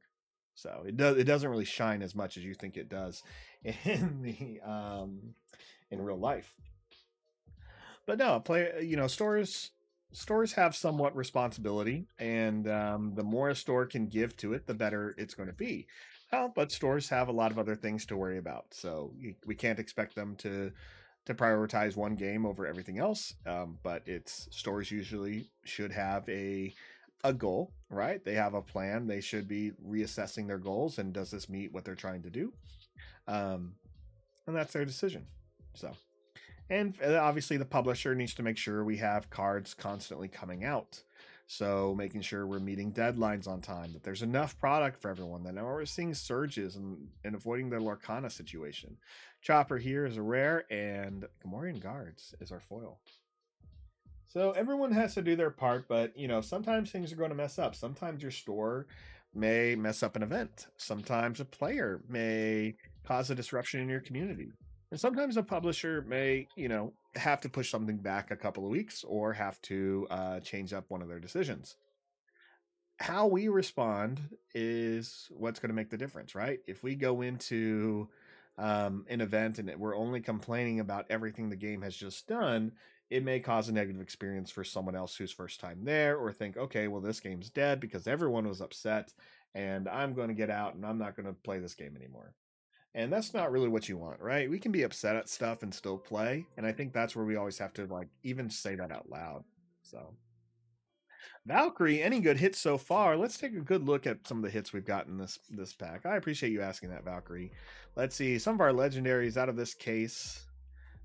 So it doesn't really shine as much as you think it does in the in real life. But no, stores have somewhat responsibility, and the more a store can give to it, the better it's going to be. But stores have a lot of other things to worry about, so we can't expect them to prioritize one game over everything else. But it's stores usually should have a goal, right? They have a plan. They should be reassessing their goals and does this meet what they're trying to do? Um, and that's their decision. So, and obviously the publisher needs to make sure we have cards constantly coming out. So making sure we're meeting deadlines on time, that there's enough product for everyone, that now we're seeing surges and avoiding the Lorcana situation. Chopper here is a rare, and Gamorrean Guards is our foil. So everyone has to do their part, but sometimes things are going to mess up. Sometimes your store may mess up an event. Sometimes a player may cause a disruption in your community. And sometimes a publisher may, have to push something back a couple of weeks or have to change up one of their decisions. How we respond is what's going to make the difference, right? If we go into an event and we're only complaining about everything the game has just done, it may cause a negative experience for someone else who's first time there, or think, okay, well, this game's dead because everyone was upset and I'm going to get out and I'm not going to play this game anymore. And that's not really what you want, right? We can be upset at stuff and still play. And I think that's where we always have to like even say that out loud. So Valkyrie, any good hits so far? Let's take a good look at some of the hits we've got in this pack. I appreciate you asking that, Valkyrie. Let's see some of our legendaries out of this case.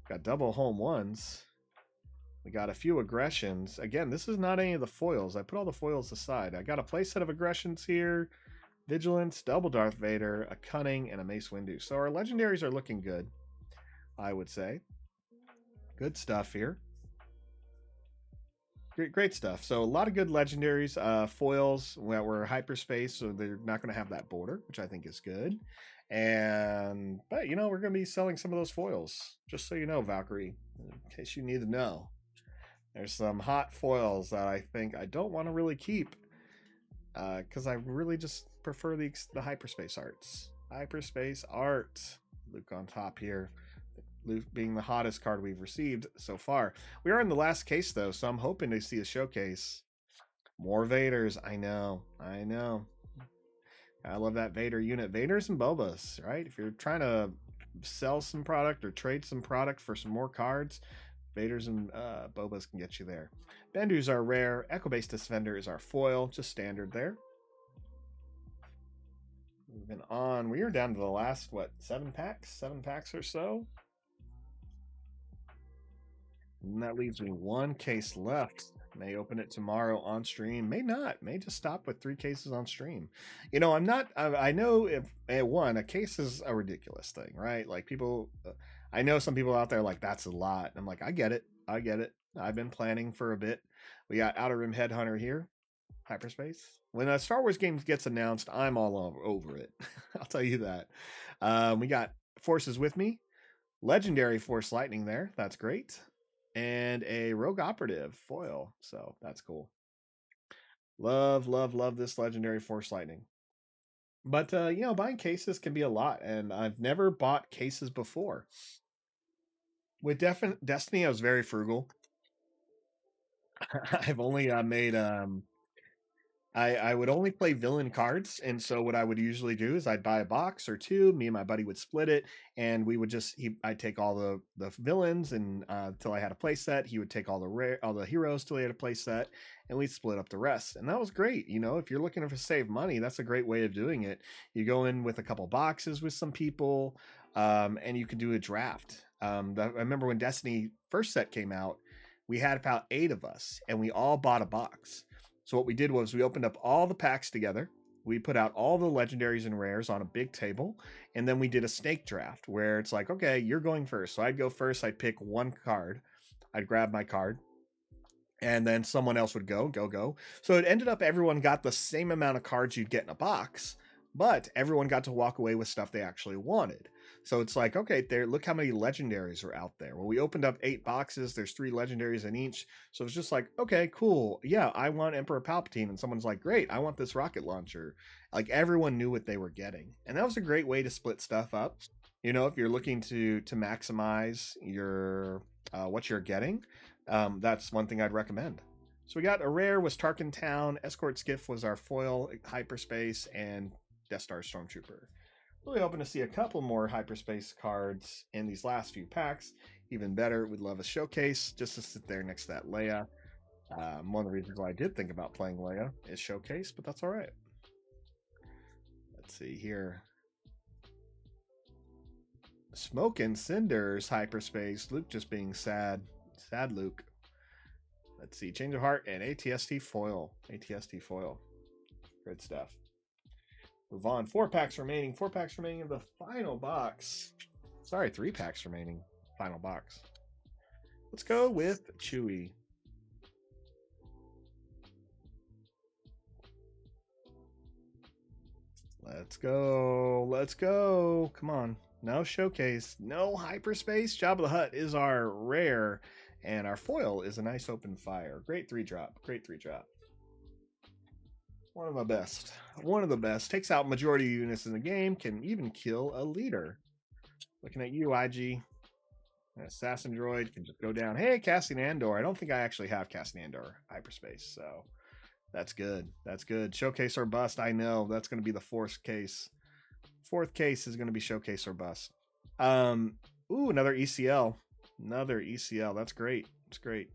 Got double home ones. We got a few aggressions. Again, this is not any of the foils. I put all the foils aside. I got a play set of aggressions here. Vigilance, double Darth Vader, a Cunning, and a Mace Windu. So our legendaries are looking good, I would say. Good stuff here. Great stuff. So a lot of good legendaries, foils that were hyperspace, so they're not going to have that border, which I think is good. And but we're going to be selling some of those foils, just so you know, Valkyrie, in case you need to know. There's some hot foils that I think I don't want to really keep, because I really just prefer the hyperspace arts. Hyperspace art, Luke on top here. Luke being the hottest card we've received so far. We are in the last case though, so I'm hoping to see a showcase. More Vaders. I know. I love that Vader unit. Vaders and Bobas, right? If you're trying to sell some product or trade some product for some more cards, Vaders and Bobas can get you there. Bendus are rare. Echo Base Defender is our foil, just standard there. Moving on, we are down to the last, what, 7 packs? 7 packs or so. And that leaves me 1 case left. May open it tomorrow on stream. May not. May just stop with 3 cases on stream. I'm not. I know if a case is a ridiculous thing, right? Like people, I know some people out there like that's a lot. I'm like, I get it. I've been planning for a bit. We got Outer Rim Headhunter here, hyperspace. When a Star Wars game gets announced, I'm all over it. I'll tell you that. We got Forces with Me, Legendary Force Lightning there. That's great. And a Rogue Operative foil. So that's cool. Love this Legendary Force Lightning. But, buying cases can be a lot. And I've never bought cases before. With Destiny, I was very frugal. I've only made I would only play villain cards, and so what I would usually do is I'd buy a box or two. Me and my buddy would split it, and we would I'd take all the villains and till I had a play set. He would take all the heroes till he had a play set, and we'd split up the rest. And that was great. If you're looking to save money, that's a great way of doing it. You go in with a couple boxes with some people, and you can do a draft. I remember when Destiny first set came out, we had about 8 of us, and we all bought a box. So what we did was we opened up all the packs together. We put out all the legendaries and rares on a big table, and then we did a snake draft where it's like, okay, you're going first. So I'd go first. I'd pick one card. I'd grab my card, and then someone else would go. So it ended up everyone got the same amount of cards you'd get in a box, but everyone got to walk away with stuff they actually wanted. So it's like, okay, there, look how many legendaries are out there. Well, we opened up 8 boxes. There's 3 legendaries in each. So it's just like, okay, cool. Yeah, I want Emperor Palpatine. And someone's like, great, I want this rocket launcher. Like everyone knew what they were getting. And that was a great way to split stuff up. If you're looking to maximize your what you're getting, that's one thing I'd recommend. So we got a rare was Tarkin Town, Escort Skiff was our foil, hyperspace, and Death Star Stormtrooper. Really hoping to see a couple more hyperspace cards in these last few packs. Even better, we'd love a showcase just to sit there next to that Leia. One of the reasons why I did think about playing Leia is showcase, but that's all right. Let's see here. Smoke and Cinders hyperspace. Luke just being sad. Sad Luke. Let's see. Change of Heart and ATST foil. ATST foil. Good stuff. Move on. 4 packs remaining. 4 packs remaining in the final box. Sorry, 3 packs remaining. Final box. Let's go with Chewie. Let's go. Let's go. Come on. No showcase. No hyperspace. Jabba the Hutt is our rare. And our foil is a nice open fire. Great 3-drop. Great 3-drop. One of the best. One of the best. Takes out majority of units in the game. Can even kill a leader. Looking at you, IG. An assassin droid can just go down. Hey, Cassian Andor. I don't think I actually have Cassian Andor hyperspace, so that's good. That's good. Showcase or bust. I know that's going to be the 4th case. 4th case is going to be showcase or bust. Ooh, another ECL. Another ECL. That's great. That's great.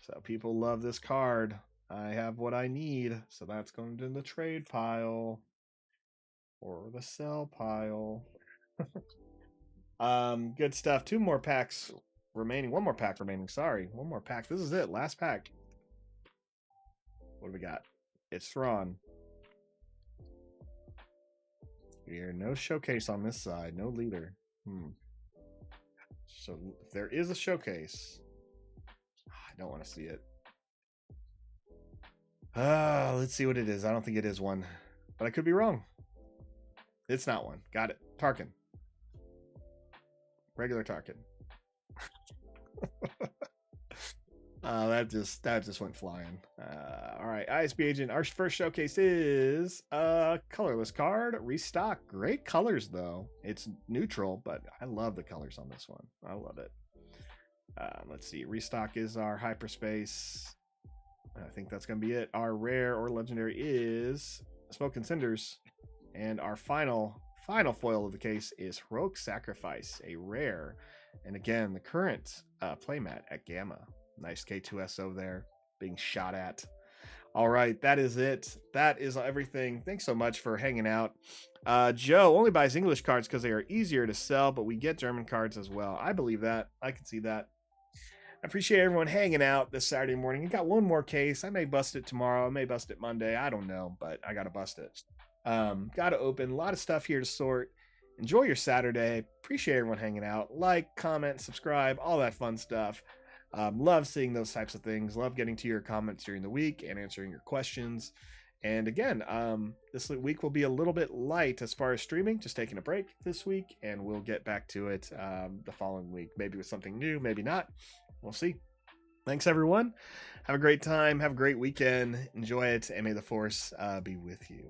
So people love this card. I have what I need, so that's going to the trade pile or the sell pile. Good stuff. 2 more packs remaining. One more pack remaining. Sorry, one more pack. This is it. Last pack. What do we got? It's Thrawn. Here, no showcase on this side. No leader. So if there is a showcase, I don't want to see it. Let's see what it is. I don't think it is one, but I could be wrong. It's not one. Got it. Tarkin. Regular Tarkin. That just went flying. All right, ISB agent. Our first showcase is a colorless card. Restock. Great colors though. It's neutral, but I love the colors on this one. I love it. Let's see. Restock is our hyperspace. I think that's gonna be it. Our rare or legendary is Smoke and Cinders, and our final foil of the case is Heroic Sacrifice, a rare. And again, the current playmat at Gamma. Nice K2SO there being shot at. All right, that is it. That is everything. Thanks so much for hanging out. Joe only buys English cards because they are easier to sell, but we get German cards as well. I believe that. I can see that. I appreciate everyone hanging out this Saturday morning. I got one more case. I may bust it tomorrow. I may bust it Monday. I don't know, but I got to bust it. Got to open. A lot of stuff here to sort. Enjoy your Saturday. Appreciate everyone hanging out. Like, comment, subscribe, all that fun stuff. Love seeing those types of things. Love getting to your comments during the week and answering your questions. And again, this week will be a little bit light as far as streaming, just taking a break this week, and we'll get back to it the following week, maybe with something new, maybe not. We'll see. Thanks, everyone. Have a great time. Have a great weekend. Enjoy it, and may the Force be with you.